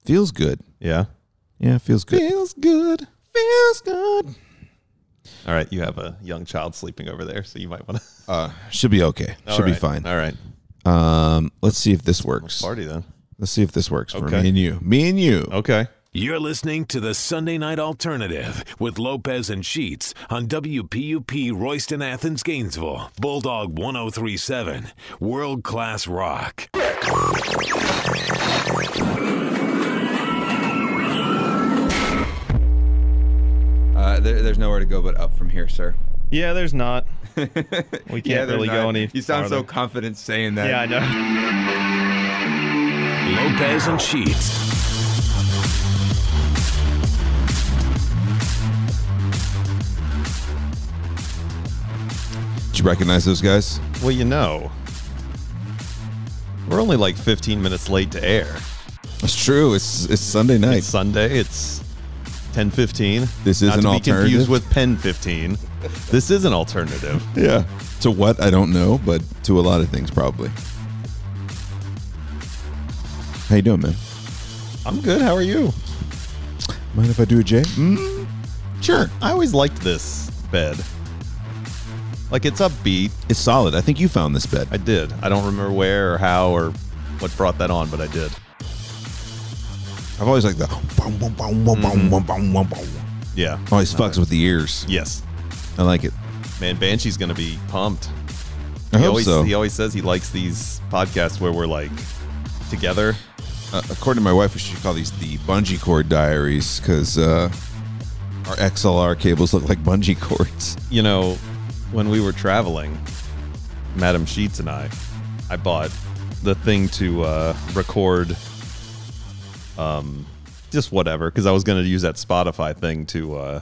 Feels good. Yeah? Yeah, feels good. Feels good. Feels good. All right, you have a young child sleeping over there, so you might want to... Should be okay. Should be fine. All right. Let's see if this works. Party then. Let's see if this works for me and you. Me and you. Okay. You're listening to the Sunday Night Alternative with Lopez and Sheets on WPUP Royston, Athens, Gainesville. Bulldog 1037. World-class rock. There's nowhere to go but up from here, sir. Yeah, there's not. We can't really go any You sound farther. so confident saying that. Yeah, I know. Lopez and Sheets. Did you recognize those guys? Well, you know, we're only like 15 minutes late to air. That's true. It's Sunday night. It's Sunday. It's 10:15. This is Not an to be alternative. confused with Pen 15. This is an alternative. Yeah. To what? I don't know, but to a lot of things probably. How you doing, man? I'm good. How are you? Mind if I do a J? Sure. I always liked this bed. Like, it's upbeat. It's solid. I think you found this bed. I did. I don't remember where or how or what brought that on, but I did. I've always liked the boom, boom, boom, boom, boom, boom, boom, boom, boom. Yeah. Always fucks with the ears. Yes. I like it. Man, Banshee's going to be pumped. I hope so. He always says he likes these podcasts where we're, like, together. According to my wife, we should call these the bungee cord diaries because our XLR cables look like bungee cords. You know, when we were traveling, Madam Sheets and I bought the thing to record just whatever, because I was going to use that Spotify thing to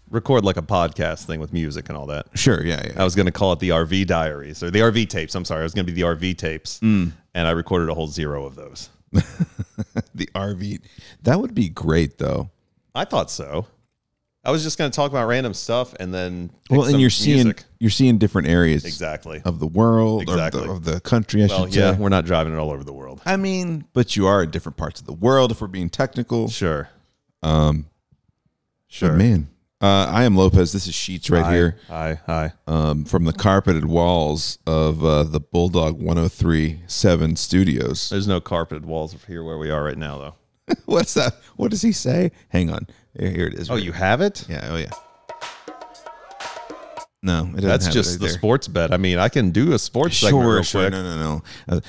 record like a podcast thing with music and all that. Sure, yeah. I was going to call it the RV diaries, or the RV tapes. I'm sorry. It was going to be the RV tapes. And I recorded a whole 0 of those. The RV. That would be great, though. I thought so. I was just going to talk about random stuff and then Well, and you're music. seeing different areas Exactly. of the world, Exactly. of the country, I should say. Yeah, we're not driving it all over the world. I mean, but you are in different parts of the world if we're being technical. Sure. Sure. But man, I am Lopez. This is Sheets right here. Hi. From the carpeted walls of the Bulldog 1037 studios. There's no carpeted walls here where we are right now, though. What's that? What does he say? Hang on. Here it is. Oh, you have it? Yeah. Oh, yeah. No, it doesn't That's have just it right the there. sports bet. I mean, I can do a sports segment real quick. No.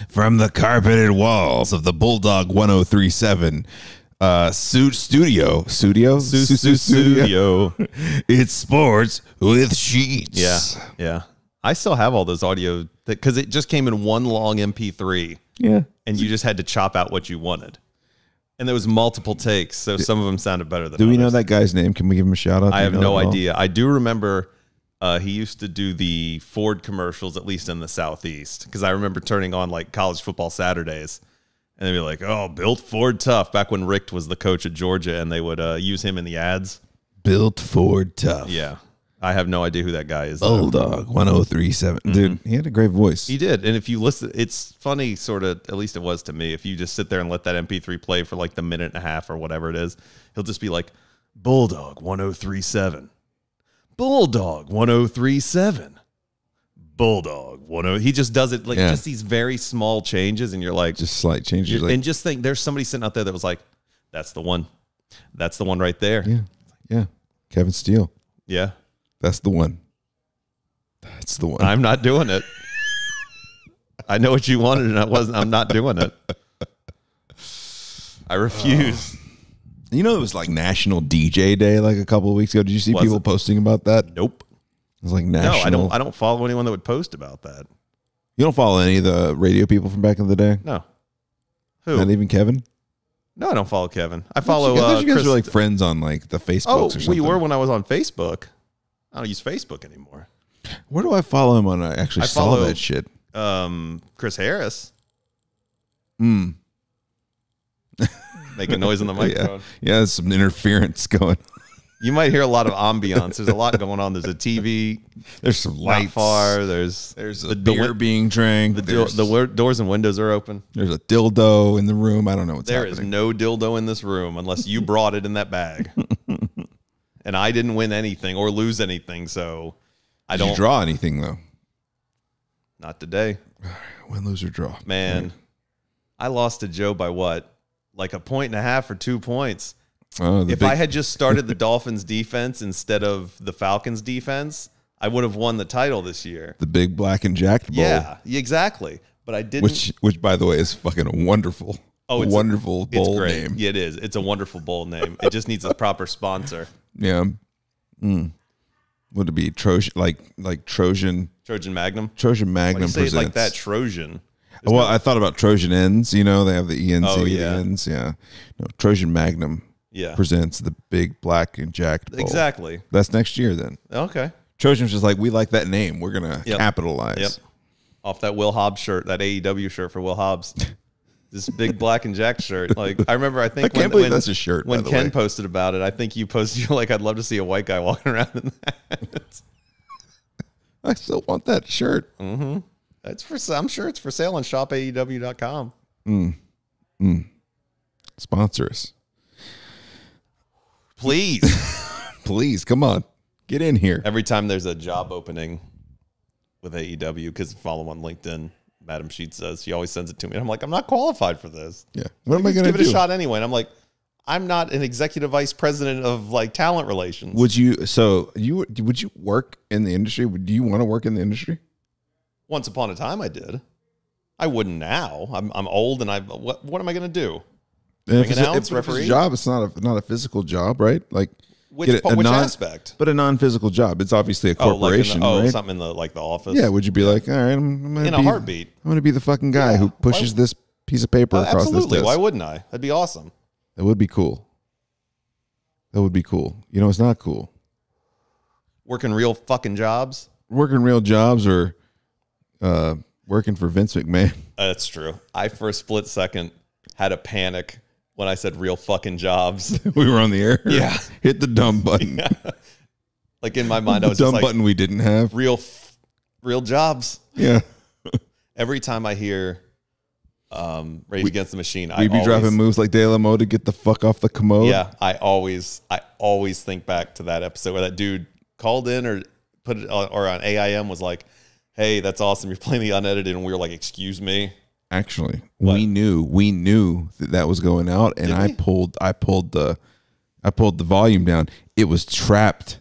From the carpeted walls of the Bulldog 1037 studio. Studio. It's sports with Sheets. Yeah. I still have all those audio because it just came in one long MP3. Yeah. And you just had to chop out what you wanted. And there was multiple takes, so some of them sounded better than Do we others. know that guy's name? Can we give him a shout out? I have Do you know no it all? idea. I do remember he used to do the Ford commercials, at least in the Southeast, because I remember turning on like college football Saturdays, and they'd be like, "Oh, built Ford tough." Back when Richt was the coach at Georgia, and they would use him in the ads. Built Ford tough. Yeah, I have no idea who that guy is. Bulldog 1037. Dude, he had a great voice. He did, and if you listen, it's funny, sort of. At least it was to me. If you just sit there and let that MP3 play for like the minute and a half or whatever it is, he'll just be like, "Bulldog 1037, Bulldog 1037, Bulldog 10." He just does it like just these very small changes, and you're like, Just slight changes. and just think there's somebody sitting out there that was like, "That's the one, that's the one right there." Yeah. Kevin Steele. Yeah. That's the one. That's the one. I'm not doing it. I know what you wanted, and I'm not doing it. I refuse. You know, it was like National DJ Day like a couple of weeks ago. Did you see Was people it? posting about that? Nope. It was like national. No, I don't follow anyone that would post about that. You don't follow any of the radio people from back in the day? No. Who? Not even Kevin? No, I don't follow Kevin. I follow I thought you guys Chris. were like friends on like the Facebooks Oh, or something. we were when I was on Facebook. I don't use Facebook anymore. Where do I follow him on? I actually saw follow- that shit. Chris Harris Mm. making noise on the microphone. Yeah, there's some interference going. You might hear a lot of ambiance. There's a lot going on. There's a TV. There's some Not lights. far. There's a beer being drank. The doors and windows are open. There's a dildo in the room. I don't know what's There happening. is no dildo in this room unless you brought it in that bag. And I didn't win anything or lose anything, so I Did don't you draw anything though? Not today. Win, lose, or draw. Man, Right. I lost to Joe by what? Like 1.5 or 2 points. Oh, If I had just started the Dolphins defense instead of the Falcons defense, I would have won the title this year. the big black and jacked bowl. Yeah, exactly. But I didn't. Which by the way is fucking wonderful. Oh, it's wonderful bowl it's great. name. Yeah, it is. It's a wonderful bowl name. It just needs a proper sponsor. Yeah. Would it be Trojan like Trojan Magnum. Trojan Why do Magnum you say it presents? like that? Trojan. Well, I thought about Trojan ends. You know, they have the ENZ Oh, yeah. ends. Yeah. No, Trojan Magnum Yeah. presents the big black and jacked bowl. Exactly. That's next year then. Okay. Trojan's just like, we like that name. We're gonna Yep. capitalize. Yep. Off that Will Hobbs shirt, that AEW shirt for Will Hobbs. This big black and jack shirt. Like I remember, I think I can't believe that's a shirt, When by the Ken way. posted about it, I think you posted, you're like, I'd love to see a white guy walking around in that. I still want that shirt. That's for. I'm sure it's for sale on shopaew.com. Sponsor us. Please. Please, come on. Get in here. Every time there's a job opening with AEW, because follow on LinkedIn, Madam Sheets says she always sends it to me. And I'm like, I'm not qualified for this. Yeah. What am I gonna Give do? it a shot anyway. And I'm like, I'm not an executive vice president of like talent relations. Would you work in the industry? Do you want to work in the industry? Once upon a time, I did. I wouldn't now. I'm old, and what am I going to do? And Ring announce, if it's referee? a job, it's not a physical job, right? Like Which aspect? But a non-physical job. It's obviously a corporation, right? Something in the office. Yeah. Would you be like, all right, I'm gonna In a be, heartbeat. I'm gonna be the fucking guy who pushes this piece of paper across this Absolutely. desk. Why wouldn't I? That'd be awesome. That would be cool. That would be cool. You know, it's not cool. Working real fucking jobs. Working real jobs or working for Vince McMahon. That's true. I for a split second had a panic when I said real fucking jobs. We were on the air. Yeah. Hit the dumb button. Like in my mind, I The was just dumb like, button we didn't have. real jobs. Yeah. Every time I hear Rage Against the Machine, We'd be dropping moves like De La Mo to get the fuck off the commode. Yeah, I always think back to that episode where that dude called in or put it or on AIM was like, "Hey, that's awesome. You're playing the unedited," and we were like, "Excuse me." Actually, What? we knew that was going out, and Did I we? pulled the volume down. It was Trapped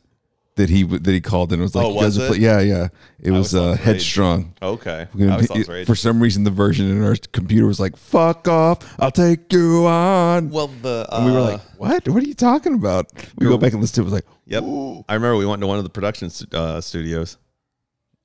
that he called in. It was like, Oh, you was guys are it? yeah. It was always thought it was Rage. Headstrong. Okay, We're gonna I always be- thought it was Rage. for some reason, the version in our computer was like, "Fuck off, I'll take you on." Well, and we were like, "What? What are you talking about?" We go back and listen to it. It was like, "Yep." "Ooh." I remember we went to one of the production studios.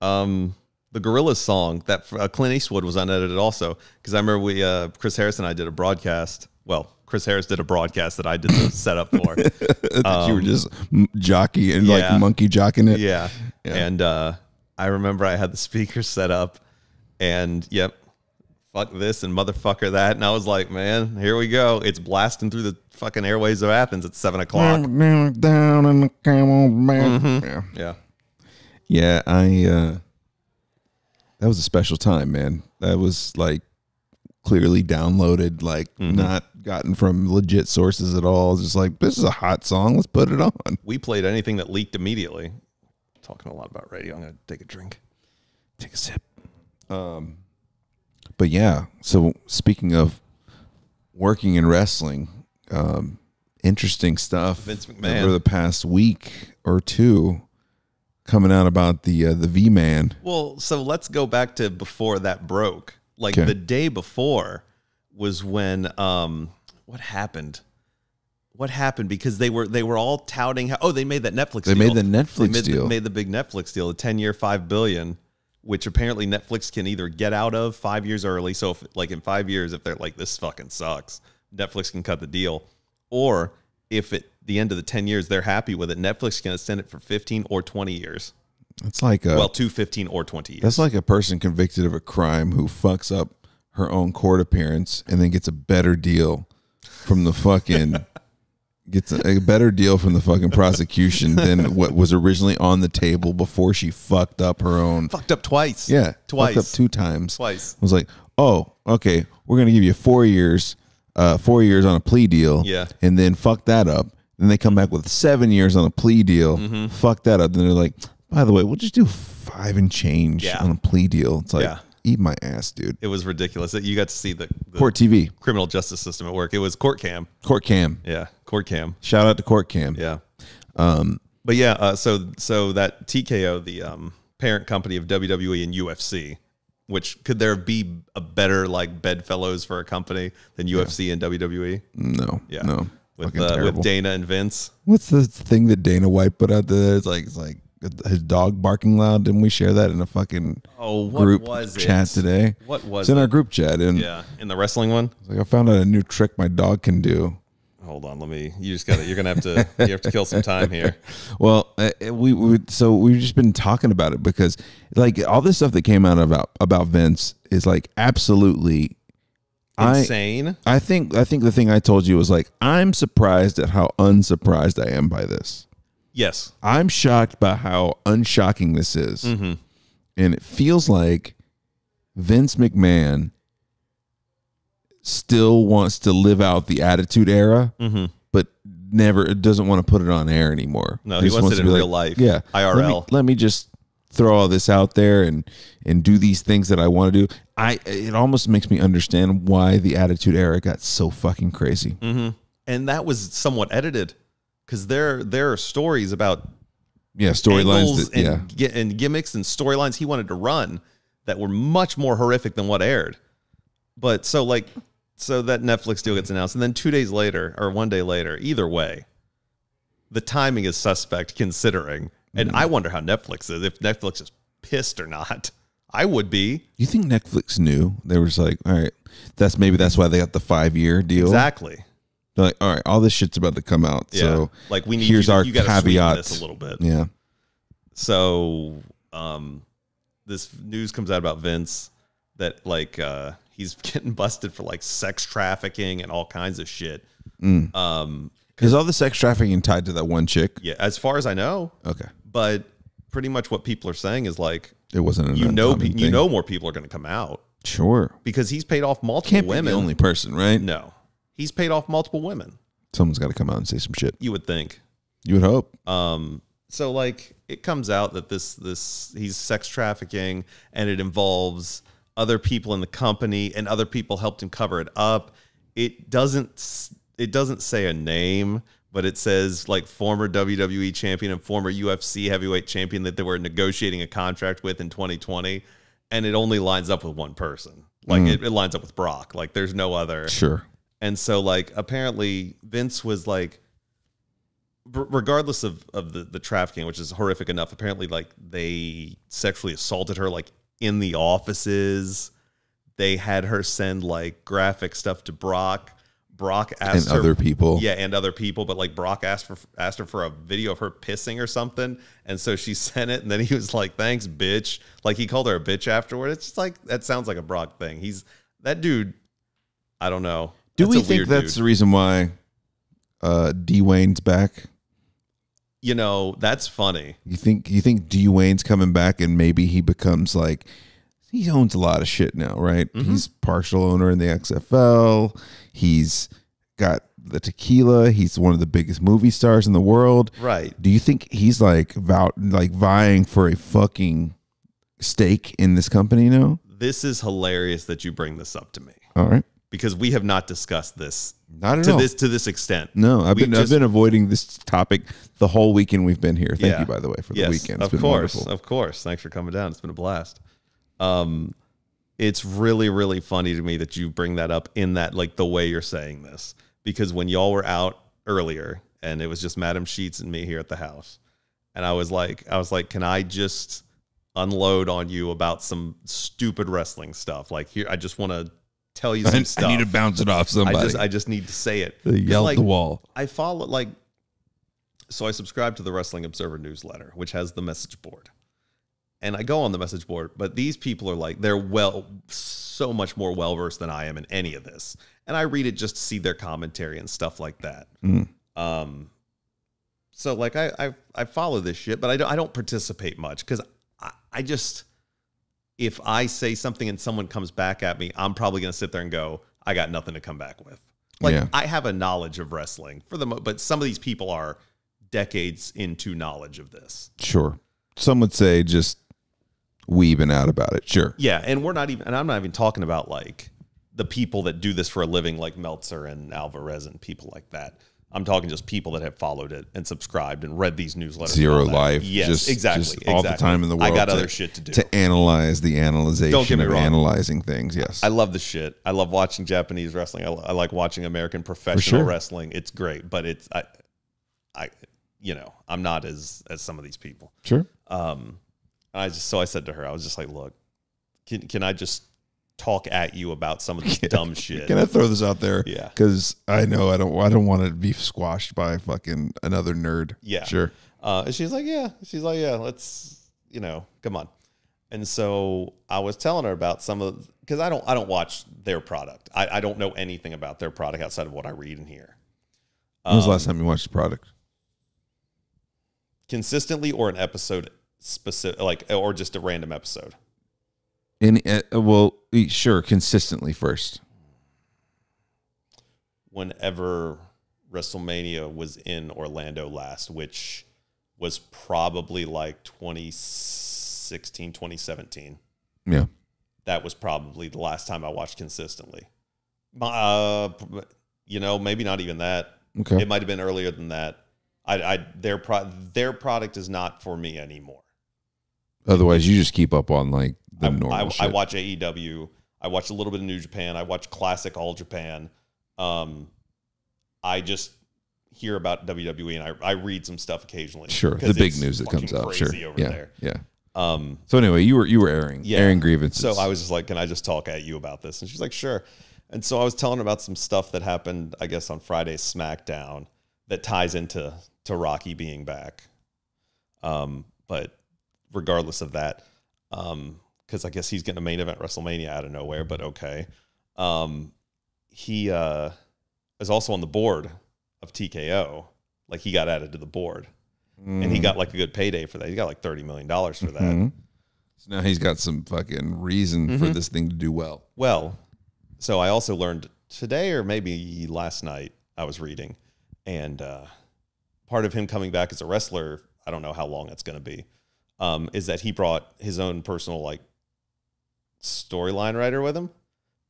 The Gorillaz song that Clint Eastwood was unedited also, because I remember Chris Harris and I did a broadcast. Well, Chris Harris did a broadcast that I did the setup for. that you were just jockey and yeah. like monkey jocking it. Yeah. And I remember I had the speakers set up and fuck this and motherfucker that. And I was like, man, here we go. It's blasting through the fucking airways of Athens at 7:00. Down in the camel back. Mm-hmm. Yeah. Yeah. That was a special time, man. That was like clearly downloaded, like not gotten from legit sources at all. Just like, this is a hot song. Let's put it on. We played anything that leaked immediately. Talking a lot about radio. I'm going to take a drink. Take a sip. But yeah, so speaking of working in wrestling, interesting stuff Vince McMahon. over the past week or two coming out about the V-Man. Well, so let's go back to before that broke. Like Okay. the day before was when what happened? What happened? Because they were all touting how they made that Netflix They deal. made the Netflix deal. Made the big Netflix deal, the 10-year, $5 billion, which apparently Netflix can either get out of 5 years early. So if like in 5 years, if they're like, this fucking sucks, Netflix can cut the deal. Or if at the end of the 10 years they're happy with it, Netflix can extend it for 15 or 20 years. It's like to 15 or 20 years. that's like a person convicted of a crime who fucks up her own court appearance and then gets a better deal from the fucking gets a better deal from the fucking prosecution than what was originally on the table before she fucked up her own. Fucked up twice. Yeah, twice. Fucked up 2 times. Twice. Was like, oh, okay, we're gonna give you 4 years, 4 years on a plea deal. Yeah, and then fuck that up. Then they come back with 7 years on a plea deal. Fuck that up. Then they're like, by the way, we'll just do 5 and change on a plea deal. It's like, eat my ass, dude. It was ridiculous. You got to see the Court TV, criminal justice system at work. It was court cam. Court cam. Yeah, court cam. Shout out to court cam. Yeah. But yeah, so that TKO, the parent company of WWE and UFC, which could there be a better like bedfellows for a company than UFC and WWE? No. Yeah. No. With Dana and Vince. What's the thing that Dana White put out there? It's like his dog barking loud. Didn't we share that in a fucking group chat today? What was it's in our group chat? And in the wrestling one. Like I found out a new trick my dog can do. Hold on, you just got it. You're gonna have to kill some time here. Well, we've just been talking about it because like all this stuff that came out about Vince is like absolutely insane. I think the thing I told you was like, I'm surprised at how unsurprised I am by this. Yes. I'm shocked by how unshocking this is. And it feels like Vince McMahon still wants to live out the Attitude Era, but never doesn't want to put it on air anymore. No, he wants it in real life. Yeah. IRL. Let me just throw all this out there and do these things that I want to do. It almost makes me understand why the Attitude Era got so fucking crazy. And that was somewhat edited because there are stories about storylines and gimmicks and storylines he wanted to run that were much more horrific than what aired. But so that Netflix deal gets announced, and then 2 days later or 1 day later, either way, the timing is suspect considering. And I wonder how Netflix is, if Netflix is pissed or not. I would be. You think Netflix knew? They were just like, all right, that's why they got the 5-year deal. Exactly. They're like, all right, all this shit's about to come out. Yeah. So like we need here's our you gotta caveat this a little bit. Yeah. So this news comes out about Vince that like he's getting busted for like sex trafficking and all kinds of shit. Is all the sex trafficking tied to that one chick? Yeah, as far as I know. Okay. But pretty much what people are saying is like it wasn't an you know more people are going to come out. Sure. Because he's paid off multiple Can't women. Be the only person, right? No. He's paid off multiple women. Someone's got to come out and say some shit. You would think. You would hope. So like it comes out that this he's sex trafficking and it involves other people in the company and other people helped him cover it up. It doesn't say a name, but it says like former WWE champion and former UFC heavyweight champion that they were negotiating a contract with in 2020, and it only lines up with one person. Like it lines up with Brock. Like there's no other. Sure. And so like apparently Vince was like, regardless of the trafficking, which is horrific enough, apparently like they sexually assaulted her like in the offices. They had her send like graphic stuff to Brock. Brock asked her, other people. Yeah, and other people. But like Brock asked her for a video of her pissing or something. And so she sent it. And then he was like, thanks, bitch. Like he called her a bitch afterward. It's just like, that sounds like a Brock thing. He's that dude. I don't know. Do we think that's the reason why D-Wayne's back? You know, that's funny. You think D-Wayne's coming back and maybe he becomes like, he owns a lot of shit now, right? He's partial owner in the XFL. He's got the tequila. He's one of the biggest movie stars in the world. Right. Do you think he's like vying for a fucking stake in this company now? This is hilarious that you bring this up to me. All right. Because we have not discussed this not at all to this extent. No, I've been avoiding this topic the whole weekend we've been here. Thank you, by the way, for the weekend. It's been wonderful. Of course. Thanks for coming down. It's been a blast. It's really, really funny to me that you bring that up in that, like the way you're saying this, because when y'all were out earlier and it was just Madam Sheets and me here at the house, and I was like, can I just unload on you about some stupid wrestling stuff? Like here, I just want to tell you some stuff. I need to bounce it off somebody. I just need to say it. Yell at the wall. I follow so I subscribe to the Wrestling Observer newsletter, which has the message board. And I go on the message board, but these people are like, they're so much more well-versed than I am in any of this. And I read it just to see their commentary and stuff like that. So like I follow this shit, but I don't participate much because I just, if I say something and someone comes back at me, I'm probably gonna sit there and go, I got nothing to come back with. Like I have a knowledge of wrestling but some of these people are decades into knowledge of this. Sure. Some would say just weaving out about it. Sure. Yeah, and I'm not even talking about like the people that do this for a living, like Meltzer and Alvarez and people like that. I'm talking just people that have followed it and subscribed and read these newsletters. Zero Life. Yes, exactly. Just all the time in the world. I got other shit to do. To analyze the analyzation Don't get me of wrong. analyzing things. Yes. I love the shit. I love watching Japanese wrestling. I like watching American professional wrestling. It's great, but it's I I'm not as some of these people. Sure. I said to her, I was just like, look, can I just talk at you about some of this dumb shit? Can I throw this out there? Yeah. Because I know I don't want to be squashed by fucking another nerd. Yeah. Sure. And she's like, yeah, let's, come on. And so I was telling her about some of, because I don't watch their product. I don't know anything about their product outside of what I read and hear. When was the last time you watched the product? Consistently, or an episode specific, like, or just a random episode? Sure, consistently first. Whenever WrestleMania was in Orlando last, which was probably like 2016, 2017. Yeah. That was probably the last time I watched consistently. Maybe not even that. Okay. It might have been earlier than that. Their product is not for me anymore. Otherwise, you just keep up on like the normal shit. I watch AEW. I watch a little bit of New Japan. I watch classic All Japan. I just hear about WWE and I read some stuff occasionally. Sure, the big news that comes out. Sure, over there. Yeah. So anyway, you were airing grievances. So I was just like, can I just talk at you about this? And she's like, sure. And so I was telling her about some stuff that happened, I guess, on Friday's SmackDown that ties into Rocky being back. But regardless of that, because I guess he's getting a main event WrestleMania out of nowhere, but okay. He is also on the board of TKO. Like, he got added to the board. And he got like a good payday for that. He got like $30 million for that. Mm-hmm. So now he's got some fucking reason for this thing to do well. Well, so I also learned today, or maybe last night, I was reading, and part of him coming back as a wrestler, I don't know how long it's going to be, is that he brought his own personal like storyline writer with him,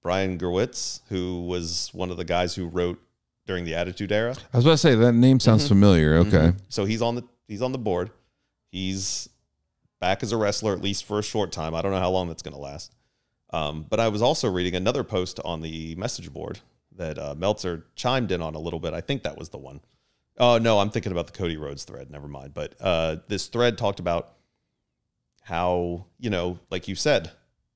Brian Gerwitz, who was one of the guys who wrote during the Attitude Era. I was about to say, that name sounds familiar. Okay. So he's on the board. He's back as a wrestler, at least for a short time. I don't know how long that's going to last. But I was also reading another post on the message board that Meltzer chimed in on a little bit. I think that was the one. Oh, no, I'm thinking about the Cody Rhodes thread. Never mind. But this thread talked about how, like you said,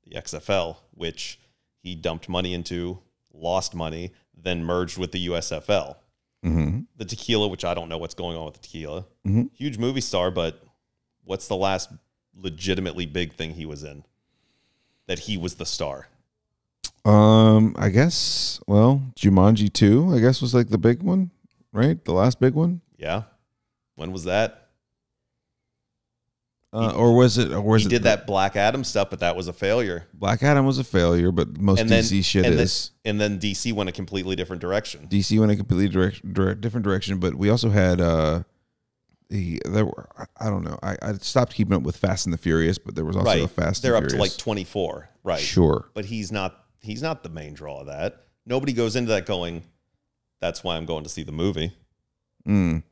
the XFL, which he dumped money into, lost money, then merged with the USFL. Mm-hmm. The tequila, which I don't know what's going on with the tequila. Mm-hmm. Huge movie star, but what's the last legitimately big thing he was in that he was the star? I guess, Jumanji 2, I guess, was like the big one, right? The last big one? Yeah. When was that? He did that Black Adam stuff, but that was a failure. Black Adam was a failure, but most DC shit is. And then DC went a completely different direction. DC went a completely different direction, but we also had I don't know. I stopped keeping up with Fast and the Furious, but there was also a Fast and They're Furious. up to like 24, right? Sure. But he's not the main draw of that. Nobody goes into that going, that's why I'm going to see the movie. Mm.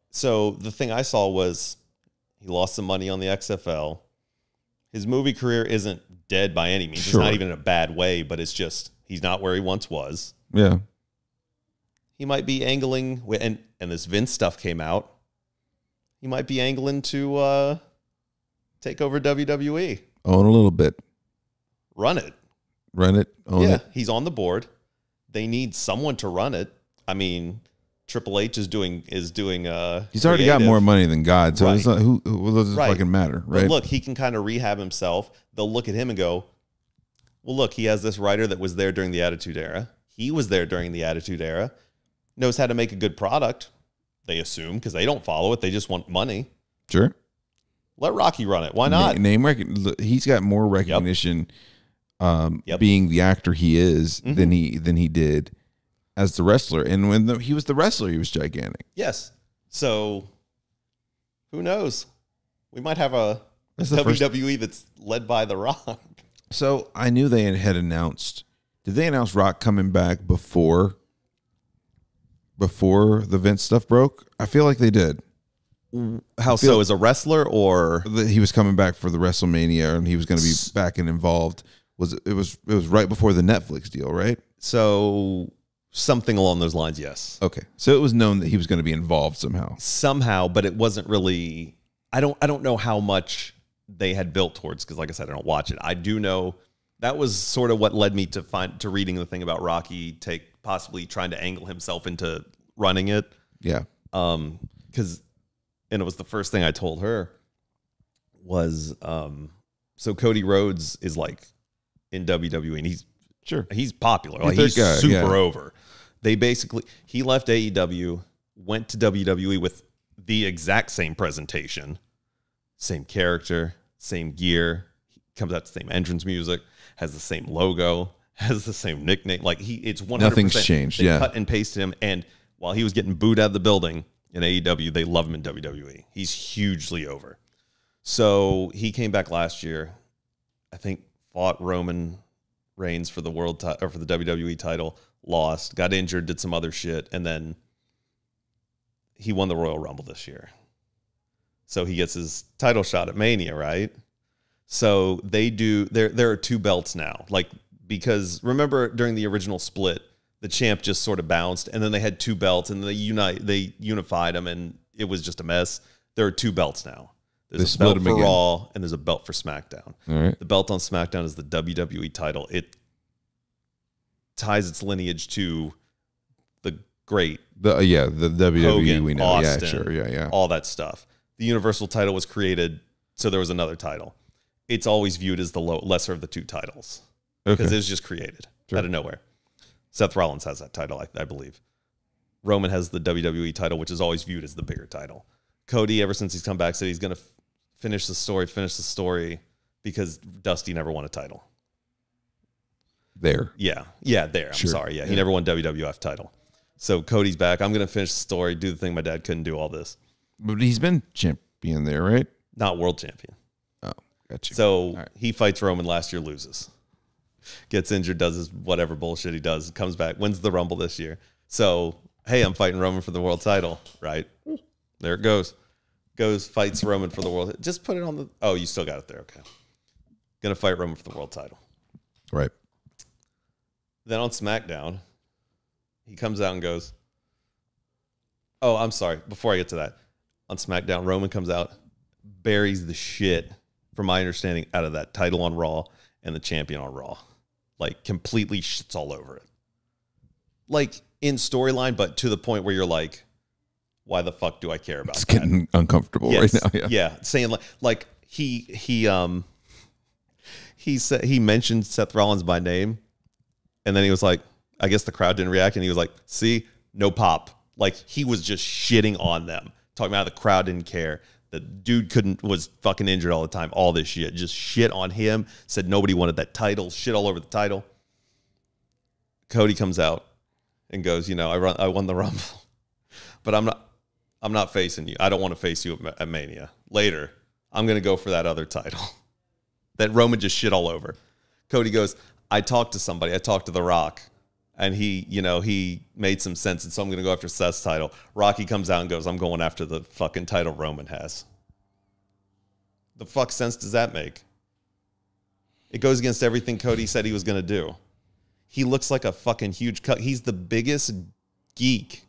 So the thing I saw was he lost some money on the XFL. His movie career isn't dead by any means. Sure. It's not even in a bad way, but it's just he's not where he once was. Yeah. He might be angling, and this Vince stuff came out. He might be angling to take over WWE. Own a little bit. Run it. Own it. He's on the board. They need someone to run it. I mean, Triple H is doing. He's already got more money than God, so Right. it's not, who does it fucking matter, right? But look, he can kind of rehab himself. They'll look at him and go, well, look, he has this writer that was there during the Attitude Era. He was there during the Attitude Era. knows how to make a good product, they assume, because they don't follow it. They just want money. Sure. Let Rocky run it. Why not? He's got more recognition being the actor he is than he did as the wrestler. And when he was the wrestler, he was gigantic. Yes. So who knows? We might have a WWE that's led by The Rock. So I knew they had announced. Did they announce Rock coming back before the Vince stuff broke? I feel like they did. How so? As a wrestler, or he was coming back for the WrestleMania and he was going to be back and involved? It was right before the Netflix deal, right? So something along those lines, yes. Okay, so it was known that he was going to be involved somehow, but it wasn't really. I don't know how much they had built towards, because like I said, I don't watch it. I do know that was sort of what led me to reading the thing about Rocky possibly trying to angle himself into running it. Yeah. And it was the first thing I told her was, so Cody Rhodes is like in WWE, and he's popular. Like he's super over. He left AEW, went to WWE with the exact same presentation, same character, same gear. He comes out to the same entrance music, has the same logo, has the same nickname. Like it's 100%. Nothing's changed. They cut and pasted him, and while he was getting booed out of the building in AEW, they love him in WWE. He's hugely over. So he came back last year, I think fought Roman Reigns for the or for the WWE title, lost, got injured, did some other shit, and then he won the Royal Rumble this year. So he gets his title shot at Mania, right? So there are two belts now. Like, because remember during the original split, the champ just sort of bounced, and then they had two belts, and they unified them, and it was just a mess. There are two belts now. There's a belt for Raw, and there's a belt for SmackDown. All right. The belt on SmackDown is the WWE title. It ties its lineage to the great. The WWE Hogan, we know. Austin, yeah, sure. Yeah. All that stuff. The Universal title was created, so there was another title. It's always viewed as the lesser of the two titles. Because it was just created out of nowhere. Seth Rollins has that title, I believe. Roman has the WWE title, which is always viewed as the bigger title. Cody, ever since he's come back, said he's going to finish the story because Dusty never won a title. There. Yeah, there. I'm sorry. Yeah, he never won WWF title. So Cody's back. I'm going to finish the story, do the thing my dad couldn't do, all this. But he's been champion there, right? Not world champion. Oh, gotcha. So he fights Roman last year, loses. Gets injured, does his whatever bullshit he does, comes back, wins the Rumble this year. So, hey, I'm fighting Roman for the world title, right? There it goes. Fights Roman for the world. Just put it on the... Oh, you still got it there. Okay. Going to fight Roman for the world title. Right. Then on SmackDown, he comes out and goes... Oh, I'm sorry. Before I get to that. On SmackDown, Roman comes out, buries the shit, from my understanding, out of that title on Raw and the champion on Raw. Like, completely shits all over it. Like, in storyline, but to the point where you're like, why the fuck do I care about that? It's getting uncomfortable right now. Yeah. Saying like he said, he mentioned Seth Rollins by name, and then he was like, I guess the crowd didn't react, and he was like, see, no pop. Like, he was just shitting on them, talking about how the crowd didn't care. The dude was fucking injured all the time, all this shit. Just shit on him, said nobody wanted that title, shit all over the title. Cody comes out and goes, I won the Rumble, but I'm not facing you. I don't want to face you at Mania. Later, I'm going to go for that other title that Roman just shit all over. Cody goes, I talked to somebody. I talked to The Rock, and he made some sense, and so I'm going to go after Seth's title. Rocky comes out and goes, I'm going after the fucking title Roman has. The fuck sense does that make? It goes against everything Cody said he was going to do. He looks like a fucking huge cuck. He's the biggest geek.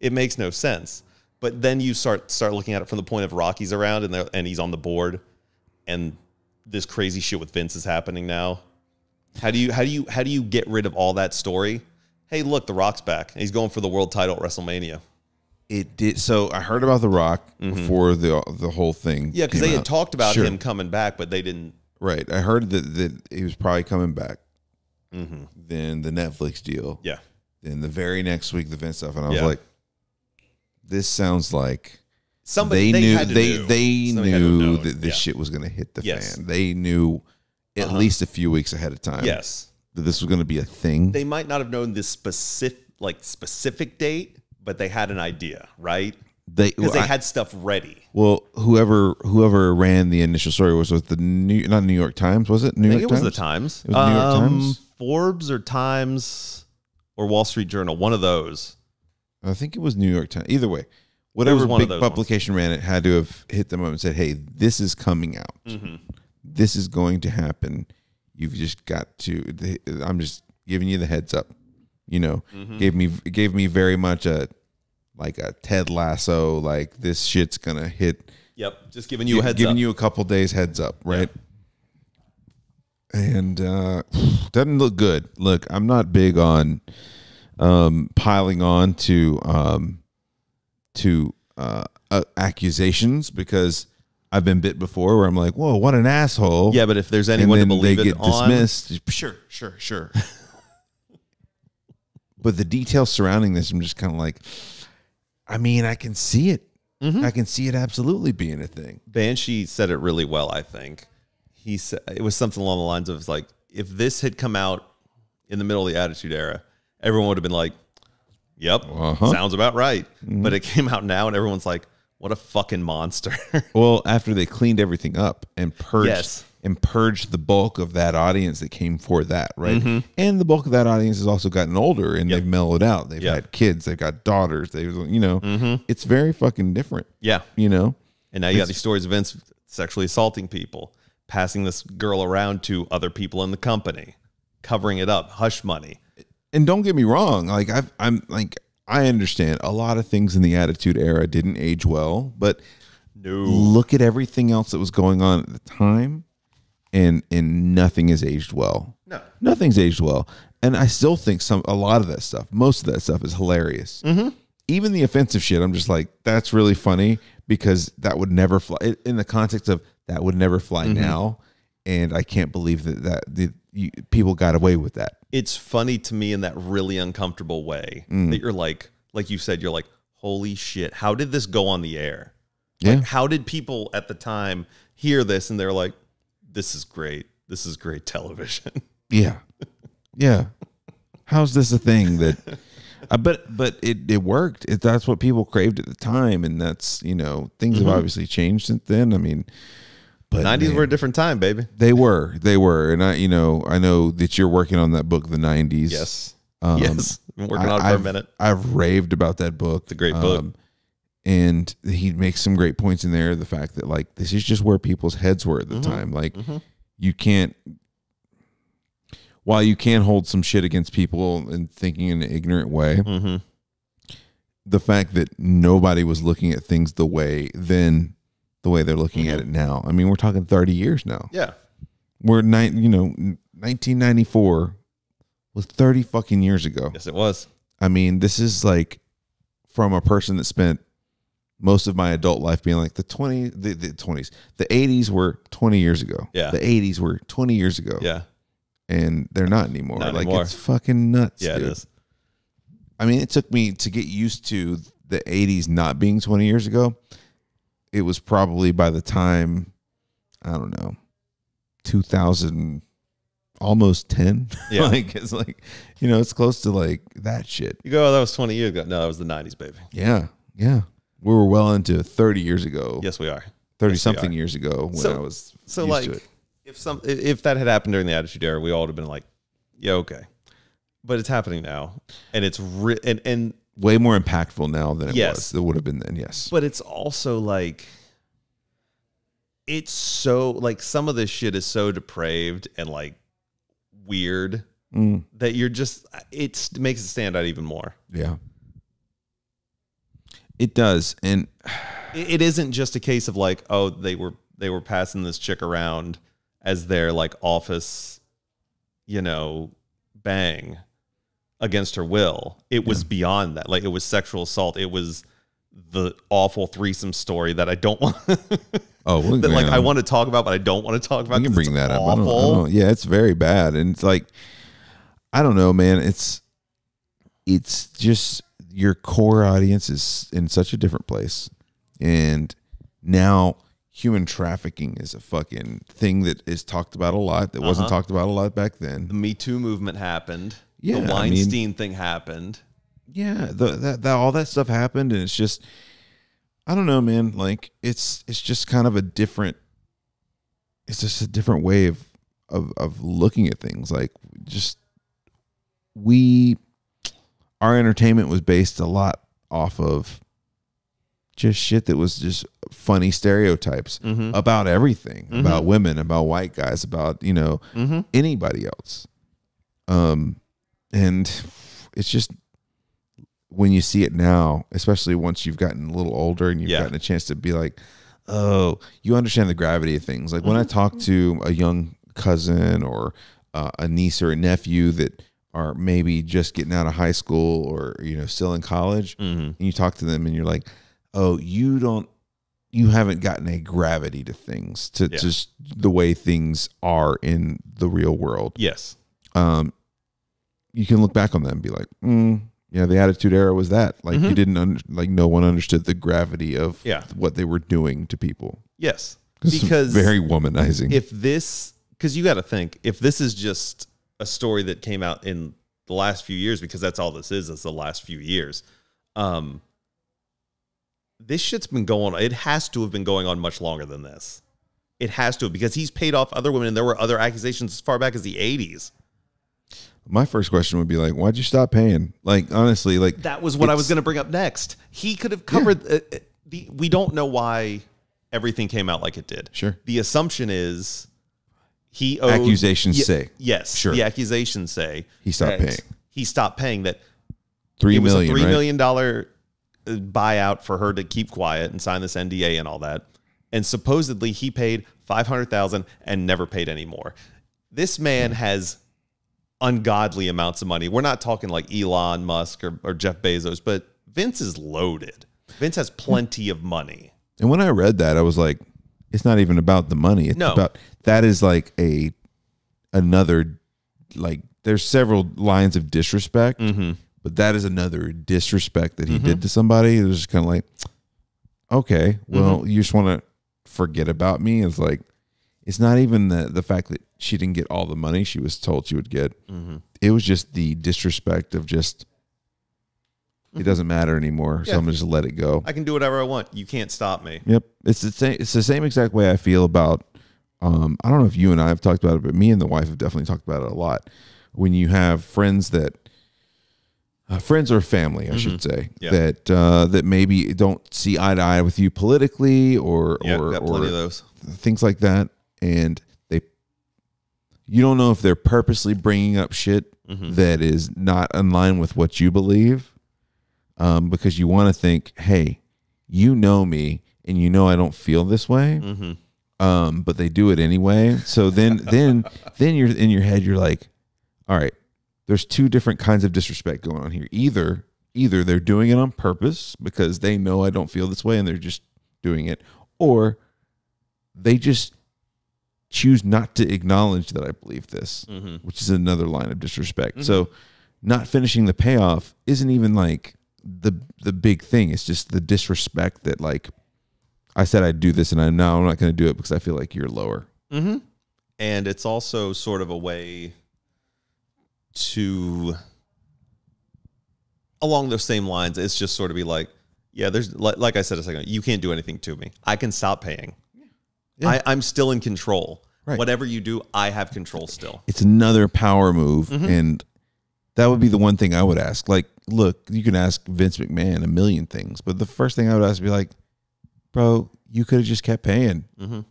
It makes no sense. But then you start looking at it from the point of Rocky's around and he's on the board, and this crazy shit with Vince is happening now. How do you get rid of all that story? Hey, look, The Rock's back. He's going for the world title at WrestleMania. It did. So I heard about The Rock before the whole thing. Yeah, because they had talked about him coming back, but they didn't. Right. I heard that he was probably coming back. then the Netflix deal, Yeah. then the very next week the Vince stuff, and I was Yeah. like, this sounds like Somebody they knew had to they know. they Somebody had to have knew known. that this Yeah. shit was going to hit the Yes. fan. They knew at least a few weeks ahead of time. Yes. That this was going to be a thing. They might not have known this specific date, but they had an idea, right? Because they had stuff ready. Well, whoever ran the initial story was with the not New York Times, was it? I think it was the Times. It was New York Times? Forbes or Times or Wall Street Journal, one of those. I think it was New York Times. Either way, whatever one of big those publication ran it had to have hit them up and said, "Hey, this is coming out. This is going to happen. You've just got to. I'm just giving you the heads up. You know, gave me very much a Ted Lasso. Like this shit's gonna hit. Yep, just giving you a heads up. Giving you a couple days heads up, right? Yeah. And doesn't look good. Look, I'm not big on piling on to accusations because I've been bit before where I'm like, whoa, what an asshole. Yeah, but if there's anyone to believe they it get on, dismissed. Sure. But the details surrounding this, I'm just kind of like, I mean, I can see it. I can see it absolutely being a thing. Banshee said it really well, I think. He said it was something along the lines of like, if this had come out in the middle of the Attitude Era, everyone would have been like, yep, sounds about right. But it came out now and everyone's like, what a fucking monster. Well, after they cleaned everything up and purged Yes. the bulk of that audience that came for that, right? And the bulk of that audience has also gotten older and they've mellowed out. They've had kids, they've got daughters, it's very fucking different. Yeah. And And now you got these stories of Vince sexually assaulting people, passing this girl around to other people in the company, covering it up, hush money. And don't get me wrong, like I understand a lot of things in the Attitude Era didn't age well, but look at everything else that was going on at the time, and nothing has aged well. No, nothing's aged well, and I still think a lot of that stuff, most of that stuff, is hilarious. Even the offensive shit, I'm just like, that's really funny because that would never fly in the context of that would never fly now, and I can't believe that people got away with that. It's funny to me in that really uncomfortable way that you're like you said, you're like, holy shit, how did this go on the air? Yeah. Like, how did people at the time hear this and they're like, this is great. This is great television. Yeah. Yeah. How's this a thing that but it worked. That's what people craved at the time, and that's, things have obviously changed since then. I mean, but 90s were a different time, baby. They were. And I know that you're working on that book, The 90s. Yes. Yes. Been working on it for a minute. I've raved about that book. It's a great book. And he makes some great points in there. The fact that like, this is just where people's heads were at the time. Like you can't, while you can hold some shit against people and thinking in an ignorant way, the fact that nobody was looking at things the way they're looking at it now. I mean, we're talking 30 years now. Yeah. We're 1994 was 30 fucking years ago. Yes, it was. I mean, this is like from a person that spent most of my adult life being like the 20s. The 80s were 20 years ago. Yeah. The 80s were 20 years ago. Yeah. And they're not anymore. Not like anymore. It's fucking nuts. Yeah, dude. it is. I mean, it took me to get used to the 80s not being 20 years ago. It was probably by the time, I don't know, 2000, almost 10. Yeah. Like, it's like, it's close to like that shit. You go, oh, that was 20 years ago. No, that was the 90s, baby. Yeah. Yeah. We were well into 30 years ago. Yes, we are. 30 something years ago when I was so used like to it. if that had happened during the Attitude Era, we all would have been like, yeah, okay. But it's happening now, and it's and way more impactful now than it Yes. was. It would have been then, yes. but it's also like, it's so like some of this shit is so depraved and like weird that you're just, it makes it stand out even more. Yeah. It does. And It isn't just a case of like, oh, they were passing this chick around as their like office, bang against her will. It was beyond that. Like, it was sexual assault. It was the awful threesome story that I don't want. That like I want to talk about, but I don't want to talk about. You can bring that up. Awful. I don't, yeah, it's very bad, and it's like I don't know, man. It's just your core audience is in such a different place, and now human trafficking is a fucking thing that is talked about a lot that wasn't talked about a lot back then. The Me Too movement happened. Yeah, the Weinstein thing happened. Yeah, that all that stuff happened, and it's just, I don't know, man. Like it's just kind of a different. It's just a different way of looking at things. Like just our entertainment was based a lot off of just shit that was just funny stereotypes about everything, about women, about white guys, about, anybody else. And it's just, when you see it now, especially once you've gotten a little older and you've gotten a chance to be like, oh, you understand the gravity of things. Like when I talk to a young cousin or a niece or a nephew that are maybe just getting out of high school or, still in college, and you talk to them and you're like, oh, you haven't gotten a gravity to things, to just the way things are in the real world. Yes. You can look back on them and be like, the Attitude Era was that. Like you didn't, no one understood the gravity of what they were doing to people. Yes. Because very womanizing. Because you got to think, if this is just a story that came out in the last few years, because that's all this is the last few years. This shit's been going on. It has to have been going on much longer than this. It has to have, because he's paid off other women, and there were other accusations as far back as the 80s. My first question would be like, why'd you stop paying? Like, honestly, like that was what I was going to bring up next. He could have covered we don't know why everything came out like it did. Sure. The assumption is he owed, accusations say. Yes. Sure. The accusations say he stopped paying. He stopped paying that. $3 it was million, a $3 right? million buyout for her to keep quiet and sign this NDA and all that. And supposedly he paid $500,000 and never paid any more. This man has ungodly amounts of money. We're not talking like Elon Musk or Jeff Bezos, but Vince is loaded. Vince has plenty of money. And when I read that, I was like, it's not even about the money. It's about, that is like another, like there's several lines of disrespect, but that is another disrespect that he did to somebody. It was just kind of like, okay, well, you just want to forget about me. It's like, it's not even the fact that she didn't get all the money she was told she would get. It was just the disrespect of just, it doesn't matter anymore. So I'm going to just let it go. I can do whatever I want. You can't stop me. Yep. It's the same exact way I feel about, I don't know if you and I have talked about it, but me and the wife have definitely talked about it a lot. When you have friends friends or family, I should say, that maybe don't see eye to eye with you politically or got plenty of those things like that, and you don't know if they're purposely bringing up shit that is not in line with what you believe, because you want to think, hey, you know me and you know I don't feel this way, but they do it anyway. So then you're in your head, you're like, all right, there's two different kinds of disrespect going on here. Either they're doing it on purpose because they know I don't feel this way and they're just doing it, or they just choose not to acknowledge that I believe this, which is another line of disrespect. So not finishing the payoff isn't even like the big thing. It's just the disrespect that, like, I said I'd do this and I'm not going to do it because I feel like you're lower. And it's also sort of a way to, along those same lines, it's just sort of be like, yeah, there's, like I said a second ago, you can't do anything to me. I can stop paying. Yeah. I'm still in control. Right. Whatever you do, I have control still. It's another power move, and that would be the one thing I would ask. Like, look, you can ask Vince McMahon a million things, but the first thing I would ask would be like, bro, you could have just kept paying, and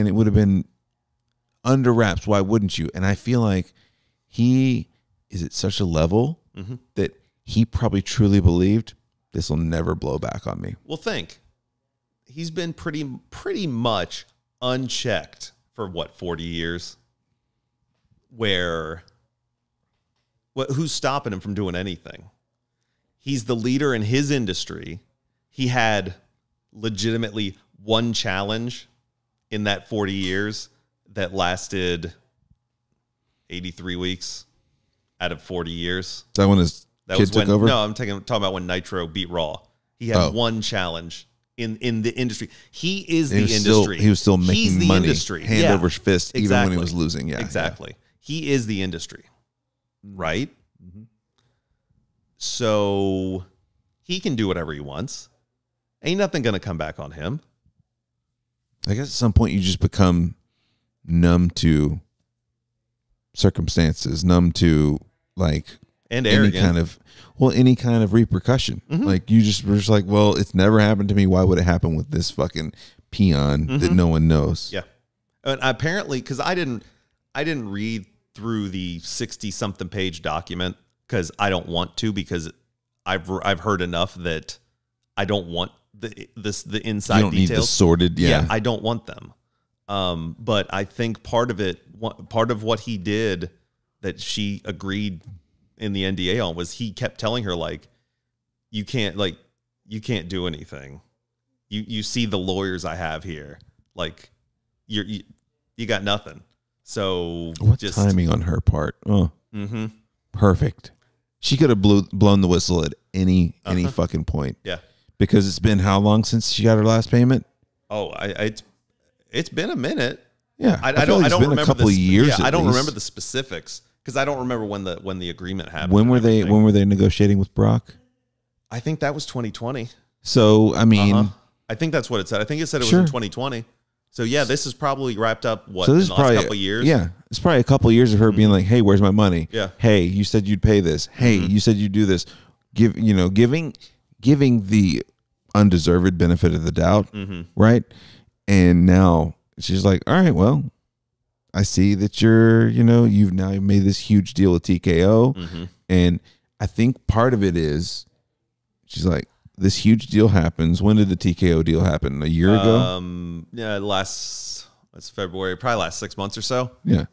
it would have been under wraps. Why wouldn't you? And I feel like he is at such a level that he probably truly believed this will never blow back on me. Well, he's been pretty much unchecked for 40 years, where who's stopping him from doing anything? He's the leader in his industry. He had legitimately one challenge in that 40 years that lasted 83 weeks out of 40 years. That when his That kid was took when, over? No, I'm talking about when Nitro beat Raw. He had one challenge in the industry. He is the industry. He was still making the money, industry. hand over fist, exactly. even when he was losing. Yeah, exactly. He is the industry, right? Mm-hmm. So he can do whatever he wants. Ain't nothing going to come back on him. I guess at some point you just become numb to circumstances, numb to like and arrogant. any kind of repercussion. Mm-hmm. Like you just were just like, well, it's never happened to me. Why would it happen with this fucking peon that no one knows? Yeah, and apparently, because I didn't read through the 60-something page document because I don't want to, because I've heard enough that I don't want the inside You don't details. need the sordid. Yeah, I don't want them. But I think part of what he did that she agreed in the NDA on was he kept telling her, like, you can't do anything. You see the lawyers I have here, like you got nothing. So what timing on her part? Oh, perfect. She could have blown the whistle at any fucking point. Yeah, because it's been how long since she got her last payment? Oh, it's been a minute. Yeah, I don't remember a couple of years. Yeah, I don't least. remember the specifics because I don't remember when the agreement happened. When were they negotiating with Brock? I think that was 2020. So I mean, I think that's what it said. I think it said it was in 2020. So yeah, this is probably wrapped up. What, so this in the is probably last couple of years? Yeah, it's probably a couple of years of her being like, "Hey, where's my money? Yeah. Hey, you said you'd pay this. Hey, you said you'd do this. Giving the undeserved benefit of the doubt, right? And now she's like, all right, well, I see that you've now made this huge deal with TKO. And I think part of it is she's like, this huge deal happens. When did the TKO deal happen? A year ago? Yeah, it's February, probably last 6 months or so. Yeah.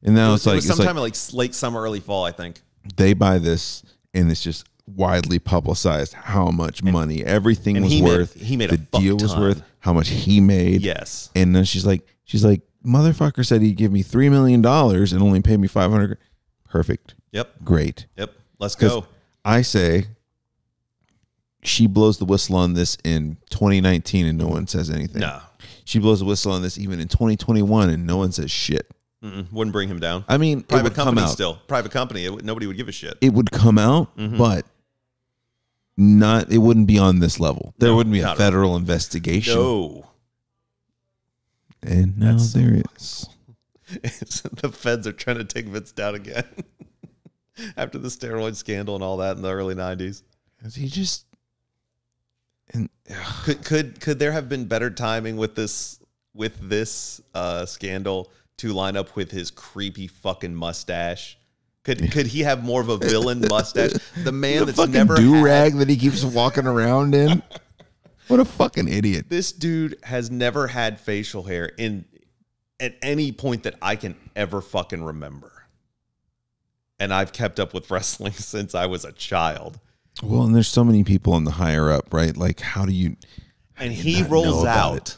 And now it was sometime in like late summer, early fall, I think. They buy this and it's just widely publicized how much money everything was worth. He made the deal was worth, how much he made. Yes. And then she's like, motherfucker said he'd give me $3 million and only pay me $500. Perfect. Yep. Great. Yep. Let's go. I say she blows the whistle on this in 2019 and no one says anything. No. She blows the whistle on this even in 2021 and no one says shit. Wouldn't bring him down. I mean, private company still. Private company. Nobody would give a shit. It would come out, but it wouldn't be on this level. There wouldn't be a federal investigation. No. And now there is. The feds are trying to take Vince down again after the steroid scandal and all that in the early 90s. He just could there have been better timing with this scandal to line up with his creepy fucking mustache? Could he have more of a villain mustache? The man that's never do-rag that he keeps walking around in. What a fucking idiot. This dude has never had facial hair at any point that I can ever fucking remember. And I've kept up with wrestling since I was a child. Well, and there's so many people in the higher up, right? Like, how do you... And he rolls out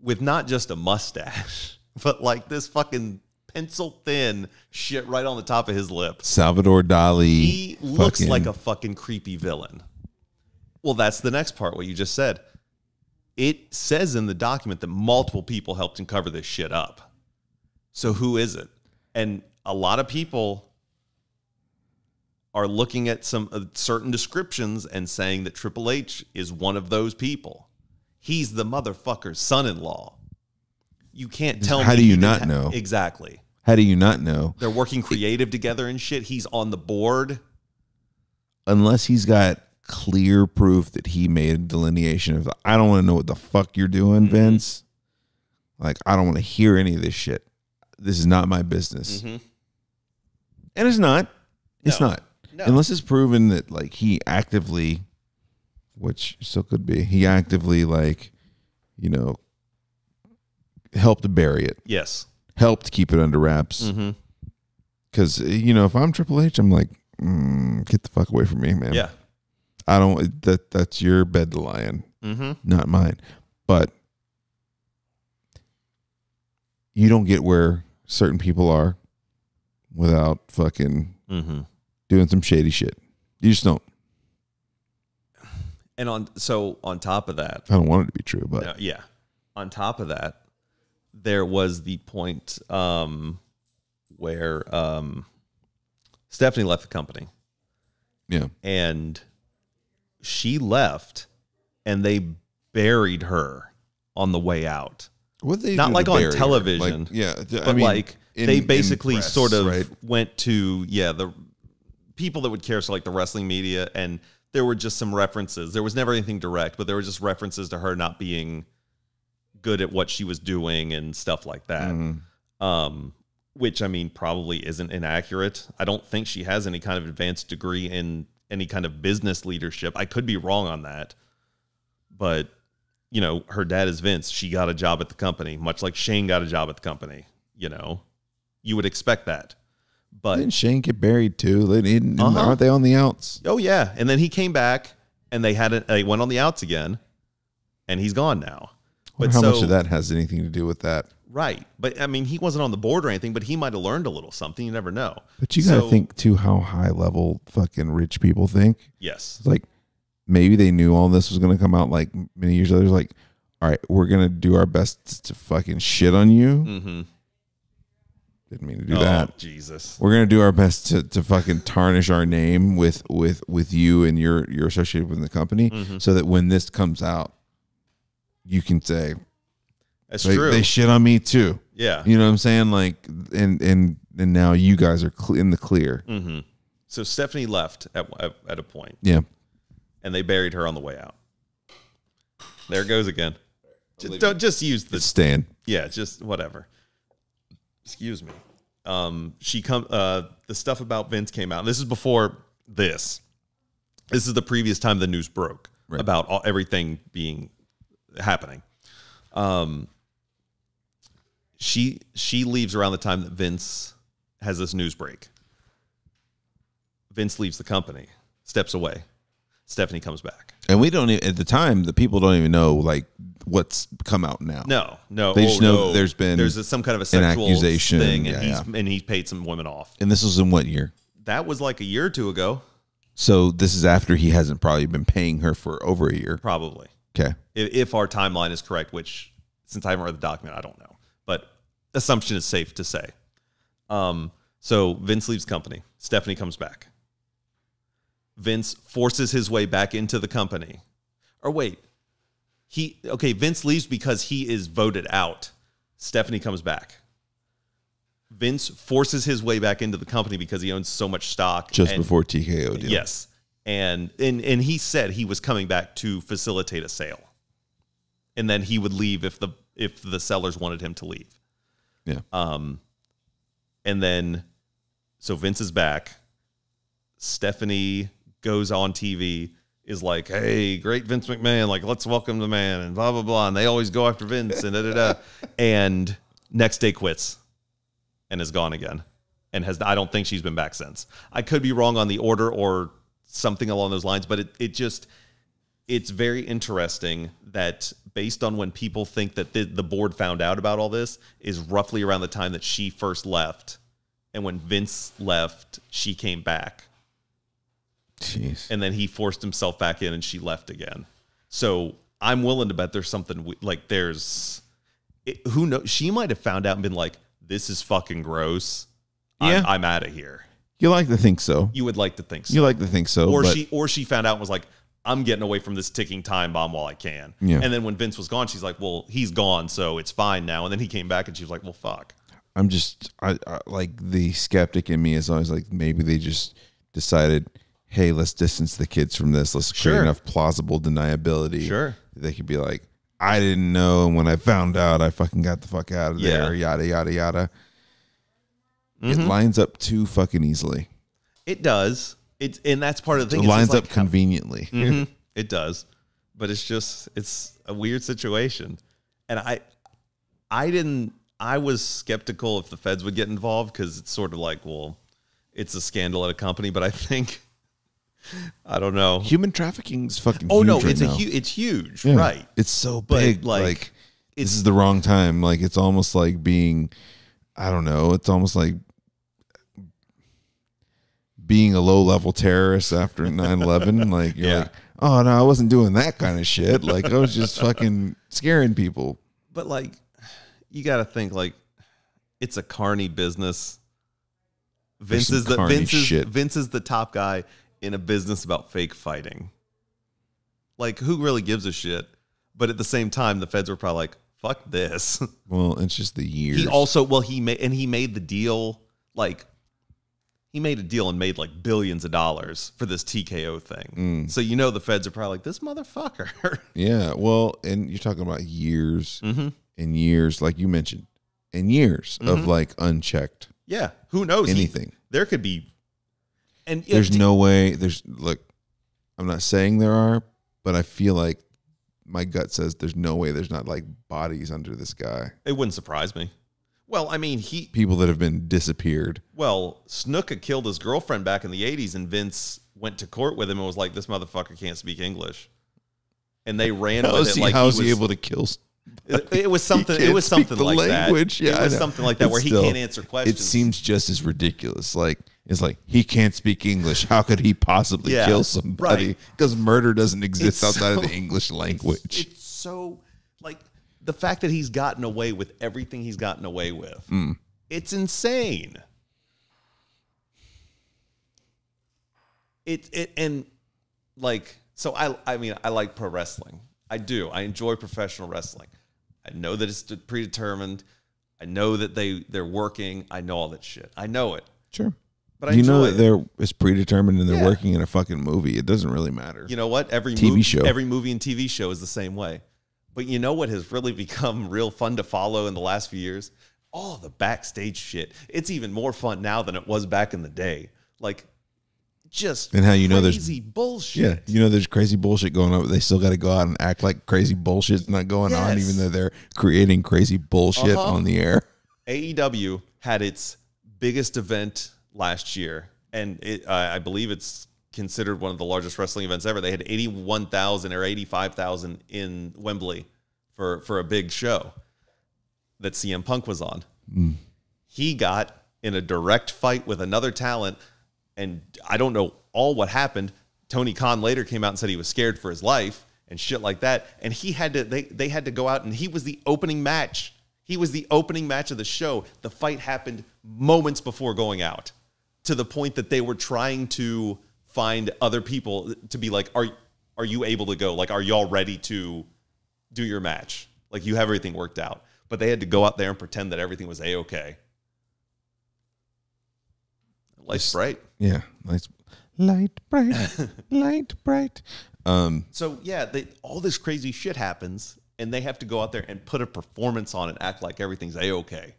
with not just a mustache, but like this fucking pencil thin shit right on the top of his lip. Salvador Dali. He looks like a fucking creepy villain. Well, that's the next part, what you just said. It says in the document that multiple people helped him cover this shit up. So who is it? And a lot of people are looking at some certain descriptions and saying that Triple H is one of those people. He's the motherfucker's son-in-law. You can't tell me. How do you not know? Exactly. How do you not know? They're working creative together and shit. He's on the board. Unless he's got clear proof that he made a delineation of, I don't want to know what the fuck you're doing, Vince. Like, I don't want to hear any of this shit. This is not my business. And it's not. It's not. No. Unless it's proven that, like, he actively, which still could be, he actively, like, helped bury it. Yes. Helped keep it under wraps. Because, if I'm Triple H, I'm like, get the fuck away from me, man. Yeah. I don't, that's your bed to lie in, not mine. But you don't get where certain people are without fucking doing some shady shit. You just don't. And on top of that, I don't want it to be true, but yeah. On top of that, there was the point where Stephanie left the company. Yeah. And she left, and they buried her on the way out. What they not do like to on bury her? television, Like, yeah, but I mean, like they basically press, sort of right? went to the people that would care, so like the wrestling media, and there were just some references. There was never anything direct, but there were just references to her not being good at what she was doing and stuff like that. Which, I mean, probably isn't inaccurate. I don't think she has any kind of advanced degree in any kind of business leadership. I could be wrong on that. But, you know, her dad is Vince. She got a job at the company, much like Shane got a job at the company. You know, you would expect that. But didn't Shane get buried too? Aren't they on the outs? Oh, yeah. And then he came back, and they went on the outs again, and he's gone now. But how much of that has anything to do with that? Right. But, I mean, he wasn't on the board or anything, but he might have learned a little something. You never know. But you got to think, too, how high-level fucking rich people think. Yes. It's like, maybe they knew all this was going to come out, like, many years later. It's like, all right, we're going to do our best to fucking shit on you. Mm-hmm. Didn't mean to do that. Oh, Jesus. We're going to do our best to fucking tarnish our name with you and you're associated with the company so that when this comes out, you can say, that's true. They shit on me too. Yeah. You know what I'm saying? Like, and now you guys are in the clear. Mm-hmm. So Stephanie left at a point. Yeah. And they buried her on the way out. There it goes again. Just use the stand. Yeah, just whatever. Excuse me. The stuff about Vince came out. This is before this. This is the previous time the news broke about everything happening. She leaves around the time that Vince has this news break. Vince leaves the company, steps away. Stephanie comes back. And we don't even, at the time, the people don't even know like what's come out now. No. They just know that there's some kind of a sexual accusation thing, and he's paid some women off. And this was in what year? That was like a year or two ago. So this is after he hasn't probably been paying her for over a year. Probably. Okay. If our timeline is correct, which since I haven't read the document, I don't know. But assumption is safe to say. So Vince leaves company. Stephanie comes back. Vince forces his way back into the company. Or wait. Vince leaves because he is voted out. Stephanie comes back. Vince forces his way back into the company because he owns so much stock. Just before TKO deal. Yes. And he said he was coming back to facilitate a sale. And then he would leave if the sellers wanted him to leave. Yeah. And then so Vince is back. Stephanie goes on TV, is like, hey, great Vince McMahon, like, let's welcome the man, and blah, blah, blah. And they always go after Vince, and da-da-da. And next day quits and is gone again. And I don't think she's been back since. I could be wrong on the order or something along those lines, but it's very interesting that based on when people think that the board found out about all this is roughly around the time that she first left. And when Vince left, she came back. Jeez. And then he forced himself back in and she left again. So I'm willing to bet there's something who knows? She might have found out and been like, this is fucking gross. Yeah. I'm out of here. You like to think so. You would like to think so. You like to think so. Or she found out and was like, I'm getting away from this ticking time bomb while I can. Yeah. And then when Vince was gone, she's like, well, he's gone, so it's fine now. And then he came back and she was like, well, fuck. I like the skeptic in me is always like, maybe they just decided, hey, let's distance the kids from this. Let's create enough plausible deniability. Sure. They could be like, I didn't know. And when I found out, I fucking got the fuck out of there. Yada, yada, yada. Mm-hmm. It lines up too fucking easily. It does. And that's part of the thing. It lines up conveniently. Mm-hmm. It does. But it's a weird situation. And I was skeptical if the feds would get involved because it's sort of like, well, it's a scandal at a company, but I think, I don't know. Human trafficking is fucking huge. Oh, no, right it's huge, yeah. right? It's so big. But like this is the wrong time. Like, it's almost like being, I don't know, it's almost like being a low-level terrorist after 9/11. Like, you're like, oh, no, I wasn't doing that kind of shit. Like, I was just fucking scaring people. But, like, you got to think, like, it's a carny business. Vince is the top guy in a business about fake fighting. Like, who really gives a shit? But at the same time, the feds were probably like, fuck this. Well, it's just the years. He made the deal, like, he made a deal and made like billions of dollars for this TKO thing. So, the feds are probably like, this motherfucker. Yeah. Well, and you're talking about years and years, like you mentioned, and years of like unchecked. Yeah. Who knows? Anything. There could be. And there's no way. I'm not saying there are, but I feel like my gut says there's no way there's not like bodies under this guy. It wouldn't surprise me. Well, I mean, people that have been disappeared. Well, Snuka killed his girlfriend back in the 80s, and Vince went to court with him and was like, this motherfucker can't speak English. And they ran with it like how was he able to kill it was something like language. that. Yeah, it was something like that where he can't answer questions. It seems just as ridiculous. Like, it's like, he can't speak English. How could he possibly kill somebody? Because murder doesn't exist outside of the English language. It's so, like, the fact that he's gotten away with everything he's gotten away with. It's insane. So I mean, I like pro wrestling. I do. I enjoy professional wrestling. I know that it's predetermined. I know that they're working. I know all that shit. I know it. Sure. But I enjoy that it's predetermined and they're working in a fucking movie. It doesn't really matter. You know what? Every movie and TV show is the same way. But you know what has really become real fun to follow in the last few years? All the backstage shit. It's even more fun now than it was back in the day. Like, just and how there's crazy bullshit. Yeah, there's crazy bullshit going on, but they still got to go out and act like crazy bullshit's not going on, even though they're creating crazy bullshit on the air. AEW had its biggest event last year, and I believe it's considered one of the largest wrestling events ever. They had 81,000 or 85,000 in Wembley for a big show that CM Punk was on. He got in a direct fight with another talent. And I don't know all what happened. Tony Khan later came out and said he was scared for his life and shit like that. And he had to, they had to go out, and he was the opening match. He was the opening match of the show. The fight happened moments before going out, to the point that they were trying to find other people to be like, are you able to go? Like, are y'all ready to do your match? Like, you have everything worked out. But they had to go out there and pretend that everything was A-okay. Life's bright. Yeah. Light bright. Light bright. So, yeah, all this crazy shit happens, and they have to go out there and put a performance on and act like everything's A-okay.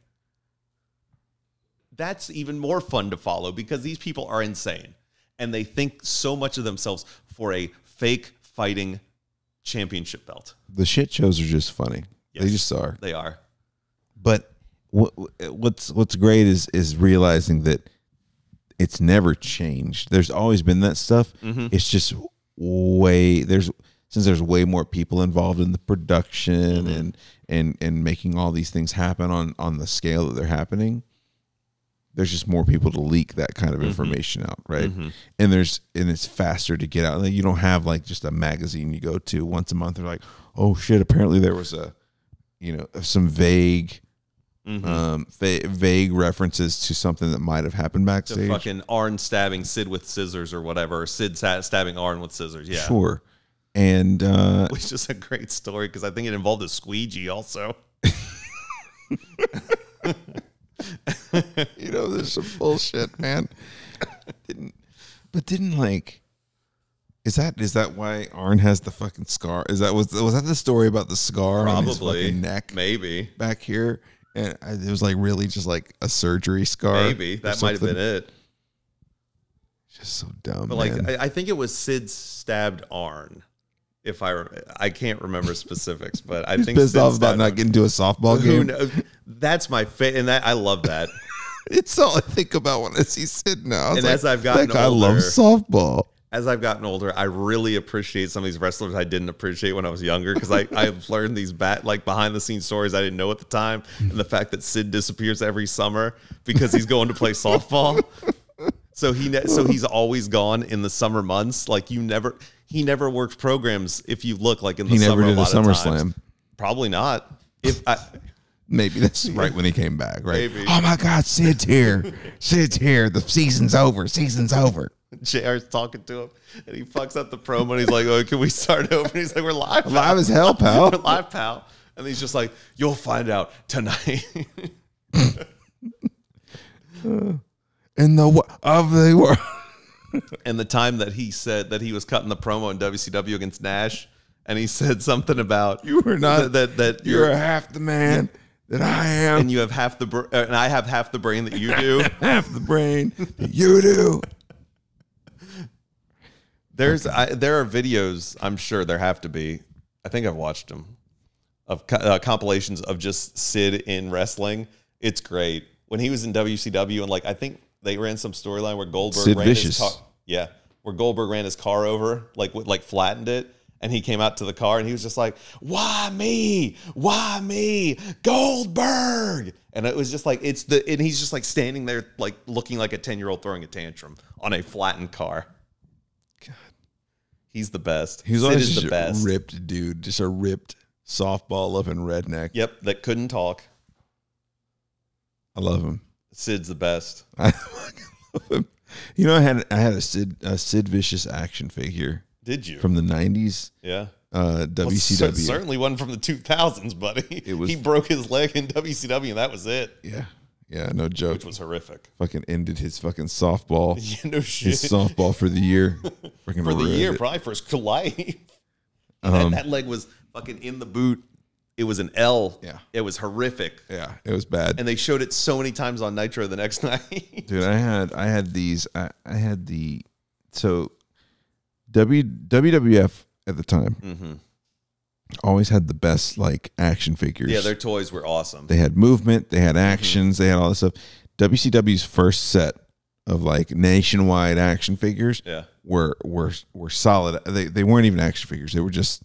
That's even more fun to follow, because these people are insane, and they think so much of themselves for a fake fighting championship belt. The shit shows are just funny. Yes, they just are. They are. But what's great is realizing that it's never changed. There's always been that stuff. It's just since there's way more people involved in the production and making all these things happen on the scale that they're happening. There's just more people to leak that kind of information out, right? And it's faster to get out. You don't have like just a magazine you go to once a month. They're like, oh shit, apparently there was some vague references to something that might have happened backstage. The fucking Arn stabbing Sid with scissors or whatever. Or Sid stabbing Arn with scissors. Yeah. Sure. And which is a great story, because I think it involved a squeegee also. There's some bullshit, man. Is that why Arn has the fucking scar? Was that the story about the scar on his fucking neck? Maybe back here. And it was like really just like a surgery scar. Maybe that might have been it. Just so dumb. But man. I think it was Sid stabbed Arn. If I can't remember specifics, but I think pissed off about not getting to a softball game. That's my favorite, and I love that. It's all I think about when I see Sid now. And as I've gotten older, I love softball. As I've gotten older, I really appreciate some of these wrestlers I didn't appreciate when I was younger, because I've learned these behind the scenes stories I didn't know at the time, and the fact that Sid disappears every summer because he's going to play softball. So he's always gone in the summer months. Like he never worked programs. If you look like in the summer, he never did a SummerSlam. Probably not. Maybe that's right when he came back, right? Maybe. Oh my God, Sid's here. Sid's here. The season's over. Season's over. JR's talking to him, and he fucks up the promo, and he's like, "Oh, can we start over?" And he's like, "We're live, pal. Live as hell, pal. We're live, pal." And he's just like, "You'll find out tonight." In the of the world. And the time that he said that he was cutting the promo in WCW against Nash, and he said something about You are not that you're half the man that I am, and you have half the and I have half the brain that you do. half the brain that you do. There are videos, I'm sure there have to be, I think I've watched them, of compilations of just Sid in wrestling. It's great. When he was in WCW, and like I think they ran some storyline where Goldberg Sid ran Vicious. his car, where Goldberg ran his car over, like flattened it, and he came out to the car and he was just like, "Why me? Why me? Goldberg!" And it was just like and he's just like standing there like looking like a 10-year-old throwing a tantrum on a flattened car. He's the best. He's Sid always is just the best. a ripped dude, just a ripped softball-loving redneck. Yep, that couldn't talk. I love him. Sid's the best. I fucking love him. You know, I had a Sid Vicious action figure. Did you? From the 90s? Yeah. WCW. Well, certainly one from the 2000s, buddy. He broke his leg in WCW, and that was it. Yeah. Yeah, no joke. Which was horrific. Fucking ended his fucking softball. Yeah, no shit. His softball for the year. For the year, probably for his life. That leg was fucking in the boot. It was an L. Yeah. It was horrific. Yeah, it was bad. And they showed it so many times on Nitro the next night. Dude, I had the WWF at the time always had the best like action figures. Yeah, their toys were awesome. They had movement, they had actions, they had all this stuff. WCW's first set of like nationwide action figures were solid. They weren't even action figures. They were just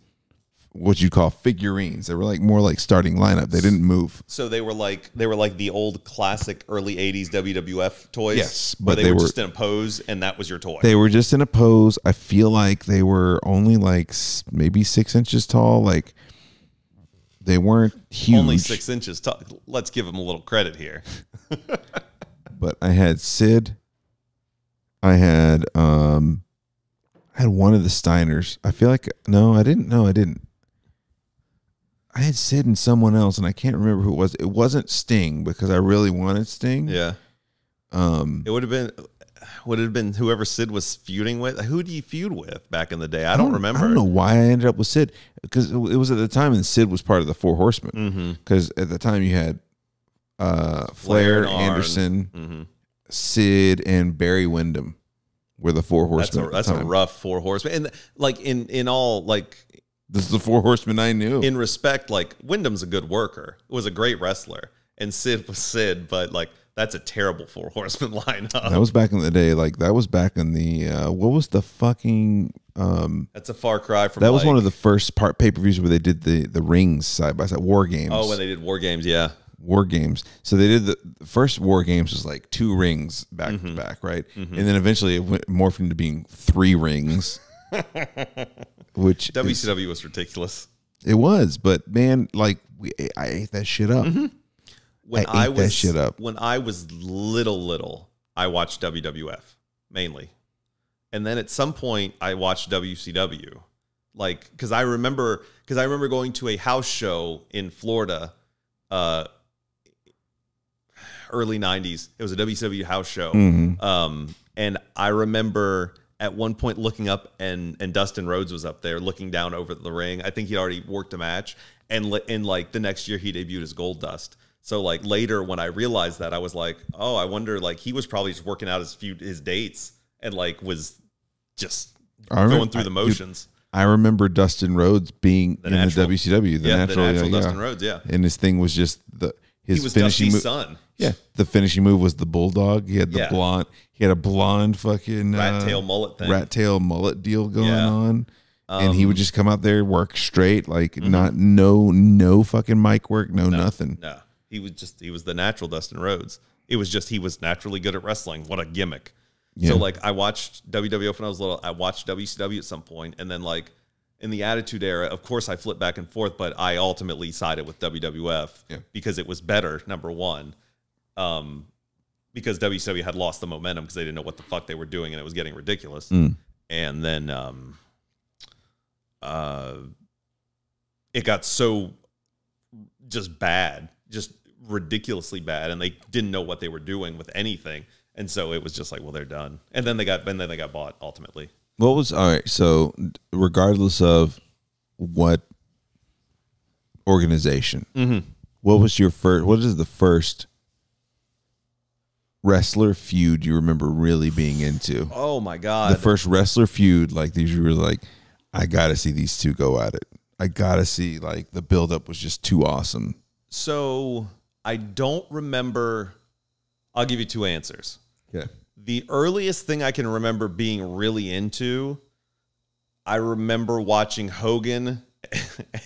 what you'd call figurines. They were like more like starting lineup. They didn't move. So they were like the old classic early 80s WWF toys. Yes, but they were just in a pose and that was your toy. They were just in a pose. I feel like they were only like maybe 6 inches tall. Like they weren't huge. Only 6 inches tall. Let's give them a little credit here. But I had Sid. I had one of the Steiners. I feel like I didn't. I had Sid and someone else, and I can't remember who it was. It wasn't Sting because I really wanted Sting. Yeah. It would have been whoever Sid was feuding with. Who do you feud with back in the day? I don't remember. I don't know why I ended up with Sid because it was at the time, and Sid was part of the Four Horsemen. Because at the time you had Flair, Anderson, Sid, and Barry Windham were the Four Horsemen. That's a rough Four Horsemen, and like in all like. This is the Four Horsemen I knew. In respect, like Wyndham's a good worker. Was a great wrestler, and Sid was Sid, but like that's a terrible Four Horsemen lineup. That was back in the day. Like that was back in the what was the fucking? That's a far cry from. That was one of the first pay-per-views where they did the rings side by side. War Games. Oh, when they did War Games, yeah. War Games. So they did the first War Games was like 2 rings back to back, right? And then eventually it morphed into being 3 rings. Which WCW was ridiculous. It was, but man, like I ate that shit up. When I was little, I watched WWF mainly, and then at some point I watched WCW, like because I remember going to a house show in Florida, early '90s. It was a WCW house show, and I remember. At one point looking up and Dustin Rhodes was up there looking down over the ring. I think he'd already worked a match. And like the next year he debuted as Goldust. So like later when I realized that, I was like, oh, I wonder, like he was probably just working out his dates and like was just going through the motions. I remember Dustin Rhodes being in the WCW. The natural Dustin Rhodes, yeah. And his thing was just his finishing Dusty's son. Yeah, the finishing move was the bulldog. He had the blonde. He had a blonde fucking rat tail mullet thing. Rat tail mullet deal going on, and he would just come out there, work straight, like no fucking mic work, nothing. No, he was the natural Dustin Rhodes. It was just he was naturally good at wrestling. What a gimmick! Yeah. So like I watched WWF when I was little. I watched WCW at some point, and then like in the Attitude Era, of course I flipped back and forth, but I ultimately sided with WWF because it was better. Number one, because WCW had lost the momentum because they didn't know what the fuck they were doing and it was getting ridiculous. And then it got so just bad, just ridiculously bad, and they didn't know what they were doing with anything. And so it was just like, well, they're done. And then they got bought ultimately. What was all right? So regardless of what organization, what was your first? What is the first wrestler feud you remember really being into? Oh my God. The first wrestler feud, like these, you were like, I gotta see these two go at it. I gotta see, like, the buildup was just too awesome. So I don't remember. I'll give you two answers. Okay. The earliest thing I can remember being really into, I remember watching Hogan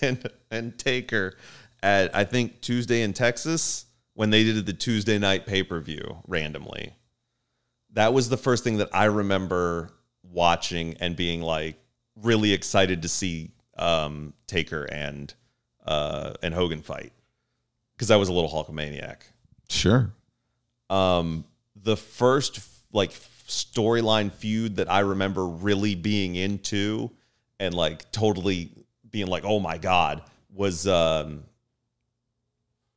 and Taker at, I think, Tuesday in Texas when they did the Tuesday night pay-per-view randomly. That was the first thing that I remember watching and being like really excited to see Taker and Hogan fight, because I was a little Hulkamaniac. Sure. The first like storyline feud that I remember really being into and like totally being like, oh my God, was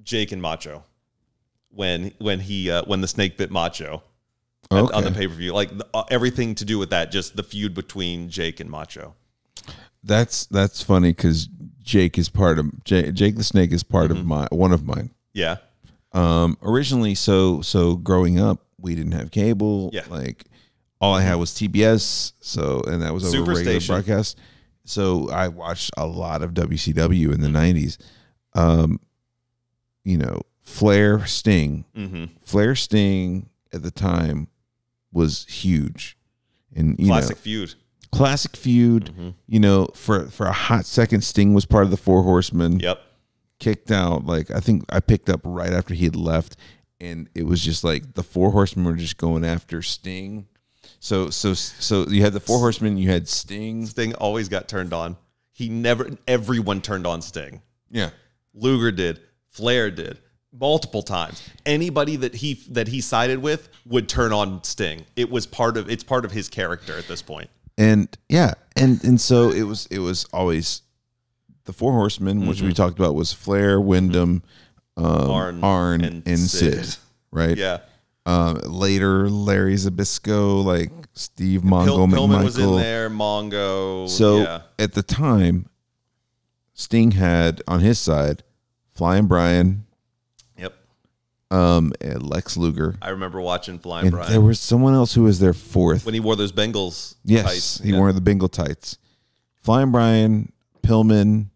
Jake and Macho when the snake bit Macho on the pay-per-view. Like everything to do with that, just the feud between Jake and Macho. That's funny because Jake is part of Jake the Snake is part of one of mine. Yeah. Originally, so growing up, we didn't have cable. Yeah. Like all I had was TBS. So, and that was over regular broadcast. So I watched a lot of WCW in the 90s. You know, Flair Sting at the time was huge. And classic feud. Classic feud. You know, for a hot second, Sting was part of the Four Horsemen. Yep. Kicked out. Like, I think I picked up right after he had left, and it was just like the Four Horsemen were just going after Sting. So you had the Four Horsemen, you had Sting. Sting always got turned on. Everyone turned on Sting. Yeah. Luger did. Flair did. Multiple times. Anybody that he sided with would turn on Sting. It's part of his character at this point. And yeah, and so it was always the Four Horsemen, which we talked about, was Flair, Wyndham, Arn, and Sid. Right? Yeah. Later, Larry Zbyszko, like Steve Mongo McMichael. Pillman was in there, Mongo. So at the time, Sting had on his side Flying Brian. Yep. And Lex Luger. I remember watching Flying Brian. There was someone else who was their fourth. When he wore those Bengals tights. Yes, he wore the Bengal tights. Flying Brian, Pillman,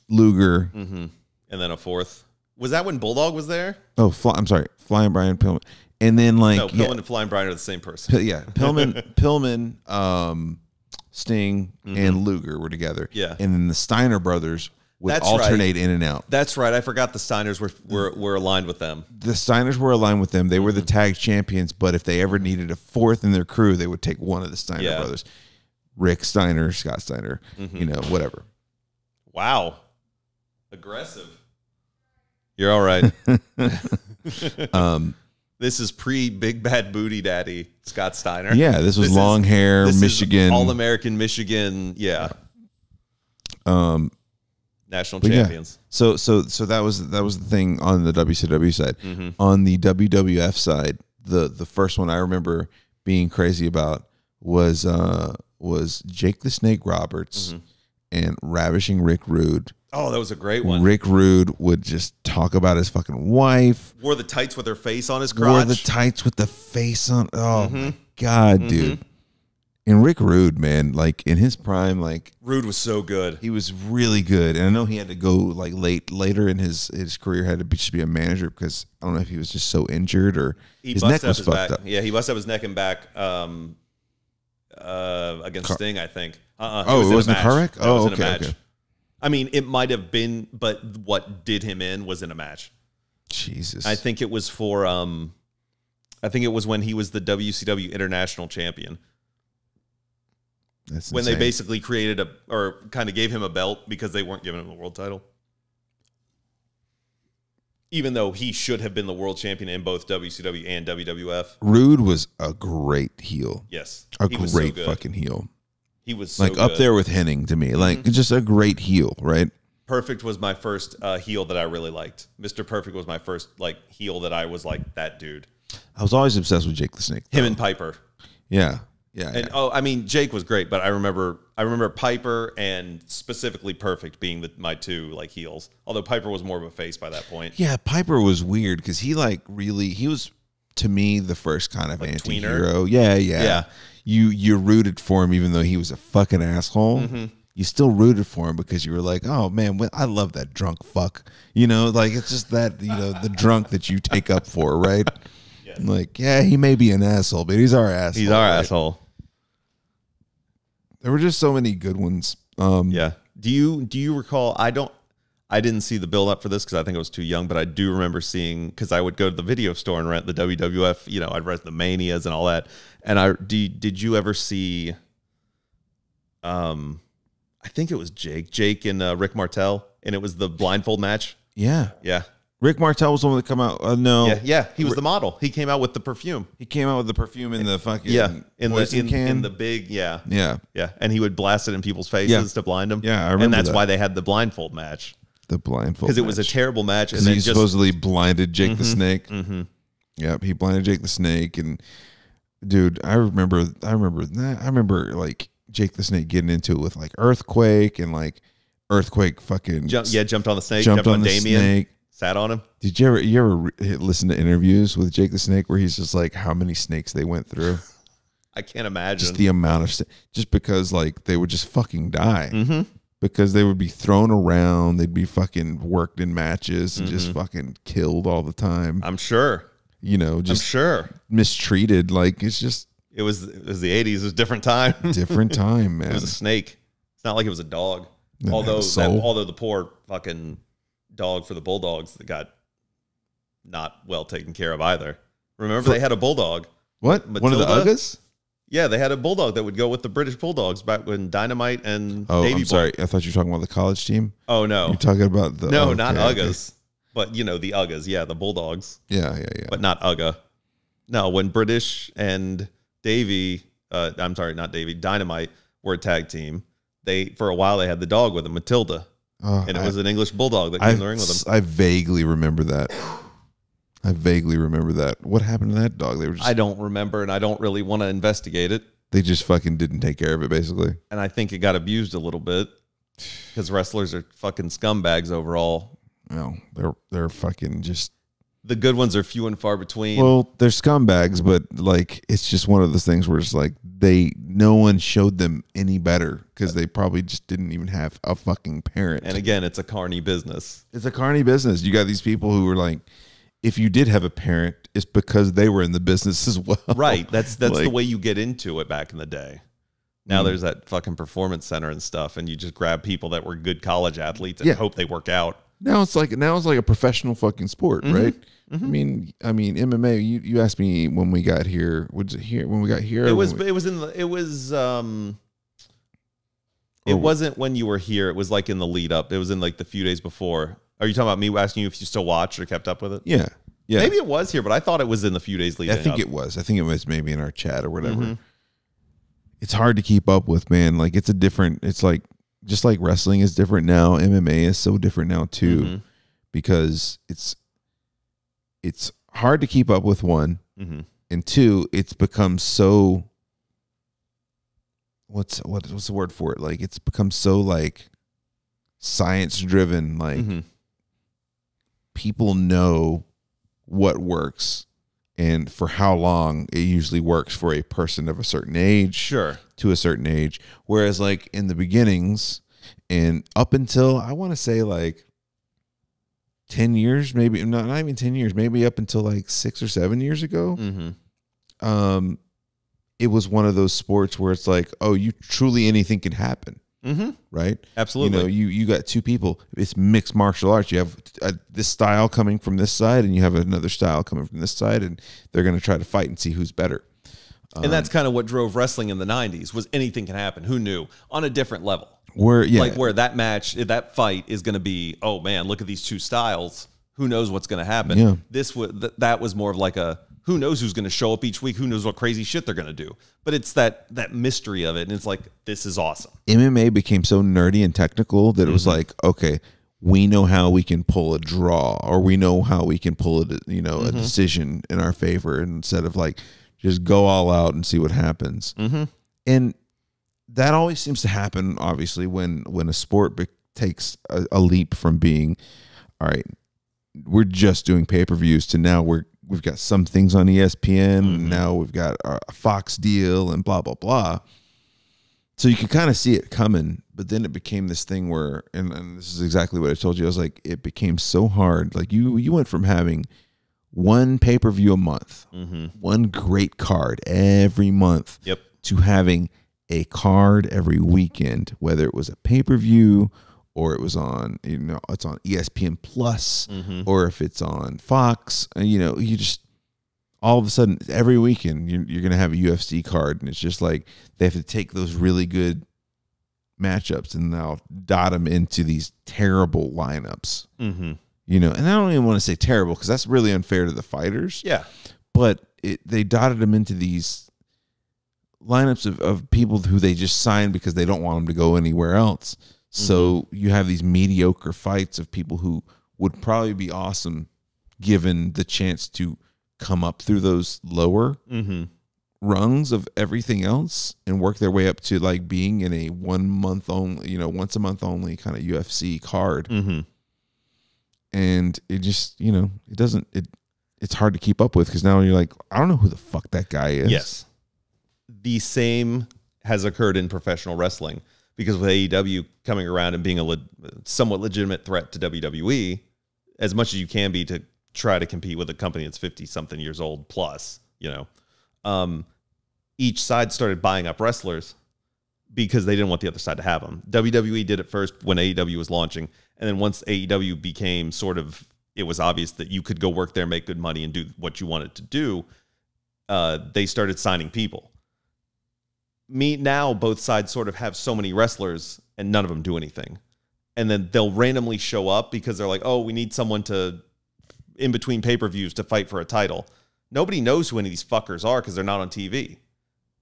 Luger. And then a fourth. Was that when Bulldog was there? Oh, I'm sorry. Flying Brian, Pillman. And then Pillman and Flying Brian are the same person. Pillman, Sting, and Luger were together. Yeah. And then the Steiner brothers would alternate in and out. That's right. I forgot the Steiners were aligned with them. The Steiners were aligned with them. They were the tag champions, but if they ever needed a fourth in their crew, they would take one of the Steiner brothers. Rick Steiner, Scott Steiner, whatever. Wow. Aggressive. You're all right. This is pre-Big Bad Booty Daddy, Scott Steiner. Yeah, this was long hair, Michigan. All-American Michigan, national champions. Yeah. So that was the thing on the WCW side. On the WWF side, the first one I remember being crazy about was Jake the Snake Roberts and Ravishing Rick Rude. Oh, that was a great one. Rick Rude would just talk about his fucking wife. Wore the tights with her face on his crotch. Wore the tights with the face on. Oh, my God, dude. And Rick Rude, man, like in his prime, like Rude was so good. He was really good. And I know he had to go like later in his career, had to just be a manager because I don't know if he was just so injured or his neck was fucked up. Yeah, he busted up his neck and back against Sting, I think. Oh, it wasn't a car wreck? Oh, okay. I mean, it might have been, but what did him in was in a match. Jesus. I think it was for I think it was when he was the WCW International Champion. That's when insane. they basically created or kind of gave him a belt because they weren't giving him a world title. Even though he should have been the world champion in both WCW and WWF. Rude was a great heel. Yes. A great fucking heel. He was so like up there with Hennig to me. Like just a great heel, right? Perfect was my first heel that I really liked. Mr. Perfect was my first like heel that I was like, that dude. I was always obsessed with Jake the Snake. Him and Piper. Yeah. And I mean, Jake was great, but I remember Piper and specifically Perfect being my two like heels. Although Piper was more of a face by that point. Yeah, Piper was weird because he was to me the first kind of like anti-hero. Yeah. You rooted for him even though he was a fucking asshole. Mm-hmm. You still rooted for him because you were like, oh man, I love that drunk fuck. You know, like it's just that, you know, the drunk that you take up for, right? Yes. Like, yeah, he may be an asshole, but he's our asshole. He's our asshole. There were just so many good ones. Yeah. Do you recall? I didn't see the build up for this because I think I was too young, but I do remember seeing because I would go to the video store and rent the WWF. You know, I'd rent the Manias and all that. And did you ever see? I think it was Jake and Rick Martel, and it was the blindfold match. Yeah. Rick Martel was the one that come out. No, yeah, he was the model. He came out with the perfume. He came out with the perfume in the fucking in the big yeah, and he would blast it in people's faces to blind them. Yeah, I remember and that's why they had the blindfold match. The blindfold because it was a terrible match, and then he supposedly blinded Jake the Snake. Mm-hmm. Yep, he blinded Jake the Snake, and dude, I remember like Jake the Snake getting into it with like Earthquake and like Earthquake fucking jumped on the snake, jumped on Damien. Snake. Sat on him. Did you ever listen to interviews with Jake the Snake where he's just like how many snakes they went through? I can't imagine. Just the amount of just because like they would just fucking die because they would be thrown around, they'd be fucking worked in matches and just fucking killed all the time. I'm sure. You know, just mistreated. Like it was the 80s. It was a different time. Different time, man. It was a snake. It's not like it was a dog. Although the poor fucking dog for the Bulldogs that got not well taken care of either. Remember they had a bulldog. What? Matilda? One of the Uggas? Yeah, they had a bulldog that would go with the British Bulldogs back when Dynamite and Davey I'm sorry. I thought you were talking about the college team. Oh, no. You're talking about the... No, not Uggas. But, you know, the Uggas. Yeah, the Bulldogs. Yeah. But not Ugga. No, when British and Davey... I'm sorry, not Davey. Dynamite were a tag team. For a while, they had the dog with them, Matilda. And it was an English bulldog that came in the ring with them. I vaguely remember that. What happened to that dog? I don't remember, and I don't really want to investigate it. They just fucking didn't take care of it, basically. And I think it got abused a little bit because wrestlers are fucking scumbags overall. No, they're fucking just... The good ones are few and far between. Well, they're scumbags, but like it's just one of those things where it's like no one showed them any better because they probably just didn't even have a fucking parent. And again, it's a carny business. It's a carny business. You got these people who were like, if you did have a parent, it's because they were in the business as well. Right. That's like, the way you get into it back in the day. Now there's that fucking performance center and stuff, and you just grab people that were good college athletes and hope they work out. Now it's like a professional fucking sport, right? I mean MMA. You asked me when we got here. Was it here when we got here? It wasn't when you were here. It was like in the lead up. It was in like the few days before. Are you talking about me asking you if you still watched or kept up with it? Yeah. Maybe it was here, but I thought it was in the few days leading up. I think it was maybe in our chat or whatever. It's hard to keep up with, man. Like it's like just like wrestling is different now. MMA is so different now too, because it's hard to keep up with, one, and two, it's become so. What's the word for it? Like it's become so like science driven. Like people know what works and for how long it usually works for a person of a certain age, to a certain age. Whereas like in the beginnings and up until I want to say like 10 years, maybe not even 10 years, maybe up until like 6 or 7 years ago, it was one of those sports where it's like, oh, you truly anything can happen. right? Absolutely. You got two people. It's mixed martial arts. You have this style coming from this side, and you have another style coming from this side, and they're going to try to fight and see who's better. And that's kind of what drove wrestling in the 90s was anything can happen. Who knew? On a different level. Where that match, that fight is going to be, oh man, look at these two styles. Who knows what's going to happen? Yeah. That was more of like a, who knows who's going to show up each week? Who knows what crazy shit they're going to do? But it's that mystery of it. And it's like, this is awesome. MMA became so nerdy and technical that it was like, okay, we know how we can pull a draw, or we know how we can pull a decision in our favor, instead of like just go all out and see what happens. And that always seems to happen, obviously, when a sport takes a leap from being, all right, we're just doing pay-per-views to now we've got some things on ESPN, and now we've got a Fox deal and blah, blah, blah. So you could kind of see it coming, but then it became this thing where, and this is exactly what I told you, I was like, it became so hard. Like you went from having one pay-per-view a month, one great card every month, to having a card every weekend, whether it was a pay-per-view or it was on, it's on ESPN Plus, or if it's on Fox, you just, all of a sudden, every weekend, you're going to have a UFC card, and it's just like they have to take those really good matchups and now dot them into these terrible lineups. And I don't even want to say terrible because that's really unfair to the fighters. Yeah. But they dotted them into these lineups of people who they just signed because they don't want them to go anywhere else. So you have these mediocre fights of people who would probably be awesome given the chance to come up through those lower rungs of everything else and work their way up to like being in a 1 month only, once a month only kind of UFC card. And it just, it's hard to keep up with because now you're like, I don't know who the fuck that guy is. Yes. The same has occurred in professional wrestling because with AEW coming around and being a somewhat legitimate threat to WWE, as much as you can be to try to compete with a company that's 50-something years old plus, each side started buying up wrestlers because they didn't want the other side to have them. WWE did it first when AEW was launching. And then once AEW became it was obvious that you could go work there, make good money, and do what you wanted to do, they started signing people. Now both sides sort of have so many wrestlers and none of them do anything. And then they'll randomly show up because they're like, oh, we need someone in between pay-per-views to fight for a title. Nobody knows who any of these fuckers are because they're not on TV.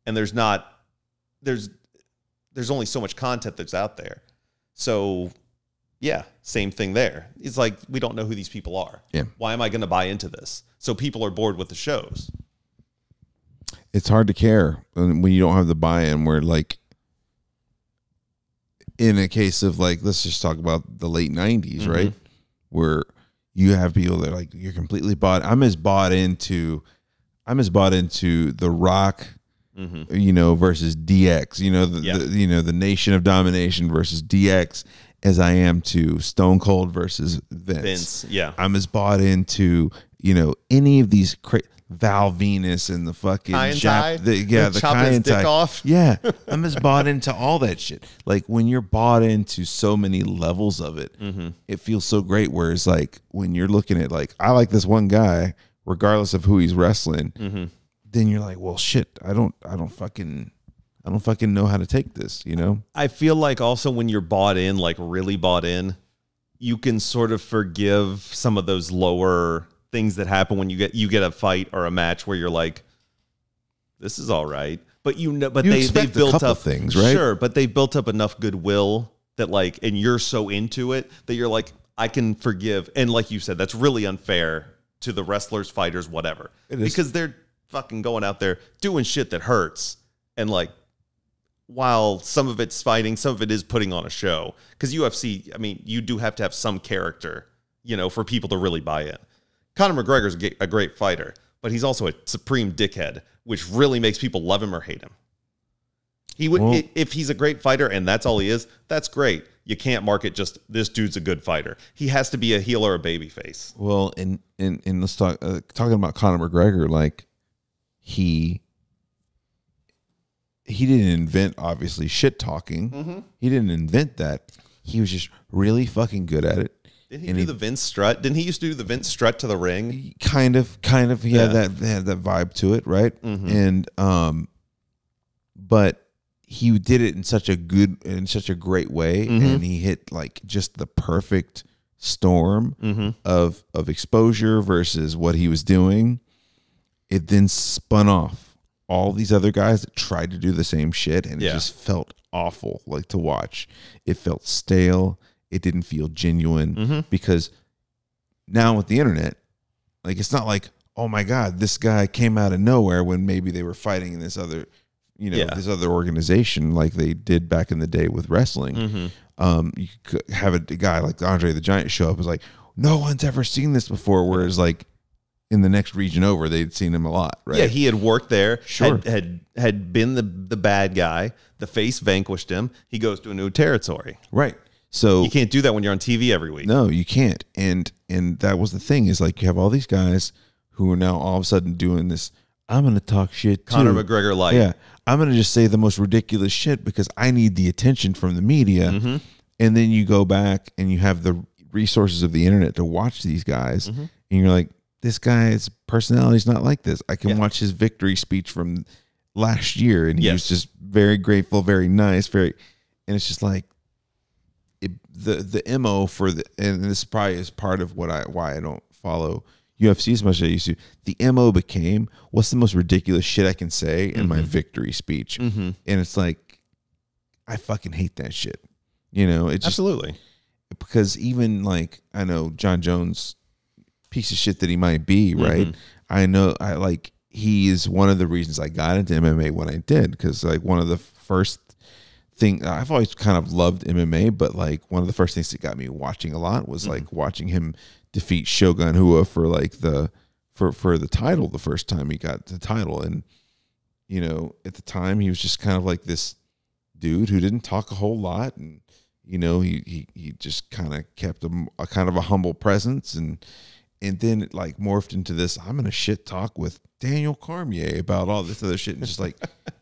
And there's only so much content that's out there. So yeah, same thing there. It's like, we don't know who these people are. Yeah. Why am I going to buy into this? So people are bored with the shows. It's hard to care when you don't have the buy-in where like, in a case of like, let's just talk about the late 90s, right? Where you have people that are like, you're completely bought. I'm as bought into The Rock, versus DX, the Nation of Domination versus DX as I am to Stone Cold versus Vince. Yeah. I'm as bought into, any of these Val Venus and the fucking the Kai and dick Tai. off. Yeah. I'm as bought into all that shit. Like when you're bought into so many levels of it, it feels so great. Whereas like when you're looking at like, I like this one guy, regardless of who he's wrestling, then you're like, well, shit, I don't fucking know how to take this, I feel like also when you're bought in, like really bought in, you can sort of forgive some of those lower things that happen when you get a fight or a match where you're like, this is all right. But they've built up things, right? Sure, but they've built up enough goodwill that like, and you're so into it that you're like, I can forgive. And like you said, that's really unfair to the wrestlers, fighters, whatever. Because they're fucking going out there doing shit that hurts. And like, while some of it's fighting, some of it is putting on a show. Because UFC, I mean, you do have to have some character, for people to really buy in. Conor McGregor's a great fighter, but he's also a supreme dickhead, which really makes people love him or hate him. If he's a great fighter and that's all he is, that's great. You can't market just this dude's a good fighter. He has to be a heel or a babyface. Well, and let's talking about Conor McGregor, like he didn't invent obviously shit talking. He didn't invent that. He was just really fucking good at it. Didn't he do the Vince strut? Didn't he used to do the Vince strut to the ring? Kind of. He had that vibe to it, right? And but he did it in such a great way, and he hit like just the perfect storm of exposure versus what he was doing. It then spun off all these other guys that tried to do the same shit, and it just felt awful, like to watch. It felt stale. It didn't feel genuine because now with the internet, like it's not like, oh my God, this guy came out of nowhere when maybe they were fighting in this other, this other organization like they did back in the day with wrestling. You could have a guy like Andre the Giant show up, was like, no one's ever seen this before. Whereas like in the next region over, they'd seen him a lot, right? Yeah, he had worked there, Sure. had been the bad guy. The face vanquished him. He goes to a new territory. Right. So You can't do that when you're on TV every week. no, you can't. And that was the thing, is like you have all these guys who are now all of a sudden doing this, I'm going to talk shit too. Conor McGregor light. Yeah. I'm going to just say the most ridiculous shit because I need the attention from the media. And then you go back and you have the resources of the internet to watch these guys. And you're like, this guy's personality is not like this. I can watch his victory speech from last year, and he was just very grateful, very nice, and it's just like the MO for and this probably is part of why I don't follow UFC as much as I used to. The MO became, what's the most ridiculous shit I can say in my victory speech? And it's like, I fucking hate that shit. It's just, Absolutely. because even like, I know John Jones, piece of shit that he might be, right? I know he is one of the reasons I got into MMA when I did, because like one of the first thing, I've always kind of loved MMA, but like one of the first things that got me watching a lot was like watching him defeat Shogun Rua for like for the title the first time he got the title. And at the time he was just kind of like this dude who didn't talk a whole lot, and he just kind of kept a kind of a humble presence, and then it like morphed into this, I'm gonna shit talk with Daniel Cormier about all this other shit, and just like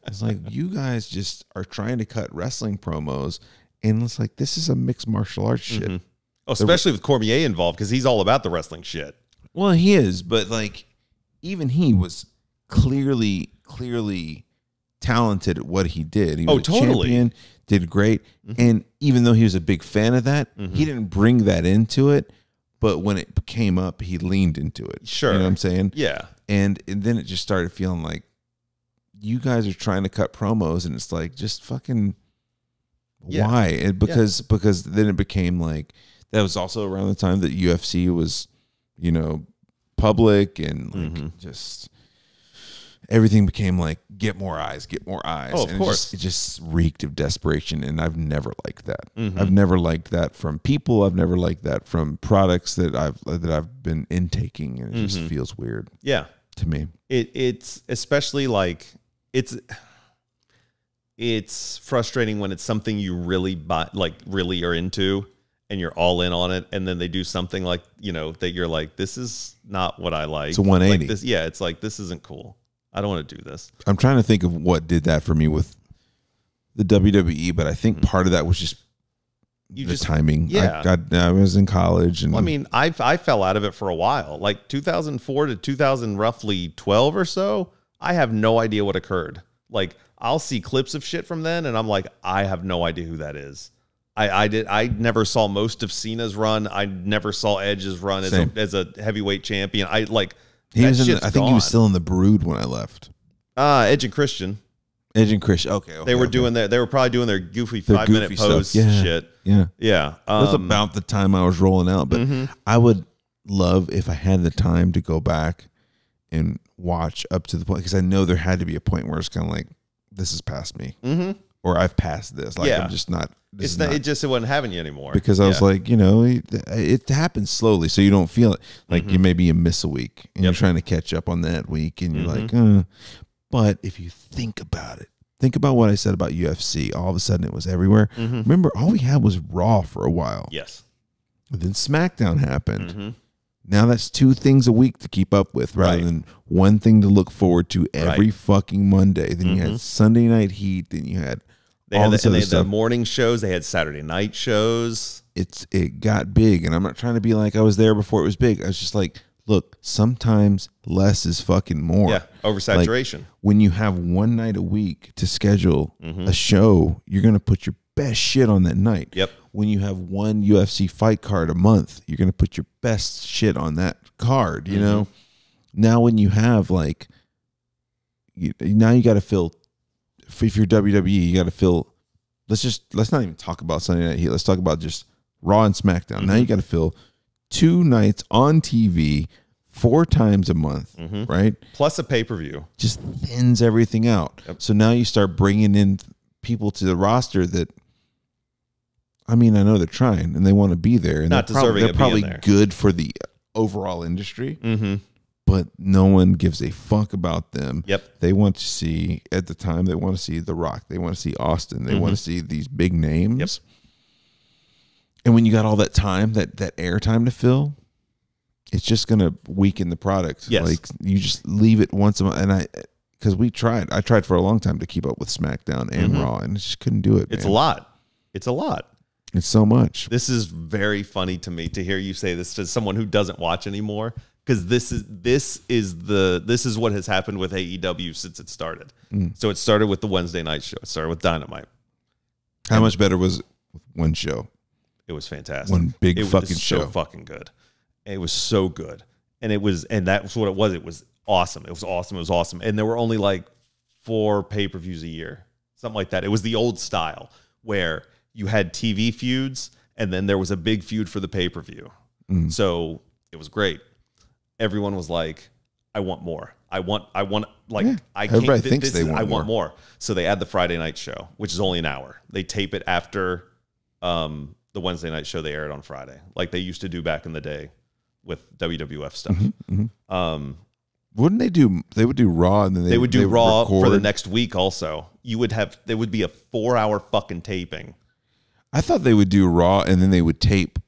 it's like you guys just are trying to cut wrestling promos, and it's like this is a mixed martial arts shit. Especially with Cormier involved, because he's all about the wrestling shit. Well, he is, but like even he was clearly talented at what he did. He was a champion, did great, and even though he was a big fan of that, he didn't bring that into it. But when it came up, he leaned into it. Sure. You know what I'm saying? Yeah. And then it just started feeling like you guys are trying to cut promos, and it's like, just fucking why? And because then it became like, that was also around the time that UFC was, public, and like just everything became like, get more eyes. Oh, of course. It just reeked of desperation, and I've never liked that. I've never liked that from people. I've never liked that from products that I've been intaking, and it just feels weird. Yeah, to me, it's especially like it's frustrating when it's something you really really are into, and you're all in on it, and then they do something like that you're like, this is not what I like. It's a 180. Like this, yeah, it's like, this isn't cool. I don't want to do this. I'm trying to think of what did that for me with the WWE, but I think part of that was just the timing. Yeah. I was in college, and well, I mean, I fell out of it for a while, like 2004 to 2000, roughly 12 or so. I have no idea what occurred. Like, I'll see clips of shit from then, and I'm like, I have no idea who that is. I never saw most of Cena's run. I never saw Edge's run as a heavyweight champion. I think he was still in the Brood when I left. Edge and Christian. Okay. They were doing they were probably doing their goofy 5-minute pose shit. Yeah. Yeah. It was about the time I was rolling out, but I would love if I had the time to go back and watch up to the point, because I know there had to be a point where it's kind of like, this is past me, or I've passed this. Like, I'm just not. It wasn't having you anymore. Because I was like, it happens slowly, so you don't feel it. Like you miss a week, and you're trying to catch up on that week, and you're like, But if you think about it, think about what I said about UFC. All of a sudden, it was everywhere. Remember, all we had was Raw for a while. Yes. But then SmackDown happened. Now that's 2 things a week to keep up with rather than one thing to look forward to every fucking Monday. Then you had Sunday Night Heat. Then you had they had the morning shows. They had Saturday night shows. It got big, and I'm not trying to be like I was there before it was big. I was just like, look, sometimes less is fucking more. Yeah, oversaturation. Like, when you have one night a week to schedule a show, you're going to put your best shit on that night. Yep. When you have one UFC fight card a month, you're going to put your best shit on that card, you know? Now when you have like, now you got to fill, if you're WWE, you got to fill, let's not even talk about Sunday Night Heat. Let's talk about just Raw and SmackDown. Now you got to fill 2 nights on TV 4 times a month, right? Plus a pay-per-view. Just thins everything out. Yep. So now you start bringing in people to the roster that, I mean, I know they're trying and they want to be there, and not deserving. They're probably good for the overall industry, but no one gives a fuck about them. Yep. They want to see, at the time, they want to see The Rock. They want to see Austin. They want to see these big names. Yep. And when you got all that time, that air time to fill, it's just going to weaken the product. Yes. Like, you just leave it once a month. And I tried for a long time to keep up with SmackDown and Raw, and I just couldn't do it. It's a lot. It's a lot. It's so much. This is very funny to me to hear you say this to someone who doesn't watch anymore, because this is what has happened with AEW since it started. So it started with the Wednesday night show. It started with Dynamite. How much better was it with one show? It was fantastic. One big it fucking was show. So fucking good. It was so good. And that's what it was. It was awesome. It was awesome. It was awesome. And there were only like 4 pay-per-views a year. Something like that. It was the old style where you had TV feuds and then there was a big feud for the pay-per-view. So it was great. Everyone was like, I want more. I want like, yeah, I can't. Everybody thinks they want I more. want more. So they add the Friday night show, which is only an hour. They tape it after the Wednesday night show. They air it on Friday, like they used to do back in the day with WWF stuff. Wouldn't they do? They would do Raw, and then they would do Raw record for the next week. Also, there would be a 4-hour fucking taping. I thought they would do Raw, and then they would tape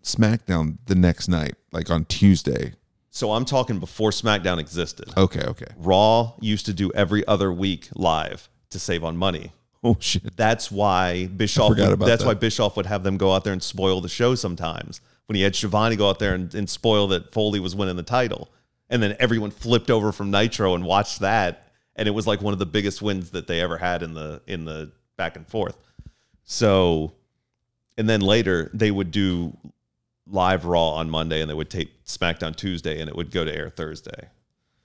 SmackDown the next night, like on Tuesday. So I'm talking before SmackDown existed. Okay. Raw used to do every other week live to save on money. Oh shit! That's why Bischoff. Why Bischoff would have them go out there and spoil the show sometimes. When he had Shivani go out there and spoil that Foley was winning the title, and then everyone flipped over from Nitro and watched that, and it was like one of the biggest wins that they ever had in the back and forth. So, and then later they would do live Raw on Monday, and they would tape SmackDown Tuesday, and it would go to air Thursday.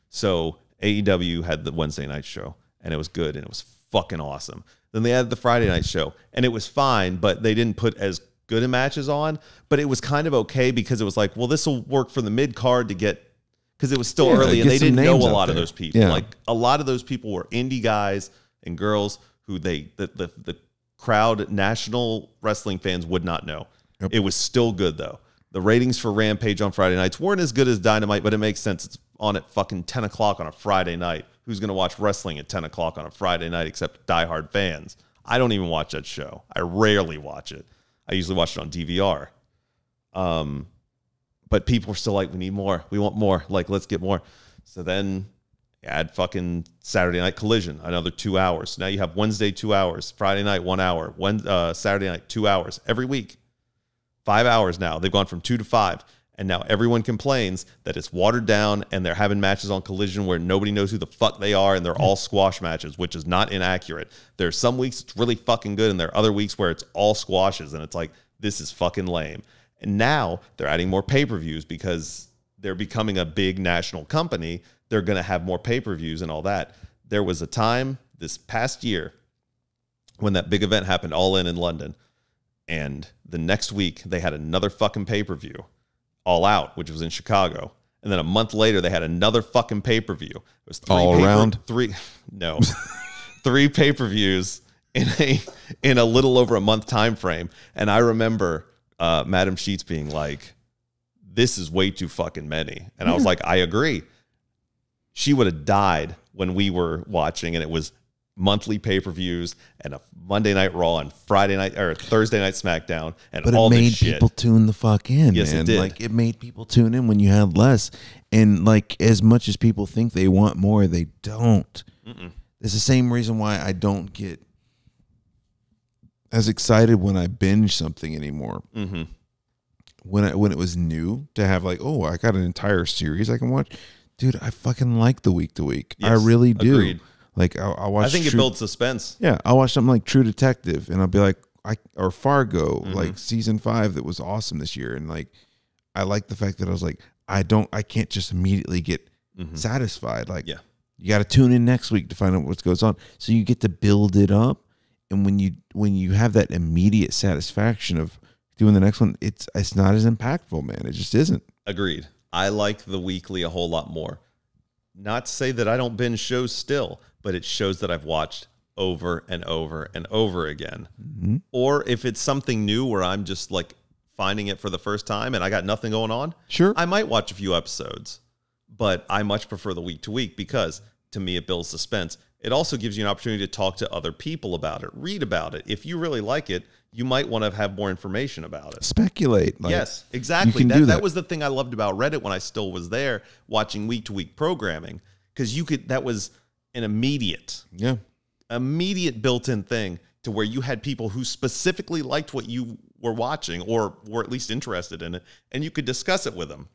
So AEW had the Wednesday night show, and it was good, and it was fucking awesome. Then they had the Friday night show, and it was fine, but they didn't put as good of matches on, but it was kind of okay because it was like, well, this will work for the mid card to get, because it was still early and they didn't know a lot of those people. Yeah. Like a lot of those people were indie guys and girls who the crowd, national wrestling fans would not know. Yep. It was still good though. The ratings for Rampage on Friday nights weren't as good as Dynamite, but it makes sense. It's on at fucking 10 o'clock on a Friday night. Who's going to watch wrestling at 10 o'clock on a Friday night except diehard fans? I don't even watch that show. I rarely watch it. I usually watch it on DVR. But people are still like, we need more. We want more. Like, let's get more. So then add fucking Saturday Night Collision, another 2 hours. Now you have Wednesday, 2 hours. Friday night, 1 hour. Saturday night, 2 hours. Every week. 5 hours now. They've gone from 2 to 5. And now everyone complains that it's watered down and they're having matches on Collision where nobody knows who the fuck they are and they're all squash matches, which is not inaccurate. There's some weeks it's really fucking good and there are other weeks where it's all squashes and it's like, this is fucking lame. And now they're adding more pay-per-views because they're becoming a big national company. They're going to have more pay-per-views and all that. There was a time this past year when that big event happened, All In London. And the next week they had another fucking pay-per-view. All Out, which was in Chicago. And then a month later, they had another fucking pay-per-view. It was three pay-per-views in a little over a month time frame. And I remember Madam Sheets being like, this is way too fucking many. And I was like, I agree. She would have died when we were watching, and it was monthly pay-per-views and a Monday Night Raw and Friday night or Thursday Night SmackDown and but all it this made shit. people tune the fuck in. Yes, man. it did. Like it made people tune in when you had less. And like as much as people think they want more, they don't. It's the same reason why I don't get as excited when I binge something anymore. When it was new to have like, oh, I got an entire series I can watch. Dude, I fucking like the week to week. I Yes, really do. agreed. Like I'll watch. I think it builds suspense. Yeah, I'll watch something like True Detective, and I'll be like, or Fargo, like season 5 that was awesome this year, and like I like the fact that I was like, I can't just immediately get satisfied. Like, you got to tune in next week to find out what goes on. So you get to build it up, and when you have that immediate satisfaction of doing the next one, it's not as impactful, man. It just isn't. Agreed. I like the weekly a whole lot more. Not to say that I don't binge shows still, but it shows that I've watched over and over and over again. Or if it's something new where I'm just like finding it for the first time and I got nothing going on, Sure, I might watch a few episodes. But I much prefer the week to week because to me it builds suspense. It also gives you an opportunity to talk to other people about it, read about it. If you really like it, you might want to have more information about it. speculate. Like, Yes, exactly. do That was the thing I loved about Reddit when I still was there watching week to week programming, because that was an immediate built-in thing to where you had people who specifically liked what you were watching or were at least interested in it, and you could discuss it with them.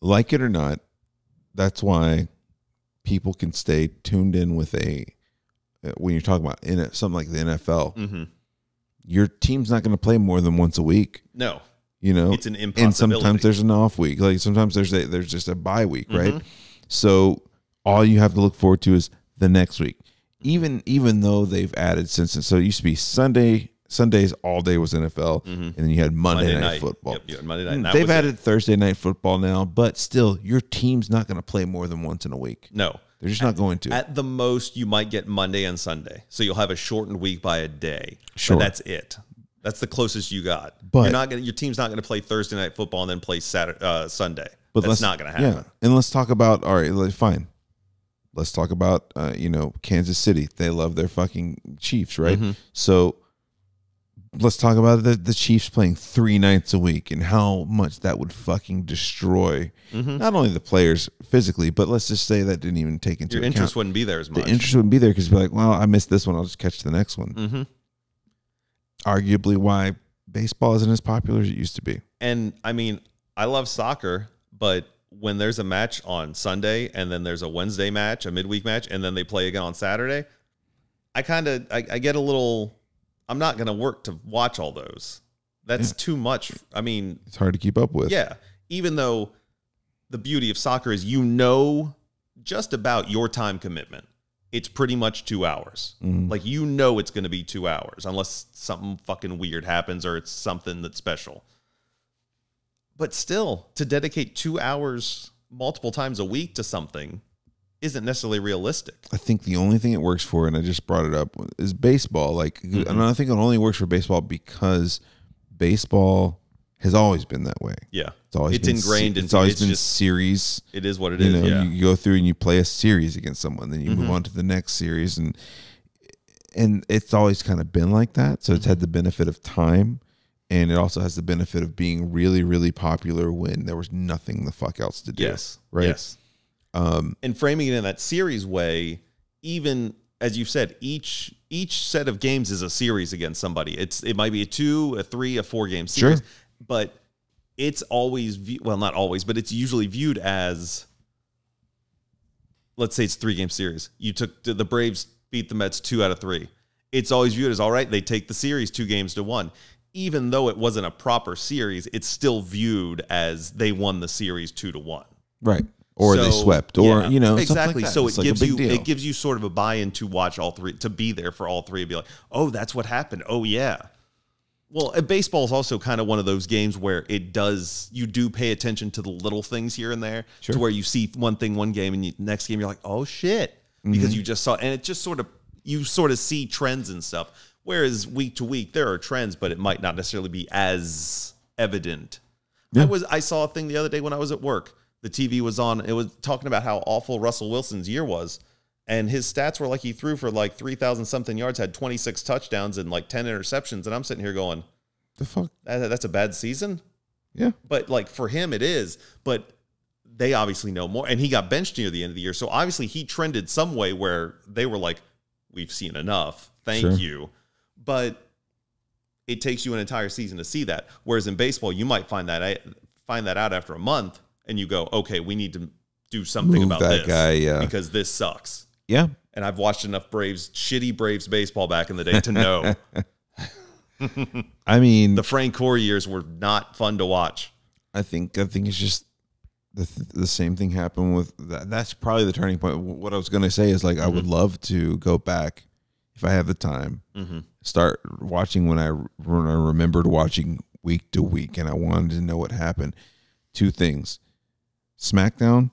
Like it or not, that's why people can stay tuned in with when you're talking about something like the NFL. Your team's not going to play more than once a week. No, it's an impossibility. And sometimes there's an off week. Like sometimes there's just a bye week, right? So all you have to look forward to is the next week. Even though they've added so it used to be Sundays all day was NFL, and then you had Monday night football. Yep, you had Monday night. They've added Thursday night football now, but still, your team's not going to play more than once in a week. No. They're just not going to. At the most, you might get Monday and Sunday. So you'll have a shortened week by a day. Sure. But that's it. That's the closest you got. But your team's not going to play Thursday night football and then play Sunday. But that's not going to happen. Yeah. And let's talk about, all right, fine. Let's talk about, Kansas City. They love their fucking Chiefs, right? So let's talk about the Chiefs playing 3 nights a week and how much that would fucking destroy not only the players physically, but let's just say that didn't even take into account. Your interest wouldn't be there as much. The interest wouldn't be there because you'd be like, well, I missed this one. I'll just catch the next one. Arguably why baseball isn't as popular as it used to be. And, I mean, I love soccer, but when there's a match on Sunday and then there's a Wednesday match, a midweek match, and then they play again on Saturday, I get a little... I'm not going to work to watch all those. That's too much. I mean, it's hard to keep up with. Yeah. Even though the beauty of soccer is just about your time commitment. It's pretty much 2 hours. Like, it's going to be 2 hours unless something fucking weird happens or it's something that's special. But still, to dedicate 2 hours multiple times a week to something isn't necessarily realistic. I think the only thing it works for, and I just brought it up, is baseball. Like, and I think it only works for baseball because baseball has always been that way. Yeah, it's ingrained. It's always been series. It is what it is. You go through and you play a series against someone, then you move on to the next series, and it's always kind of been like that. So it's had the benefit of time, and it also has the benefit of being really, really popular when there was nothing the fuck else to do. Yes, right. Yes. And framing it in that series way, even as you've said, each set of games is a series against somebody. It might be a 2, a 3, a 4 game series, but it's always not always, but it's usually viewed as, let's say it's 3 game series. You took the Braves beat the Mets 2 out of 3. It's always viewed as, all right, they take the series 2 games to 1. Even though it wasn't a proper series, it's still viewed as they won the series 2-1. Right. Or they swept, or exactly. Like so it gives you sort of a buy-in to watch all 3, to be there for all 3, and be like, oh, that's what happened. Oh yeah. Well, baseball is also kind of one of those games where you do pay attention to the little things here and there, to where you see one thing one game, and next game you're like, oh shit, because you just saw, and it just you sort of see trends and stuff. Whereas week to week there are trends, but it might not necessarily be as evident. Yeah. I saw a thing the other day when I was at work. The TV was on. It was talking about how awful Russell Wilson's year was. And his stats were like he threw for like 3,000 something yards, had 26 touchdowns and like 10 interceptions. And I'm sitting here going, the fuck? That's a bad season? Yeah. But like for him, it is. But they obviously know more. And he got benched near the end of the year. So obviously he trended some way where they were like, we've seen enough. Thank you. But it takes you an entire season to see that. Whereas in baseball, you might find that out after a month and you go, okay, we need to do something Move about that this guy, yeah. because this sucks. Yeah. And I've watched enough shitty Braves baseball back in the day to know. I mean, The Frank Core years were not fun to watch. I think it's just the same thing happened with that. That's probably the turning point. What I was going to say is like, I would love to go back if I have the time, start watching when I remembered watching week to week and I wanted to know what happened. Two things. SmackDown,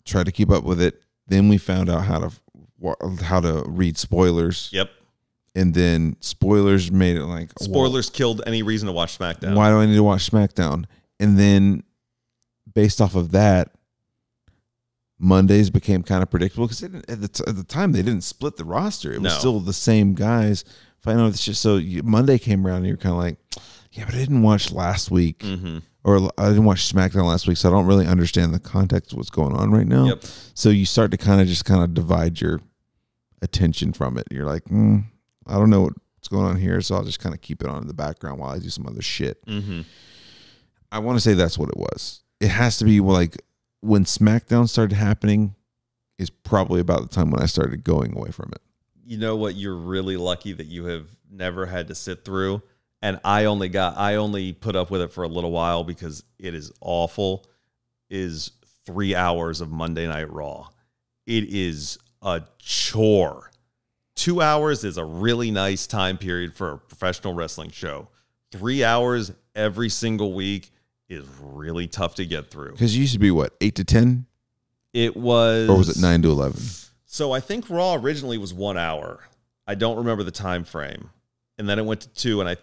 tried to keep up with it. Then we found out how to read spoilers. Yep. And then spoilers made it like spoilers killed any reason to watch SmackDown. Why do I need to watch SmackDown? And then based off of that, Mondays became kind of predictable because at the time they didn't split the roster. It was still the same guys fighting over this shit. So Monday came around and you're kind of like, yeah, but I didn't watch last week. Or I didn't watch SmackDown last week, so I don't really understand the context of what's going on right now. Yep. So you start to kind of divide your attention from it. You're like, I don't know what's going on here, so I'll just kind of keep it on in the background while I do some other shit. I want to say that's what it was. It has to be like when SmackDown started happening is probably about the time when I started going away from it. You know what? You're really lucky that you have never had to sit through. And I only put up with it for a little while because it is awful, is 3 hours of Monday Night Raw. It is a chore. 2 hours is a really nice time period for a professional wrestling show. 3 hours every single week is really tough to get through. Because it used to be, what, 8 to 10? It was... Or was it 9 to 11? So I think Raw originally was 1 hour. I don't remember the time frame. And then it went to 2, and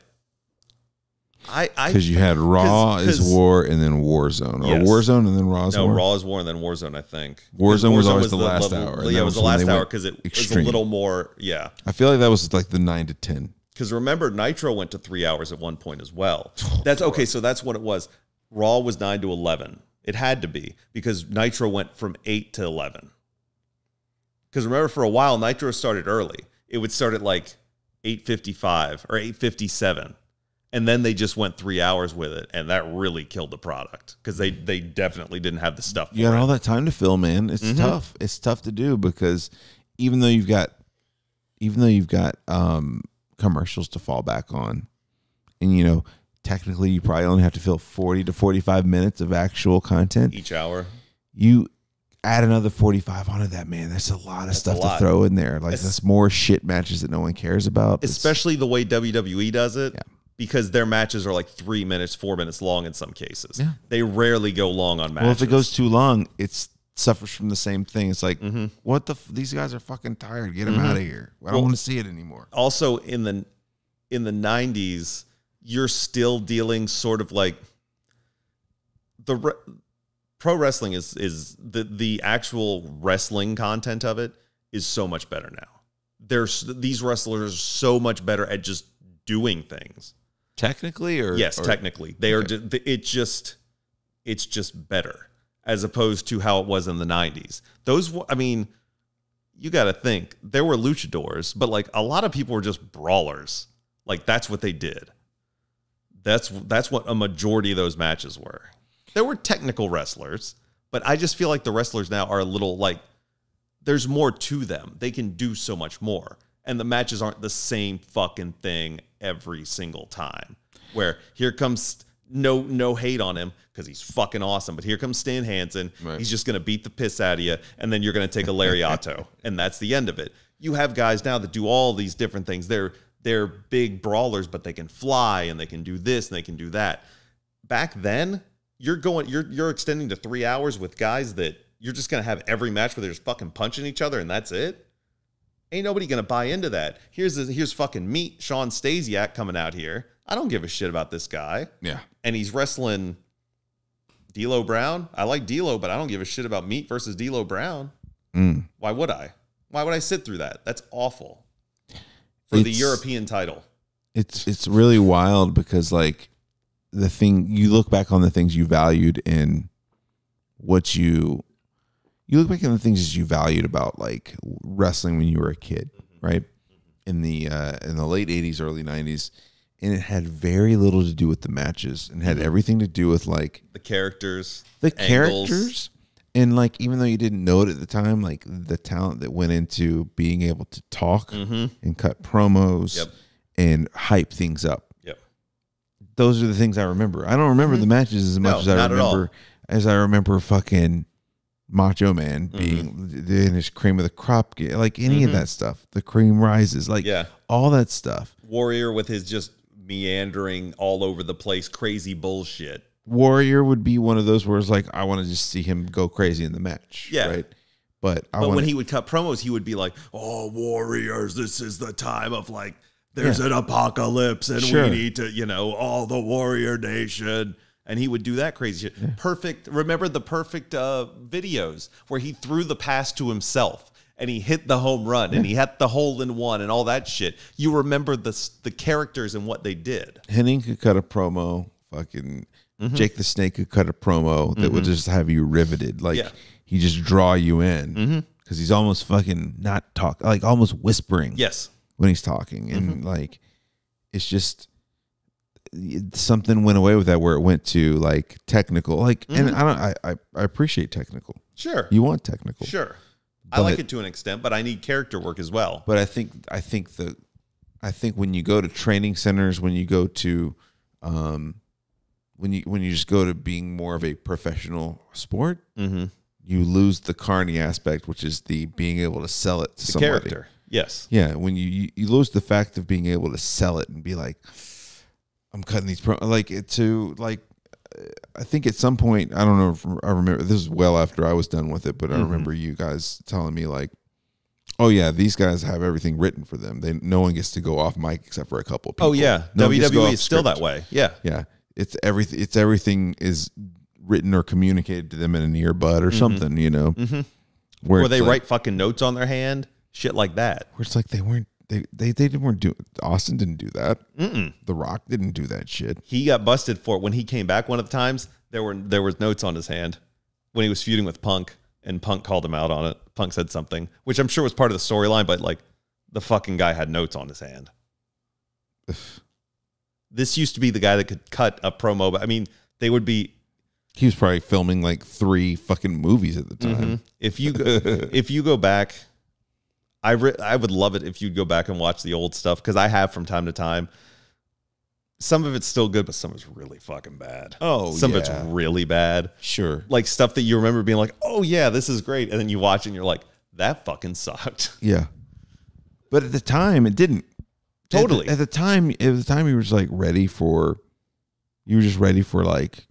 because you had Raw is War and then Warzone, or Warzone and then Raw is War. No, Raw is War and then Warzone. I think Warzone was always the last hour. Yeah, it was the last hour because it was a little more. Yeah, I feel like that was like the 9 to 10. Because remember, Nitro went to 3 hours at one point as well. That's okay. So that's what it was. Raw was 9 to 11. It had to be because Nitro went from 8 to 11. Because remember, for a while, Nitro started early. It would start at like 8:55 or 8:57. And then they just went 3 hours with it, and that really killed the product because they definitely didn't have the stuff. You got all that time to fill, man. It's tough. It's tough to do because even though you've got commercials to fall back on, and technically you probably only have to fill 40 to 45 minutes of actual content each hour. You add another 45 onto that, man. That's a lot of stuff to throw in there. Like that's more shit matches that no one cares about. Especially the way WWE does it. Yeah. Because their matches are like 3 minutes, 4 minutes long in some cases. Yeah. They rarely go long on matches. Well, if it goes too long, it suffers from the same thing. It's like, what these guys are fucking tired. Get them out of here. I don't want to see it anymore. Also, in the 90s, you're still dealing sort of like pro wrestling is the actual wrestling content of it is so much better now. These wrestlers are so much better at just doing things. Technically, technically, they are. It's just better as opposed to how it was in the 90s. You got to think there were luchadors, but like a lot of people were just brawlers. Like that's what they did. That's what a majority of those matches were. There were technical wrestlers, but I just feel like the wrestlers now are a little like there's more to them. They can do so much more. And the matches aren't the same fucking thing every single time. Where here comes no hate on him because he's fucking awesome. But here comes Stan Hansen. Right. He's just going to beat the piss out of you. And then you're going to take a lariato. And that's the end of it. You have guys now that do all these different things. They're big brawlers, but they can fly and they can do this and they can do that. Back then, you're extending to 3 hours with guys that you're just going to have every match where they're just fucking punching each other and that's it. Ain't nobody going to buy into that. Here's fucking meat, Sean Stasiak coming out here. I don't give a shit about this guy. Yeah. And he's wrestling D'Lo Brown. I like D'Lo, but I don't give a shit about Meat versus D'Lo Brown. Why would I? Why would I sit through that? That's awful. For the European title. It's really wild because like the thing you look back on the things you valued in what you look back on the things that you valued about like wrestling when you were a kid, right? In the late 80s, early 90s, and it had very little to do with the matches and had everything to do with like the characters, characters. And like, even though you didn't know it at the time, like the talent that went into being able to talk and cut promos and hype things up. Yep. Those are the things I remember. I don't remember the matches as much as I remember fucking Macho Man being in his cream of the crop, like any of that stuff. The cream rises, like all that stuff. Warrior with his just meandering all over the place, crazy bullshit. Warrior would be one of those where it's like, I want to just see him go crazy in the match. Yeah. Right. But when he would cut promos, he would be like, "Oh, Warriors, this is the time of like, there's an apocalypse and we need to, all the Warrior Nation." And he would do that crazy shit. Yeah. Perfect. Remember the perfect videos where he threw the pass to himself and he hit the home run and he had the hole in one and all that shit. You remember the characters and what they did. Henning could cut a promo. Fucking Jake the Snake could cut a promo that would just have you riveted. Like he just draw you in because he's almost fucking not talking, like almost whispering. Yes, when he's talking, and like it's just something went away with that where it went to like technical. Like, and I appreciate technical. Sure, you want technical. Sure, I like it to an extent, but I need character work as well. But I think when you go to training centers, when you go to when you just go to being more of a professional sport, you lose the carny aspect, which is the being able to sell it to somebody. Character. Yes. Yeah. When you lose the fact of being able to sell it and be like, I'm cutting these I think at some point, I don't know if I remember, this is well after I was done with it, but I remember you guys telling me like, oh yeah, these guys have everything written for them. No one gets to go off mic except for a couple people. Oh yeah. WWE is still that way. Yeah. Yeah. It's everything is written or communicated to them in an earbud or something, Where they write fucking notes on their hand, shit like that. Where it's like they weren't doing. Austin didn't do that. The Rock didn't do that shit. He got busted for it when he came back. One of the times there was notes on his hand when he was feuding with Punk, and Punk called him out on it. Punk said something, which I'm sure was part of the storyline, but like the fucking guy had notes on his hand. This used to be the guy that could cut a promo, but I mean, they would be. He was probably filming like 3 fucking movies at the time. If you go back, I would love it if you'd go back and watch the old stuff, because I have from time to time. Some of it's still good, but some is really fucking bad. Some of it's really bad. Sure, like stuff that you remember being like, "Oh yeah, this is great," and then you watch it and you're like, "That fucking sucked." Yeah, but at the time, it didn't. Totally. At the time, you were just like ready for like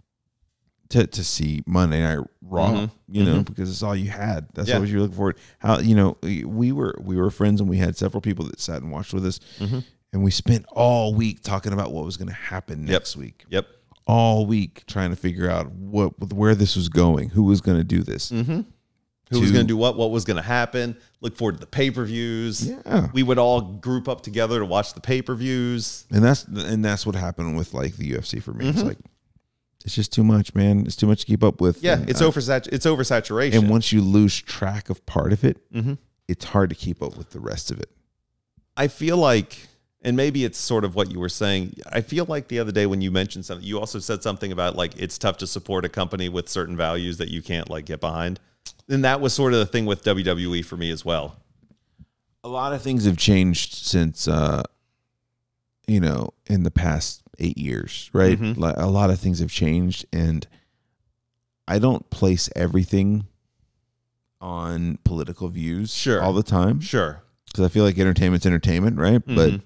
to see Monday Night Raw, because it's all you had. That's what you were looking for. How we were friends, and we had several people that sat and watched with us, and we spent all week talking about what was going to happen next week. Yep. All week trying to figure out where this was going, who was going to do this. Who was going to do what was going to happen. Look forward to the pay-per-views. Yeah. We would all group up together to watch the pay-per-views. And that's what happened with like the UFC for me. It's like, it's just too much, man. It's too much to keep up with. Yeah, it's oversaturation. And once you lose track of part of it, it's hard to keep up with the rest of it. I feel like, and maybe it's sort of what you were saying, I feel like the other day when you mentioned something, you also said something about like it's tough to support a company with certain values that you can't like get behind. And that was sort of the thing with WWE for me as well. A lot of things have changed since, in the past 8 years, right? Like, a lot of things have changed, and I don't place everything on political views all the time. Sure. Because I feel like entertainment's entertainment, right? But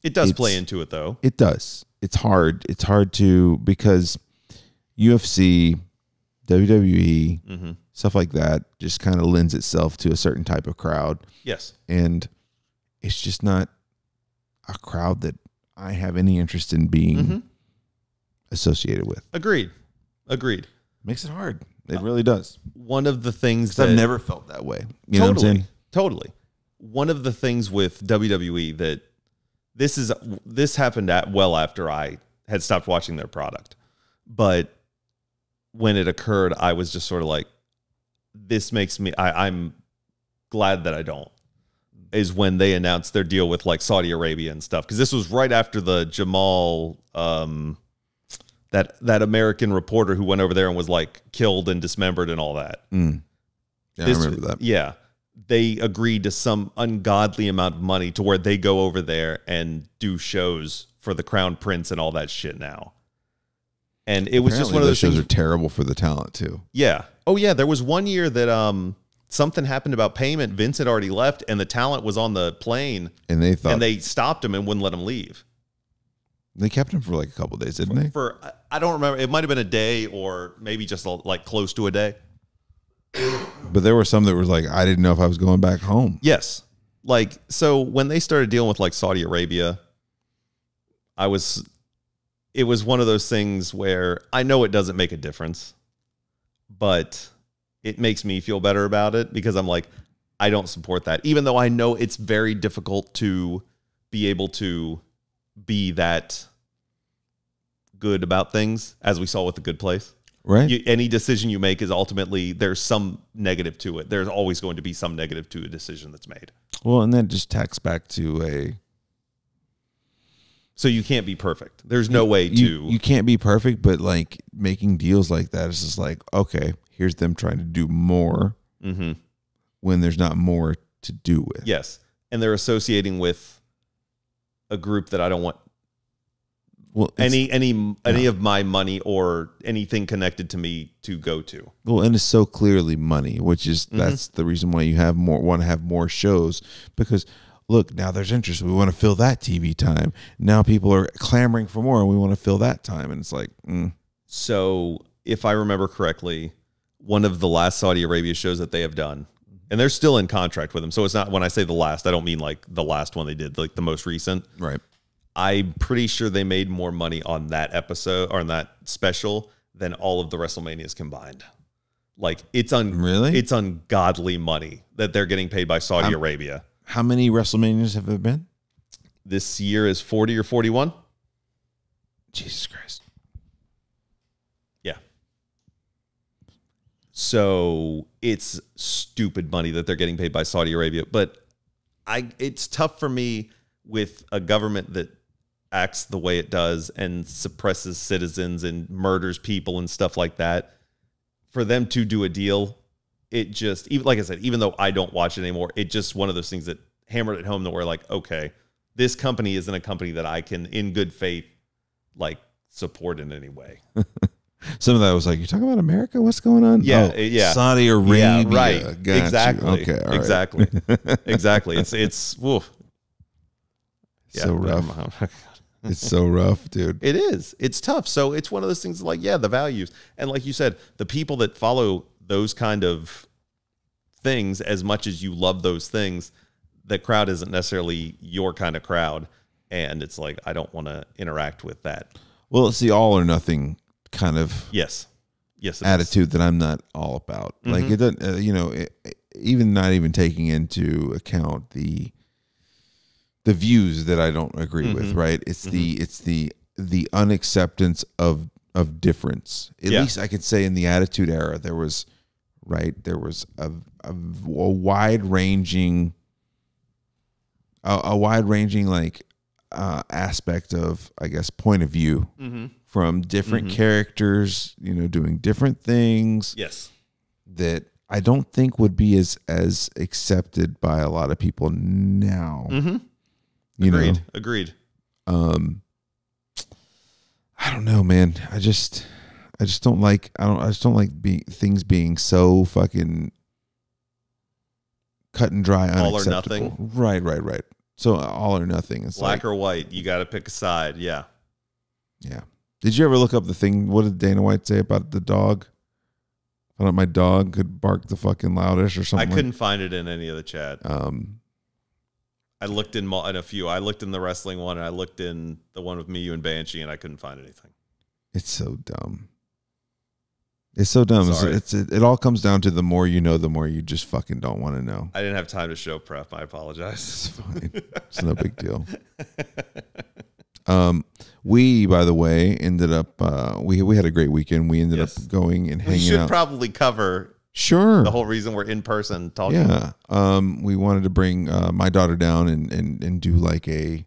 it does play into it, though. It does. It's hard. It's hard to, because UFC, WWE, stuff like that just kind of lends itself to a certain type of crowd. Yes. And it's just not a crowd that I have any interest in being associated with. Agreed. Makes it hard. It really does. One of the things 'Cause that I've never felt that way. You know what I'm saying? Totally. One of the things with WWE that this happened well after I had stopped watching their product. But when it occurred, I was just sort of like, this makes me, I'm glad that I don't, is when they announced their deal with like Saudi Arabia and stuff. Because this was right after the Jamal, that American reporter who went over there and was like killed and dismembered and all that. Yeah, I remember that. Yeah. They agreed to some ungodly amount of money to where they go over there and do shows for the Crown Prince and all that shit now. And it was just one of those shows things. are terrible for the talent too. Yeah. Oh yeah. There was one year that something happened about payment. Vince had already left and the talent was on the plane And they stopped him and wouldn't let him leave. They kept him for like a couple of days, didn't they? I don't remember. It might have been a day or maybe just like close to a day. But there were some that were like, I didn't know if I was going back home. Yes. Like, so when they started dealing with like Saudi Arabia, it was one of those things where I know it doesn't make a difference, but it makes me feel better about it because I'm like, I don't support that. Even though I know it's very difficult to be able to be that good about things, as we saw with The Good Place. Right. Any decision you make is ultimately, there's some negative to it. There's always going to be some negative to a decision that's made. Well, and that just tacks back to So you can't be perfect. There's no way to. You can't be perfect, but like making deals like that is just like, okay, here's them trying to do more when there's not more to do with. Yes. And they're associating with a group that I don't want any of my money or anything connected to me to go to. Well, and it's so clearly money, which is that's the reason why you want to have more shows, because look, now there's interest. We want to fill that TV time. Now people are clamoring for more, and we want to fill that time, and it's like. So if I remember correctly, one of the last Saudi Arabia shows that they have done, and they're still in contract with them. So it's not, when I say the last, I don't mean like the last one they did, like the most recent. Right. I'm pretty sure they made more money on that episode or on that special than all of the WrestleManias combined. Like it's ungodly money that they're getting paid by Saudi Arabia. How many WrestleManias have there been? This year is 40 or 41. Jesus Christ. Yeah. So it's stupid money that they're getting paid by Saudi Arabia. But it's tough for me with a government that acts the way it does and suppresses citizens and murders people and stuff like that. For them to do a deal, it just, even like I said, even though I don't watch it anymore, it just one of those things that hammered it home that we're like, okay, this company isn't a company that I can, in good faith, like support in any way. Some of that was like, you're talking about America? What's going on? Yeah, yeah. Saudi Arabia. Yeah, right. Got exactly. You. Okay, all exactly. Right. Exactly. It's woof. Yeah, so rough. It's so rough, dude. It is. It's tough. So it's one of those things like, yeah, the values. And like you said, the people that follow those kind of things, as much as you love those things, the crowd isn't necessarily your kind of crowd. And it's like, I don't want to interact with that. Well, it's the all or nothing kind of yes, attitude that I'm not all about. Like it doesn't, even not even taking into account the views that I don't agree with, right? It's the unacceptance of difference. At least I could say in the Attitude Era, there was a wide ranging like aspect of, I guess, point of view from different characters, doing different things. Yes, that I don't think would be as accepted by a lot of people now. Agreed. I don't know, man. I just don't like. I just don't like things being so fucking cut and dry, unacceptable. All or nothing. Right. So all or nothing. It's black or white. You got to pick a side. Yeah. Yeah. Did you ever look up the thing? What did Dana White say about the dog? I thought my dog could bark the fucking loudest or something. I couldn't find it in any of the chat. I looked in a few. I looked in the wrestling one, and I looked in the one with me, you, and Banshee, and I couldn't find anything. It's so dumb. It's so dumb. Sorry. It all comes down to the more you know, the more you just fucking don't want to know. I didn't have time to show prep. I apologize. It's fine. It's no big deal. We, by the way, ended up we had a great weekend. We ended up going and hanging out. We should probably cover the whole reason we're in person talking. Yeah. We wanted to bring my daughter down and do like a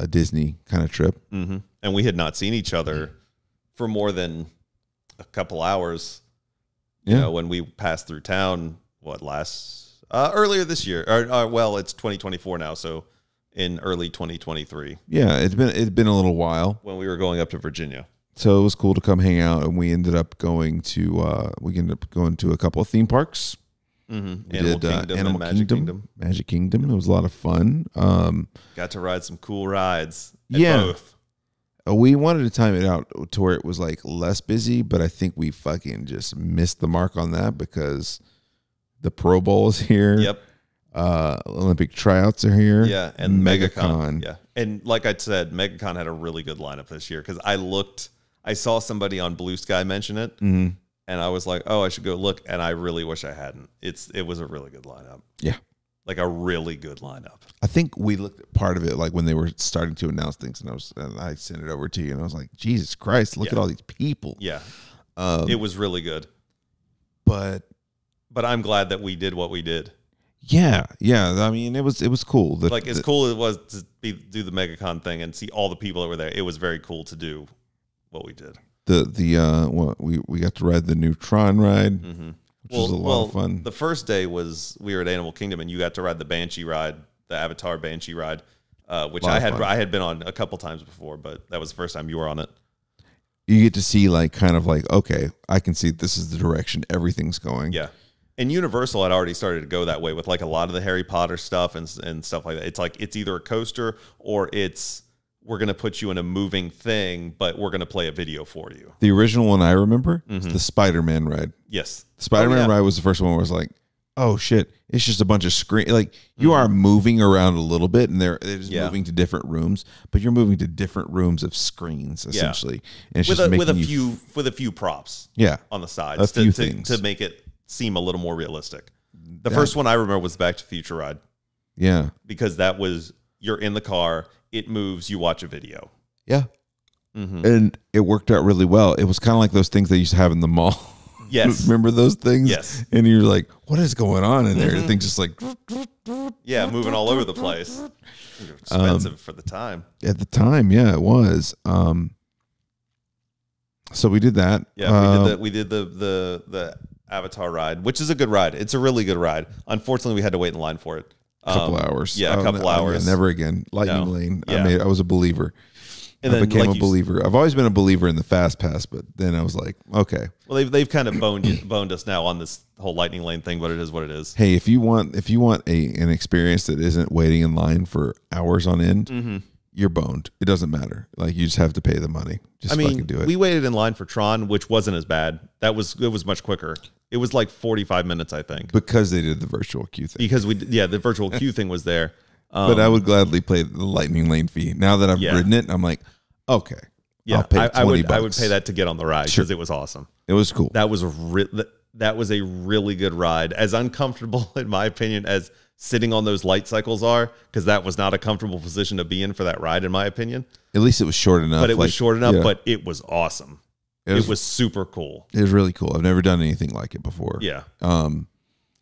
Disney kind of trip. Mm-hmm. And we had not seen each other for more than a couple hours. You know, when we passed through town, earlier this year, or it's 2024 now, so in early 2023. Yeah, it's been a little while when we were going up to Virginia. So it was cool to come hang out, and we ended up going to a couple of theme parks. Mm-hmm. We did Animal Kingdom, Magic Kingdom. It was a lot of fun. Got to ride some cool rides. Both. We wanted to time it out to where it was like less busy, but I think we fucking just missed the mark on that because the Pro Bowl is here. Yep. Olympic tryouts are here. Yeah, and MegaCon. Yeah, and like I said, MegaCon had a really good lineup this year because I saw somebody on Blue Sky mention it, and I was like, oh, I should go look, and I really wish I hadn't. It was a really good lineup. Yeah. Like a really good lineup. I think we looked at part of it like when they were starting to announce things, and I sent it over to you, and I was like, Jesus Christ, look at all these people. Yeah, it was really good. But I'm glad that we did what we did. Yeah. I mean, it was cool. As cool as it was to do the MegaCon thing and see all the people that were there, it was very cool to do what we did. We got to ride the new Tron ride. Mm-hmm. Which was a lot of fun. The first day we were at Animal Kingdom, and you got to ride the Banshee ride, the Avatar Banshee ride, which I had been on a couple times before, but that was the first time you were on it. You get to see okay, I can see this is the direction everything's going. Yeah. And Universal had already started to go that way with like a lot of the Harry Potter stuff and stuff like that. It's like it's either a coaster or we're going to put you in a moving thing, but we're going to play a video for you. The original one I remember is the Spider-Man ride. Yes. The Spider-Man ride was the first one where I was like, oh shit, it's just a bunch of screen. Like you are moving around a little bit and they're just moving to different rooms, but you're moving to different rooms of screens essentially. And it's with a few props. Yeah. On the sides to make it seem a little more realistic. The first one I remember was Back to the Future ride. Yeah. Because that was, you're in the car, it moves, you watch a video. Yeah. Mm-hmm. And it worked out really well. It was kind of like those things they used to have in the mall. Yes. Remember those things? Yes. And you're like, what is going on in there? And things just like... Yeah, moving all over the place. Expensive for the time. At the time, yeah, it was. So we did that. Yeah, we did the Avatar ride, which is a good ride. It's a really good ride. Unfortunately, we had to wait in line for it. A couple hours. Yeah, a couple hours. Yeah, never again. Lightning Lane. Yeah. I was a believer. And I became a believer. I've always been a believer in the Fast Pass, but then I was like, okay. Well, they've kind of boned us now on this whole Lightning Lane thing, but it is what it is. Hey, if you want an experience that isn't waiting in line for hours on end, you're boned. It doesn't matter. Like you just have to pay the money. Fucking do it. We waited in line for Tron, which wasn't as bad. It was much quicker. It was like 45 minutes, I think. Because they did the virtual queue thing. Because the virtual queue thing was there. But I would gladly pay the Lightning Lane fee. Now that I've ridden it, I'm like, okay. Yeah, I'll pay $20. I would pay that to get on the ride because it was awesome. It was cool. That was a really good ride. As uncomfortable, in my opinion, as sitting on those light cycles are, because that was not a comfortable position to be in for that ride, in my opinion. At least it was short enough. But it was short enough, but it was awesome. It was super cool. It was really cool. I've never done anything like it before. Yeah. And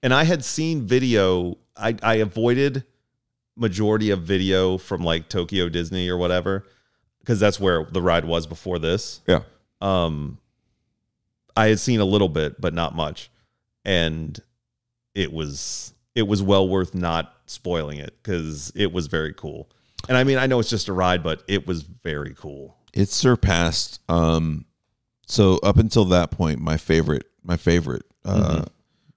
I had seen video. I avoided majority of video from like Tokyo Disney or whatever, because that's where the ride was before this. Yeah. I had seen a little bit, but not much. And it was well worth not spoiling it because it was very cool. And I mean, I know it's just a ride, but it was very cool. It surpassed. So up until that point, my favorite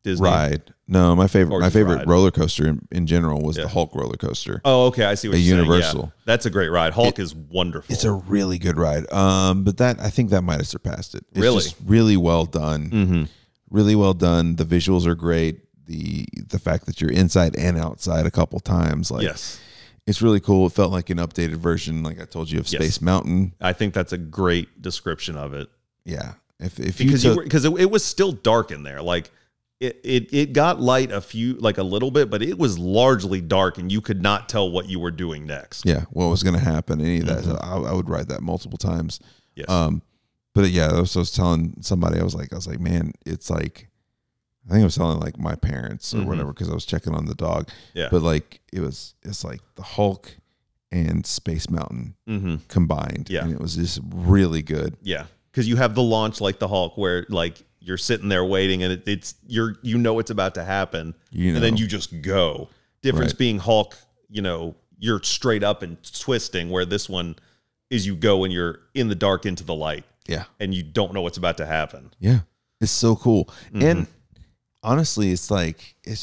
Disney ride. No, my favorite ride. roller coaster in general was the Hulk roller coaster. Oh, okay, I see what you're Universal. saying. Yeah, that's a great ride. Hulk is wonderful. It's a really good ride. But I think that might have surpassed it. It's really? Just really well done. Mm-hmm. Really well done. The visuals are great. The fact that you're inside and outside a couple times, yes. It's really cool. It felt like an updated version, like I told you, of Space Mountain. I think that's a great description of it. Yeah. If because it was still dark in there. Like it got light a little bit, but it was largely dark, and you could not tell what you were doing next. Yeah, what was going to happen? Any of that? So I would ride that multiple times. Yes. But yeah, I was telling somebody, I was like, man, it's like, I think I was telling like my parents or whatever, because I was checking on the dog. Yeah. But like it's like the Hulk and Space Mountain combined. Yeah. And it was just really good. Yeah. Because you have the launch like the Hulk, where like you're sitting there waiting, and it's it's about to happen, and then you just go. Difference being Hulk, you're straight up and twisting, where this one is you go and you're in the dark into the light. Yeah. And you don't know what's about to happen. Yeah. It's so cool. And honestly, it's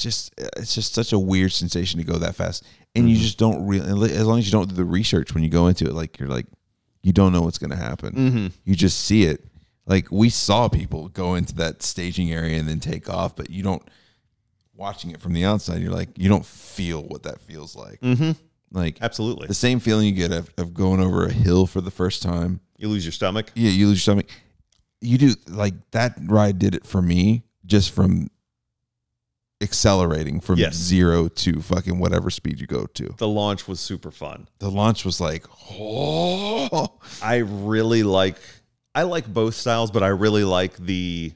just such a weird sensation to go that fast. And you just don't really, as long as you don't do the research when you go into it, like you're like, you don't know what's going to happen. You just see it. Like we saw people go into that staging area and then take off, but you don't, watching it from the outside, you're like, you don't feel what that feels like. Like absolutely the same feeling you get of going over a hill for the first time. You lose your stomach. Yeah, you lose your stomach. You do, like that ride did it for me, just from accelerating from 0 to fucking whatever speed you go to. The launch was super fun. The launch was like, I like both styles, but I really like the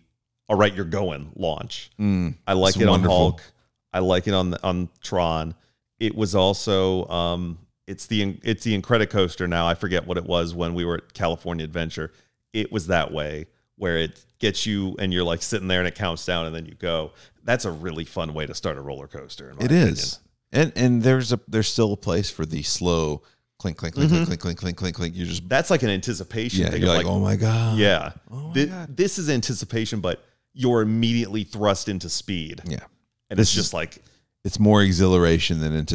all right, you're going launch. I like it wonderful. On Hulk. I like it on Tron. It was also it's the Incredicoaster now. I forget what it was when we were at California Adventure. It was that way, where it gets you and you're like sitting there and it counts down and then you go. That's a really fun way to start a roller coaster. In my opinion. Is. And there's still a place for the slow clink, clink, clink, clink, clink, clink, clink, clink, clink. You just, that's like an anticipation thing. You're like, oh my God. Yeah. Oh my God. This is anticipation, but you're immediately thrust into speed. Yeah. And it's just like, it's more exhilaration than it's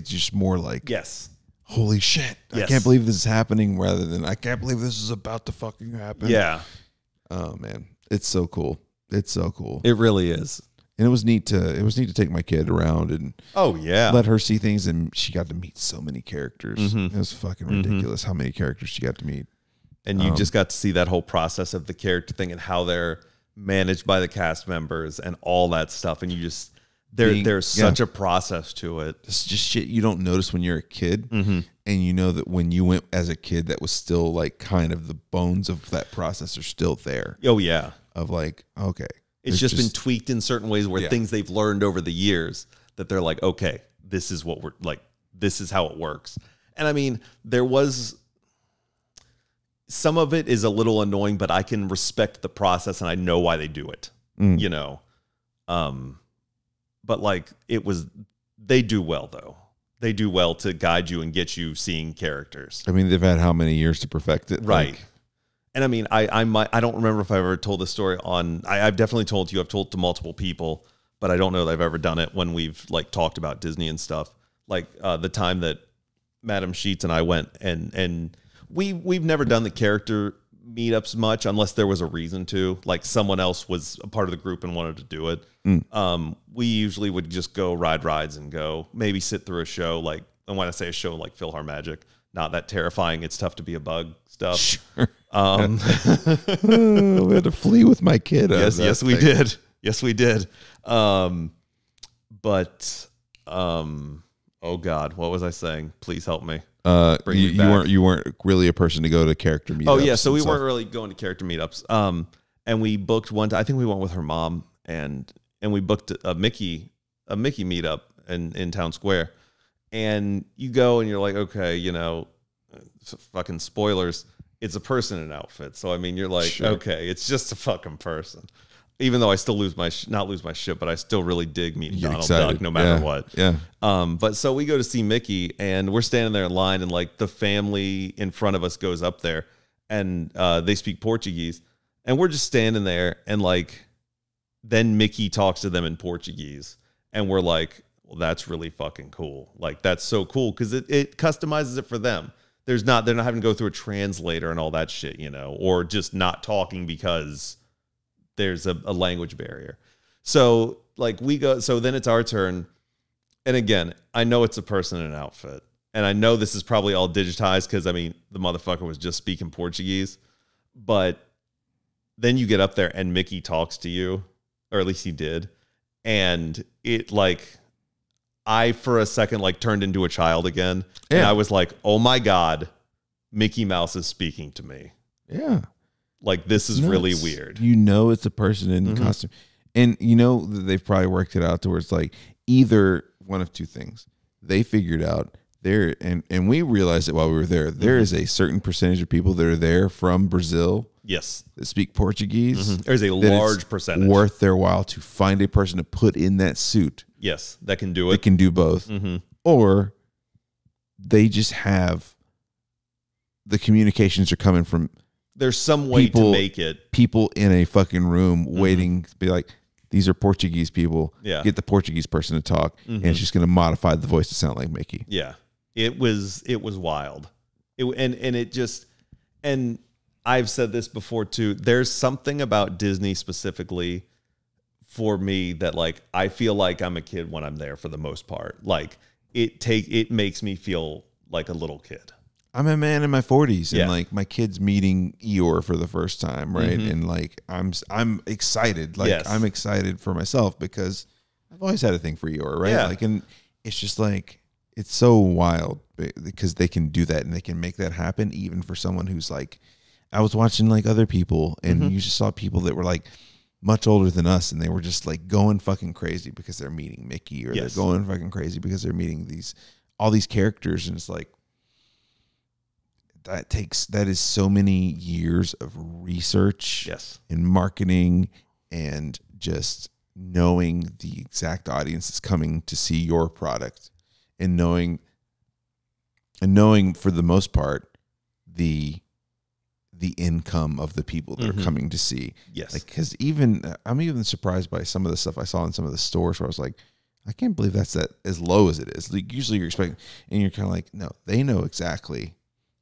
just more like, yes. Holy shit. Yes. I can't believe this is happening, rather than I can't believe this is about to fucking happen. Yeah. Oh man. It's so cool. It's so cool. It really is. And it was neat to take my kid around and let her see things, and she got to meet so many characters. It was fucking ridiculous how many characters she got to meet. And you just got to see that whole process of the character thing and how they're managed by the cast members and all that stuff. And you just there's such a process to it. It's just shit you don't notice when you're a kid. And you know that when you went as a kid, that was still like kind of the bones of that process are still there. Oh yeah. Of like, okay. It's just been tweaked in certain ways where things they've learned over the years that they're like, okay, this is what we're like, this is how it works. And I mean, there was some of it is a little annoying, but I can respect the process and I know why they do it, but like they do well though. They do well to guide you and get you seeing characters. I mean, they've had how many years to perfect it? Right. Like, and I mean, I don't remember if I've ever told this story I've definitely told you, I've told to multiple people, but I don't know that I've ever done it when we've like talked about Disney and stuff. Like the time that Madam Sheets and I went and we've never done the character meetups much unless there was a reason to, like someone else was a part of the group and wanted to do it. We usually would just go ride rides and go maybe sit through a show. Like, and when I say a show, like PhilharMagic, not that terrifying. It's tough to be a bug stuff. Sure. We had to flee with my kid. Yes, we did. Yes, we did. Oh God, what was I saying? Please help me. You weren't really a person to go to character meetups. Oh yeah, so we weren't really going to character meetups. And we booked one. I think we went with her mom, and we booked a Mickey meetup in Town Square. And you go and you're like, okay, fucking spoilers. It's a person in an outfit. So I mean, you're like, okay, it's just a fucking person. Even though I still not lose my shit, but I still really dig meeting Donald Duck no matter what. Yeah. But so we go to see Mickey, and we're standing there in line, and like the family in front of us goes up there, and they speak Portuguese, and we're just standing there, and like then Mickey talks to them in Portuguese, and we're like, well, that's really fucking cool. Like that's so cool because it customizes it for them. They're not having to go through a translator and all that shit, or just not talking because there's a language barrier. So like we go, so then it's our turn. And again, I know it's a person in an outfit, and I know this is probably all digitized because I mean, the motherfucker was just speaking Portuguese, but then you get up there and Mickey talks to you, or at least he did. And it like, I for a second like turned into a child again. Yeah. And I was like, oh my God, Mickey Mouse is speaking to me. Yeah. Like, this is really weird. You know, it's a person in costume. And you know, they've probably worked it out to where it's like either one of two things. They figured out there, and we realized it while we were there. There is a certain percentage of people that are there from Brazil. Yes. That speak Portuguese. There's a large percentage. Worth their while to find a person to put in that suit. Yes, that can do it. They can do both. Or they just have the communications are coming from. There's some way to make it. People in a fucking room waiting to be like, these are Portuguese people. Yeah. Get the Portuguese person to talk, and it's just going to modify the voice to sound like Mickey. Yeah. It was wild. And I've said this before too. There's something about Disney specifically for me that like I feel like I'm a kid when I'm there for the most part. Like it makes me feel like a little kid. I'm a man in my 40s, and like my kid's meeting Eeyore for the first time, right? And like I'm excited. Like I'm excited for myself because I've always had a thing for Eeyore, right? Yeah. Like, and it's just like it's so wild because they can do that and they can make that happen even for someone who's like, I was watching like other people, and you just saw people that were like much older than us, and they were just like going fucking crazy because they're meeting Mickey, or they're going fucking crazy because they're meeting all these characters, and it's like. That is so many years of research and marketing and just knowing the exact audience that's coming to see your product and knowing for the most part the income of the people that are coming to see. Yes. Like, cause I'm even surprised by some of the stuff I saw in some of the stores where I was like, I can't believe that's that as low as it is. Like usually you're expecting, and you're kind of like, no, they know exactly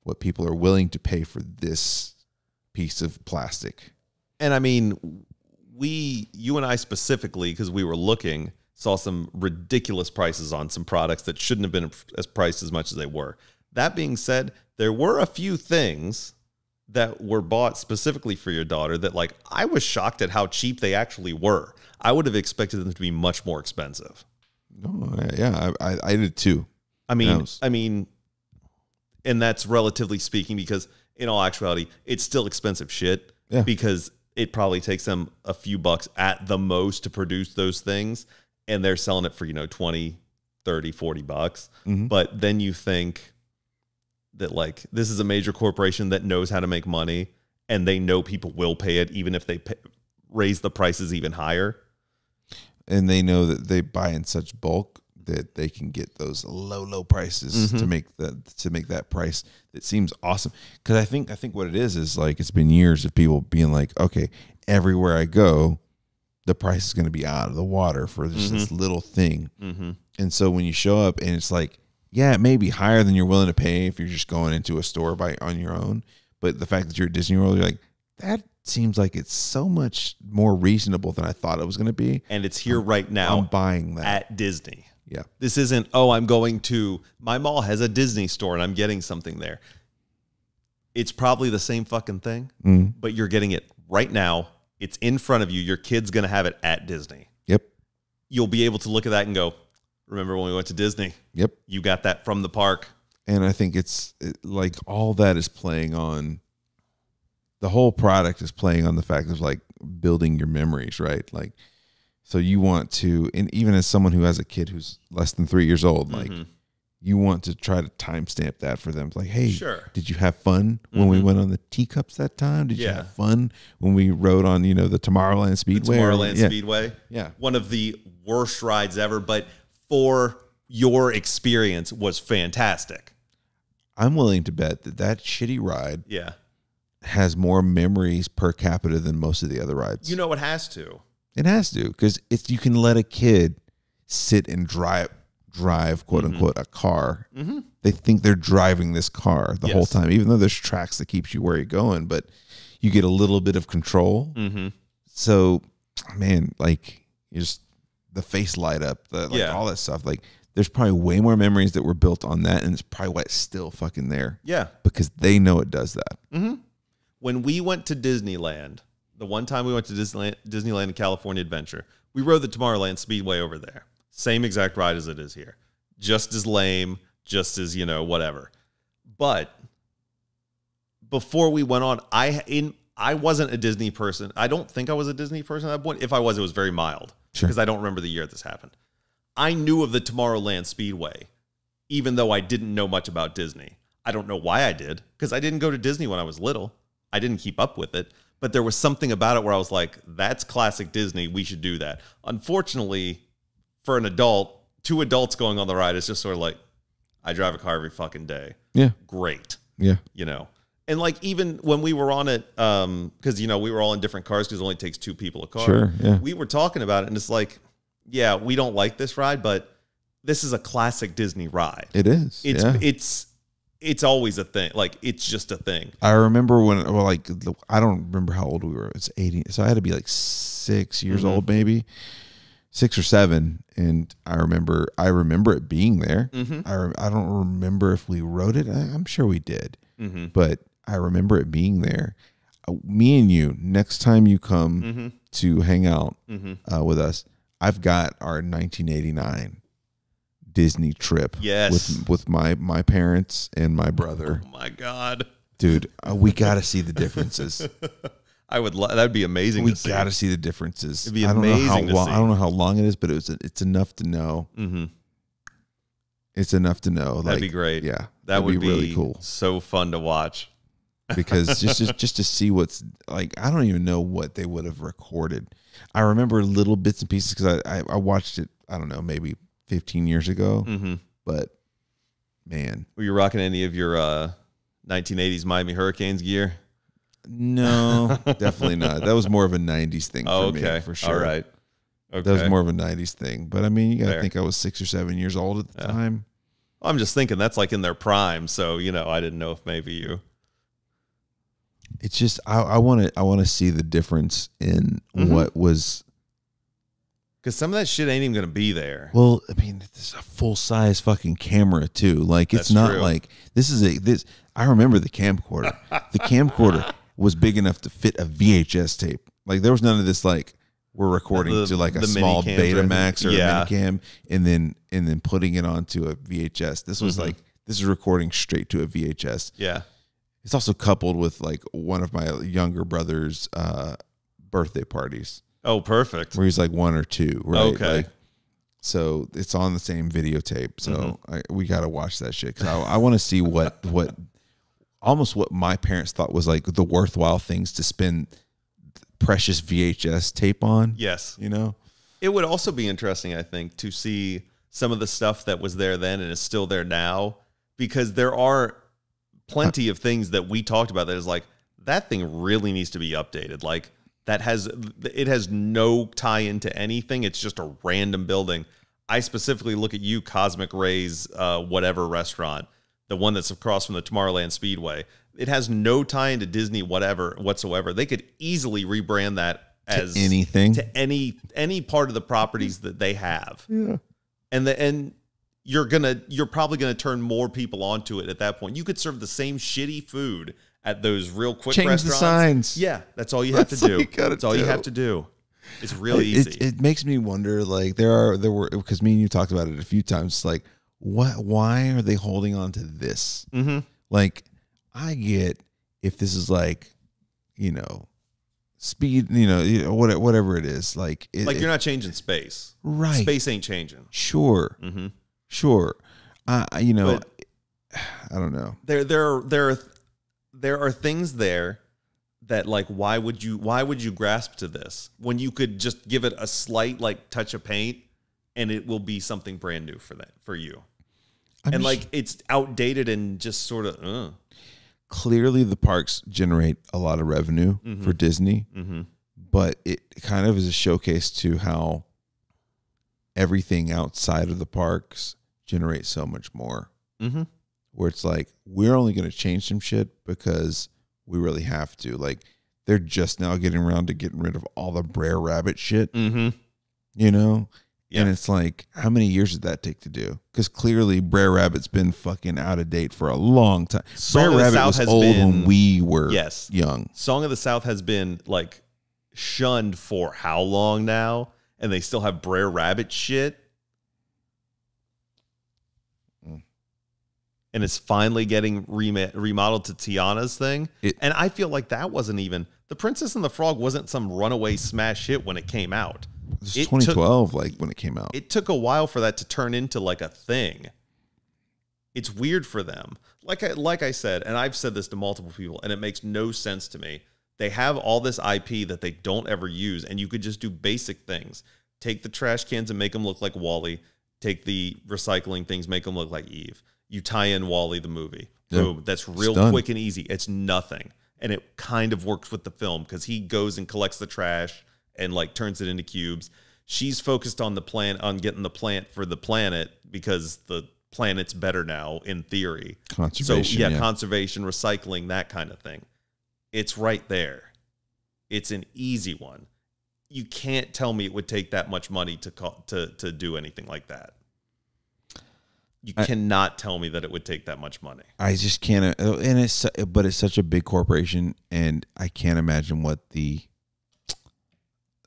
what people are willing to pay for this piece of plastic. And I mean, you and I specifically, because we were looking, saw some ridiculous prices on some products that shouldn't have been as priced as much as they were. That being said, there were a few things that were bought specifically for your daughter that like, I was shocked at how cheap they actually were. I would have expected them to be much more expensive. No, yeah, I did too. I mean, and that's relatively speaking, because in all actuality, it's still expensive shit because it probably takes them a few bucks at the most to produce those things. And they're selling it for, 20, 30, 40 bucks. But then you think that like, this is a major corporation that knows how to make money, and they know people will pay it, even if they raise the prices even higher. And they know that they buy in such bulk that they can get those low prices to make that price that seems awesome. Because I think what it is like, it's been years of people being like, okay, everywhere I go, the price is going to be out of the water for just this little thing. And so when you show up and it's like, yeah, it may be higher than you're willing to pay if you're just going into a store on your own, but the fact that you're at Disney World, you're like, that seems like it's so much more reasonable than I thought it was going to be. And it's here right now. I'm buying that at Disney. Yeah. This isn't, I'm going to, my mall has a Disney store and I'm getting something there. It's probably the same fucking thing, but you're getting it right now. It's in front of you. Your kid's going to have it at Disney. Yep. You'll be able to look at that and go, remember when we went to Disney? Yep. You got that from the park. And I think it's like all that is playing on, the whole product is playing on the fact of like building your memories, right? Like, so you want to, and even as someone who has a kid who's less than 3 years old, like you want to try to timestamp that for them. Like, hey, did you have fun when we went on the teacups that time? Did you have fun when we rode on, the Tomorrowland Speedway? The Tomorrowland Speedway. Yeah. One of the worst rides ever, but for your experience was fantastic. I'm willing to bet that shitty ride has more memories per capita than most of the other rides. It has to. It has to, because you can let a kid sit and drive quote unquote a car. They think they're driving this car the whole time, even though there's tracks that keeps you where you're going, but you get a little bit of control. So, man, like just the face light up, all that stuff. Like, there's probably way more memories that were built on that, and it's probably why it's still fucking there. Yeah, because they know it does that. When we went to Disneyland The one time we went to Disneyland and California Adventure, we rode the Tomorrowland Speedway over there. Same exact ride as it is here. Just as lame, just as, whatever. But before we went on, I wasn't a Disney person. I don't think I was a Disney person at that point. If I was, it was very mild. Sure. Because I don't remember the year this happened. I knew of the Tomorrowland Speedway, even though I didn't know much about Disney. I don't know why I did, because I didn't go to Disney when I was little. I didn't keep up with it. But there was something about it where I was like, that's classic Disney. We should do that. Unfortunately, for an adult, 2 adults going on the ride is just sort of like, I drive a car every fucking day. Yeah. Great. Yeah. And like even when we were on it, because, we were all in different cars because it only takes 2 people a car. Sure, yeah. We were talking about it and it's like, yeah, we don't like this ride, but this is a classic Disney ride. It is. It's always a thing. Like, it's just a thing. I remember when, I don't remember how old we were. It's 80. So I had to be like 6 years old, maybe 6 or 7. And I remember it being there. I don't remember if we rode it. I'm sure we did, but I remember it being there. Me and you, next time you come to hang out with us, I've got our 1989 Disney trip. Yes. With my parents and my brother. Oh my God. Dude, we got to see the differences. That'd be amazing We to see. got to see the differences. It'd be amazing to see. I don't know how long it is, but it's enough to know. It's enough to know. That'd be great. Yeah. That would be really cool. So fun to watch. Because just to see what's like, I don't even know what they would have recorded. I remember little bits and pieces because I watched it, I don't know, maybe 15 years ago. But man, were you rocking any of your 1980s Miami Hurricanes gear? No, definitely not. That was more of a 90s thing for me, for sure. All right. Okay. That was more of a 90s thing. But I mean, you got to think I was 6 or 7 years old at the time. I'm just thinking that's like in their prime. So, I didn't know if maybe you. It's just I want to see the difference in what was, because some of that shit ain't even gonna be there. Well, I mean, it's a full size fucking camera too. Like it's not like this. I remember the camcorder. The camcorder was big enough to fit a VHS tape. Like there was none of this like we're recording to like a small Betamax or a Minicam and then putting it onto a VHS. This was like this is recording straight to a VHS. Yeah. It's also coupled with like one of my younger brother's birthday parties. Oh, perfect. Where he's like 1 or 2, right? Okay. Like, so it's on the same videotape. So we got to watch that shit because I want to see what my parents thought was like the worthwhile things to spend precious VHS tape on. Yes. It would also be interesting, I think, to see some of the stuff that was there then and is still there now, because there are plenty of things that we talked about that is like, that thing really needs to be updated. Like it has no tie into anything. It's just a random building. I specifically look at Cosmic Ray's whatever restaurant, the one that's across from the Tomorrowland Speedway. It has no tie into Disney whatsoever. They could easily rebrand that as anything, to any part of the properties that they have. Yeah. And you're probably gonna turn more people onto it at that point. You could serve the same shitty food at those real quick restaurants. Change the signs. Yeah, that's all you have to do. That's all you have to do. It's really easy. It makes me wonder. Like there were because me and you talked about it a few times. Like why are they holding on to this? Like I get if this is like speed, whatever it is. Like you're not changing space, right? Space ain't changing. Sure. Sure. But I don't know. There are things there that like why would you grasp to this when you could just give it a slight like touch of paint and it will be something brand new for you. It's outdated and just sort of Clearly the parks generate a lot of revenue for Disney, but it kind of is a showcase to how everything outside of the parks generates so much more. Where it's like, we're only going to change some shit because we really have to. Like, they're just now getting around to getting rid of all the Brer Rabbit shit, And it's like, how many years did that take to do? Because clearly Brer Rabbit's been fucking out of date for a long time. Brer Rabbit was old when we were young. Song of the South has been like shunned for how long now, and they still have Brer Rabbit shit. And it's finally getting remodeled to Tiana's thing. And I feel like that wasn't even... The Princess and the Frog wasn't some runaway smash hit when it came out. It was 2012, when it came out. It took a while for that to turn into like a thing. It's weird for them. Like I said, and I've said this to multiple people, and it makes no sense to me. They have all this IP that they don't ever use, and you could just do basic things. Take the trash cans and make them look like Wall-E. Take the recycling things, make them look like Eve. You tie in Wall-E the movie. Yep. Boom. That's real quick and easy. It's nothing. And it kind of works with the film because he goes and collects the trash and like turns it into cubes. She's focused on the plant, on getting the plant for the planet because the planet's better now in theory. Conservation. So yeah, conservation, recycling, that kind of thing. It's right there. It's an easy one. You can't tell me it would take that much money to do anything like that. You cannot tell me that it would take that much money. I just can't. And it's such a big corporation, and I can't imagine what the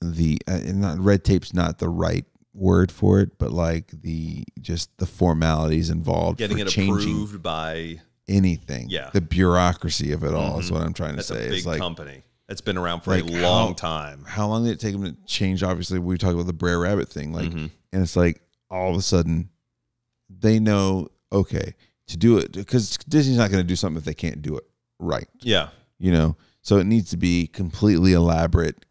not red tape's not the right word for it, but like the formalities involved, getting it approved by anything. Yeah, the bureaucurity of it all is what I'm trying to say. That's a big it's like, company that's been around for a long time. How long did it take them to change? Obviously, we talked about the Brer Rabbit thing, and it's like all of a sudden. They know, okay, to do it, because Disney's not going to do something if they can't do it right. Yeah. So it needs to be completely elaborate,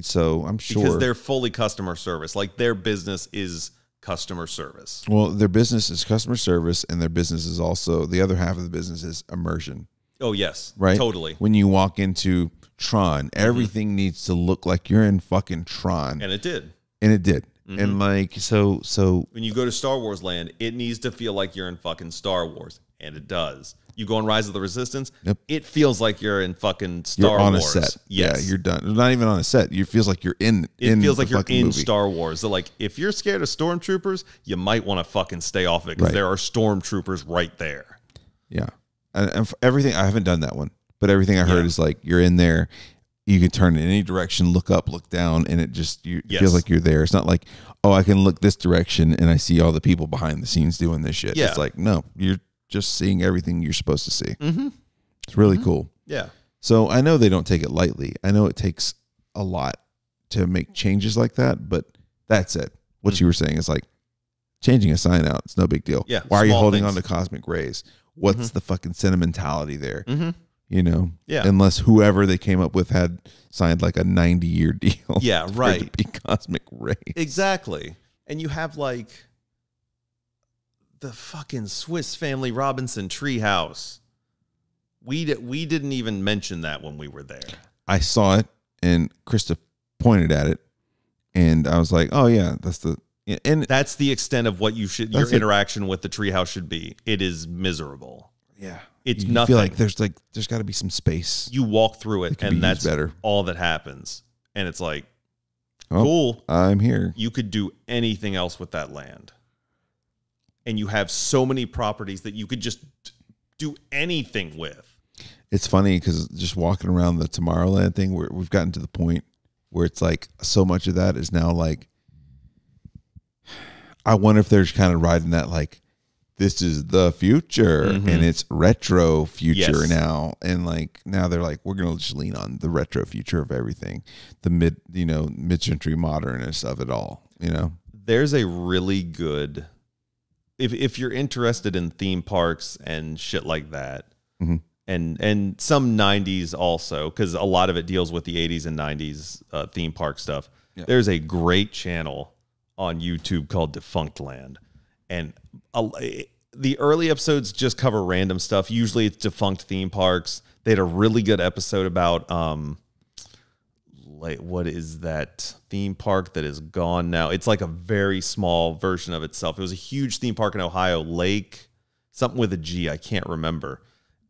so I'm sure. Because they're fully customer service. Like their business is customer service. Well, their business is customer service, and their business is also, the other half of the business is immersion. Oh, yes. Right? Totally. When you walk into Tron, everything needs to look like you're in fucking Tron. And it did. And like so when you go to Star Wars land, it needs to feel like you're in fucking Star Wars, and it does. You go on Rise of the Resistance, it feels like you're in fucking Star Wars. You're on a set. Yes. Yeah, you're done. Not even on a set. It feels like you're in. It feels like you're in movie. Star Wars. So like, if you're scared of stormtroopers, you might want to fucking stay off it because there are stormtroopers right there. Yeah, and everything. I haven't done that one, but everything I heard is like you're in there. You can turn in any direction, look up, look down, and it feels like you're there. It's not like, oh, I can look this direction and I see all the people behind the scenes doing this shit. Yeah. It's like, no, you're just seeing everything you're supposed to see. Mm-hmm. It's really cool. Yeah. So I know they don't take it lightly. I know it takes a lot to make changes like that, but that's it. What you were saying is like changing a sign out. It's no big deal. Yeah. Why are you holding on to cosmic rays? What's the fucking sentimentality there? Yeah. Unless whoever they came up with had signed like a 90-year deal. Yeah, right. To be cosmic rays. Exactly. And you have like the fucking Swiss Family Robinson treehouse. We didn't even mention that when we were there. I saw it, and Krista pointed at it, and I was like, "Oh yeah, that's the." And that's the extent of what your interaction with the treehouse should be. It is miserable. Yeah. It's you nothing. Feel like there's got to be some space. You walk through it, and that's better. All that happens. And it's like, cool. I'm here. You could do anything else with that land. And you have so many properties that you could just do anything with. It's funny because just walking around the Tomorrowland thing, we've gotten to the point where it's like so much of that is now like, I wonder if they're kind of riding that like, this is the future and it's retro future now. And like, now they're like, we're going to just lean on the retro future of everything. The mid-century modernist of it all, There's a really good, if you're interested in theme parks and shit like that, and some 90s also, because a lot of it deals with the 80s and 90s theme park stuff. Yeah. There's a great channel on YouTube called Defunct Land. And the early episodes just cover random stuff. Usually it's defunct theme parks. They had a really good episode about what is that theme park that is gone now? It's like a very small version of itself. It was a huge theme park in Ohio, Lake, something with a G, I can't remember.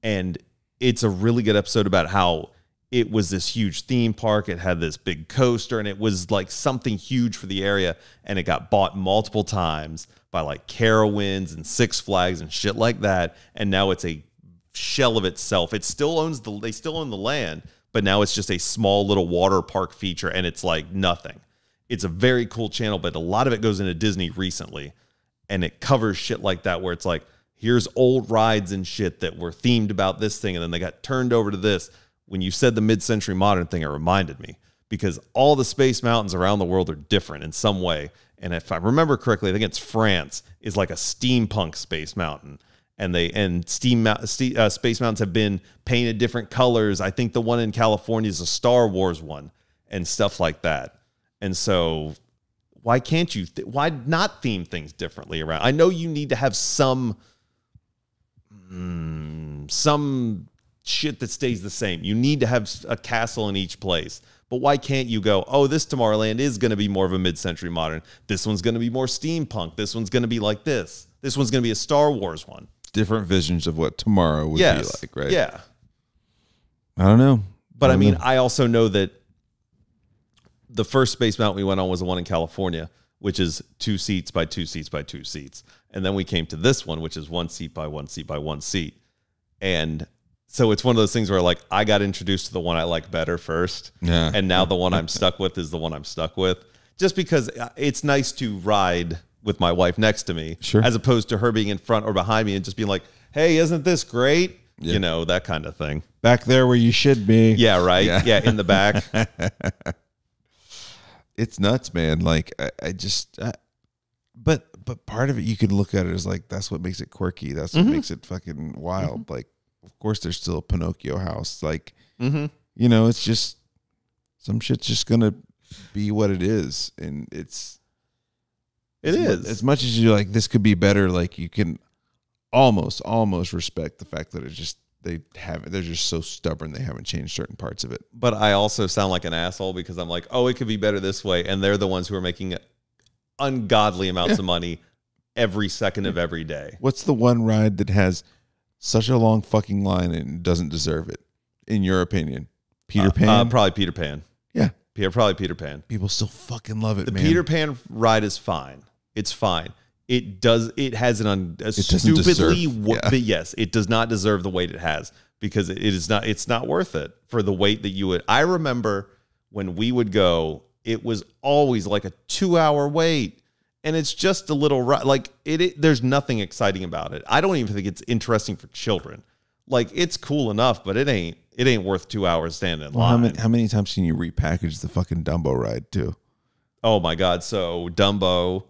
And it's a really good episode about how it was this huge theme park. It had this big coaster, and it was like something huge for the area, and it got bought multiple times by like Carowinds and Six Flags and shit like that. And now it's a shell of itself. They still own the land, but now it's just a small little water park feature, and it's like nothing. It's a very cool channel, but a lot of it goes into Disney recently, and it covers shit like that where it's like, here's old rides and shit that were themed about this thing, and then they got turned over to this. When you said the mid-century modern thing, it reminded me, because all the Space Mountains around the world are different in some way. And if I remember correctly, I think it's France is like a steampunk Space Mountain. And Space Mountains have been painted different colors. I think the one in California is a Star Wars one and stuff like that. And so why can't you? Why not theme things differently around? I know you need to have some shit that stays the same. You need to have a castle in each place. But why can't you go, oh, this Tomorrowland is going to be more of a mid-century modern. This one's going to be more steampunk. This one's going to be like this. This one's going to be a Star Wars one. Different visions of what tomorrow would be like, right? Yeah. I don't know. But I mean, I also know that the first Space Mountain we went on was the one in California, which is 2 seats by 2 seats by 2 seats. And then we came to this one, which is 1 seat by 1 seat by 1 seat. And so it's one of those things where, like, I got introduced to the one I like better first. Yeah. And now the one I'm stuck with is the one I'm stuck with. Just because it's nice to ride with my wife next to me, sure, as opposed to her being in front or behind me and just being like, hey, isn't this great? Yeah. You know, that kind of thing. Back there where you should be. Yeah, right. Yeah, in the back. It's nuts, man. Like, but part of it, you can look at it as like, that's what makes it quirky. That's what makes it fucking wild. Like, of course, there's still a Pinocchio house. Like, you know, it's just, some shit's just going to be what it is. And it is. As much as you're like, this could be better, like, you can almost respect the fact that they're just so stubborn they haven't changed certain parts of it. But I also sound like an asshole because I'm like, oh, it could be better this way. And they're the ones who are making ungodly amounts of money every second of every day. What's the one ride that has such a long fucking line and doesn't deserve it, in your opinion? Peter Pan? Probably Peter Pan. Yeah. Probably Peter Pan. People still fucking love it, man. The Peter Pan ride is fine. It's fine. It has yes, it does not deserve the weight it has, because it's not worth it for the weight that you would. I remember when we would go, it was always like a 2-hour wait, and it's just a little like there's nothing exciting about it. I don't even think it's interesting for children. Like, it's cool enough, but it ain't worth 2 hours standing in line. How many times can you repackage the fucking Dumbo ride too? Oh my God. So Dumbo,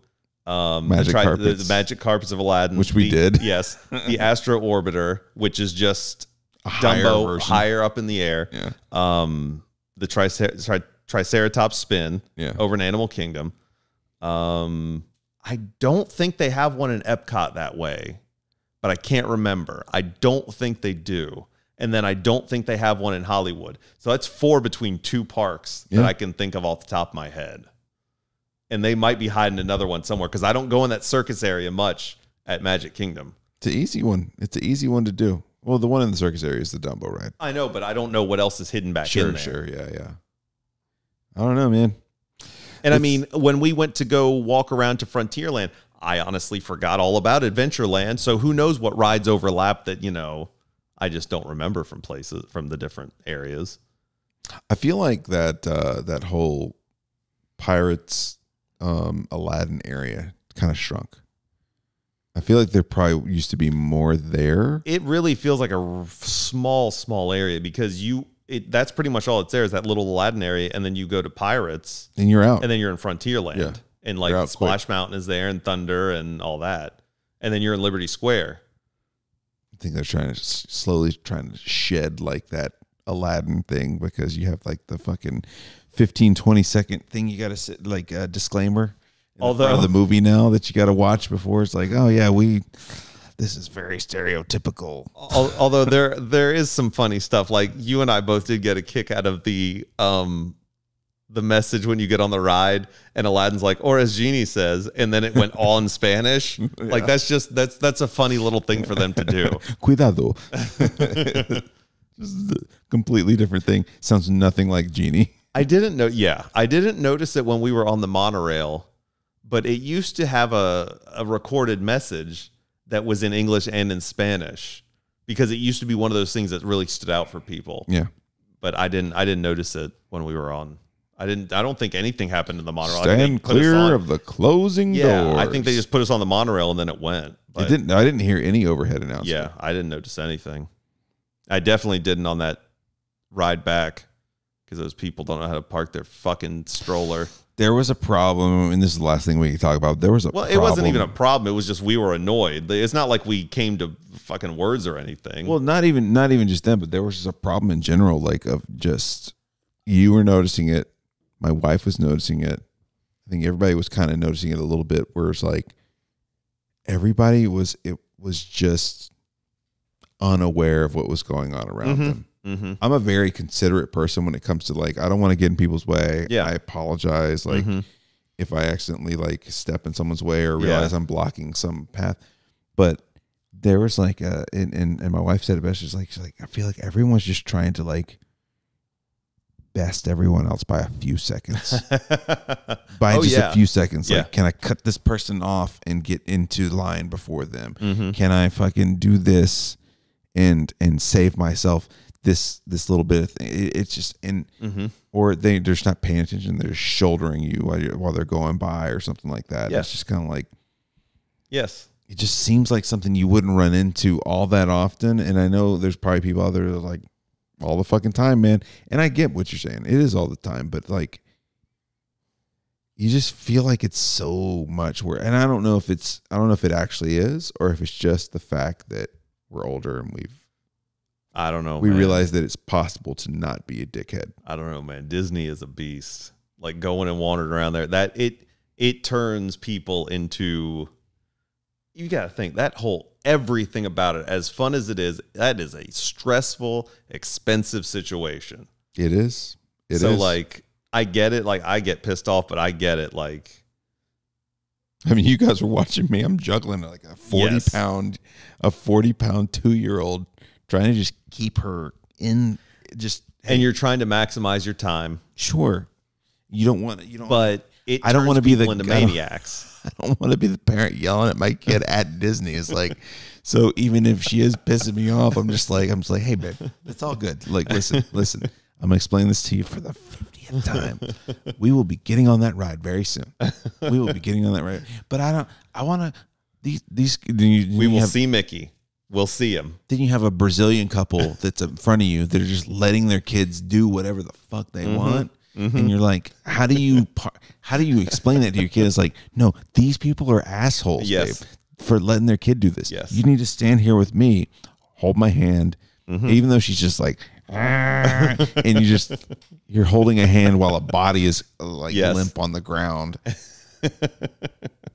the magic carpets of Aladdin, which we did. Yes. The Astro Orbiter, which is just Dumbo higher up in the air. Yeah. The Triceratops spin over in Animal Kingdom. I don't think they have one in Epcot that way, but I can't remember. I don't think they do. And then I don't think they have one in Hollywood. So that's 4 between 2 parks that I can think of off the top of my head. And they might be hiding another one somewhere, because I don't go in that circus area much at Magic Kingdom. It's an easy one. It's an easy one to do. Well, the one in the circus area is the Dumbo ride. I know, but I don't know what else is hidden back in there. Sure, yeah. I don't know, man. And I mean, when we went to go walk around to Frontierland, I honestly forgot all about Adventureland. So who knows what rides overlap that, I just don't remember from the different areas. I feel like that whole Pirates Aladdin area kind of shrunk. I feel like there probably used to be more there. It really feels like a small area, because that's pretty much all it's there is that little Aladdin area, and then you go to Pirates and you're out, and then you're in Frontierland. Yeah. And like Splash Mountain is there, and Thunder and all that, and then you're in Liberty Square. I think they're slowly trying to shed like that Aladdin thing, because you have like the fucking 15-20 second thing you got to like a disclaimer in the movie now that you got to watch before it's like, oh yeah, this is very stereotypical. Although there is some funny stuff. Like, you and I both did get a kick out of the message when you get on the ride and Aladdin's like, or as Genie says, and then it went all in Spanish. Yeah. Like, that's a funny little thing for them to do. Cuidado. Just a completely different thing. Sounds nothing like Genie. I didn't notice it when we were on the monorail, but it used to have a recorded message that was in English and in Spanish, because it used to be one of those things that really stood out for people. Yeah. but I didn't notice it when we were on. I don't think anything happened in the monorail. Stand clear of the closing doors. I think they just put us on the monorail and then it went. But I didn't hear any overhead announcement. Yeah, I didn't notice anything. I definitely didn't on that ride back because those people don't know how to park their fucking stroller. There was a problem, and this is the last thing we can talk about. There was a problem. It wasn't even a problem. It was just we were annoyed. It's not like we came to fucking words or anything. Well, not even just them, but there was just a problem in general, like of just you were noticing it. My wife was noticing it. I think everybody was kind of noticing it a little bit, where it's like everybody was just unaware of what was going on around them. Mm-hmm. I'm a very considerate person when it comes to like, I don't want to get in people's way. Yeah. I apologize. Like if I accidentally like step in someone's way or realize I'm blocking some path. But there was like and my wife said it best. She's like, I feel like everyone's just trying to like best everyone else by a few seconds. A few seconds. Yeah. Like, can I cut this person off and get into line before them? Can I fucking do this and save myself this little bit of thing? It's just or they're just not paying attention. They're just shouldering you while they're going by or something like that. Yes. It's just kind of like, yes, it just seems like something you wouldn't run into all that often. And I know there's probably people out there that are like, all the fucking time, man. And I get what you're saying. It is all the time, but like, you just feel like it's so much worse. And I don't know if it actually is, or if it's just the fact that we're older and I don't know. We realize that it's possible to not be a dickhead. I don't know, man. Disney is a beast. Like going and wandering around there, that it turns people into. You got to think that whole everything about it, as fun as it is, that is a stressful, expensive situation. It is. So like, I get it. Like I get pissed off, but I get it. Like, I mean, you guys were watching me. I'm juggling like a 40-pound 2-year-old, trying to just keep her in. And you're trying to maximize your time. Sure, you don't want to. But I don't want to be the into maniacs. I don't want to be the parent yelling at my kid at Disney. It's like, so even if she is pissing me off, I'm just like, hey babe, it's all good. Like, listen, I'm gonna explain this to you for the 50th time. We will be getting on that ride very soon. We will be getting on that ride. But I want to, we will see Mickey. We'll see him. Then you have a Brazilian couple that's in front of you that are just letting their kids do whatever the fuck they want. And you're like, how do you explain that to your kid? It's like, no, these people are assholes, babe, for letting their kid do this. Yes. You need to stand here with me, hold my hand, even though she's just like, and you're holding a hand while a body is like limp on the ground.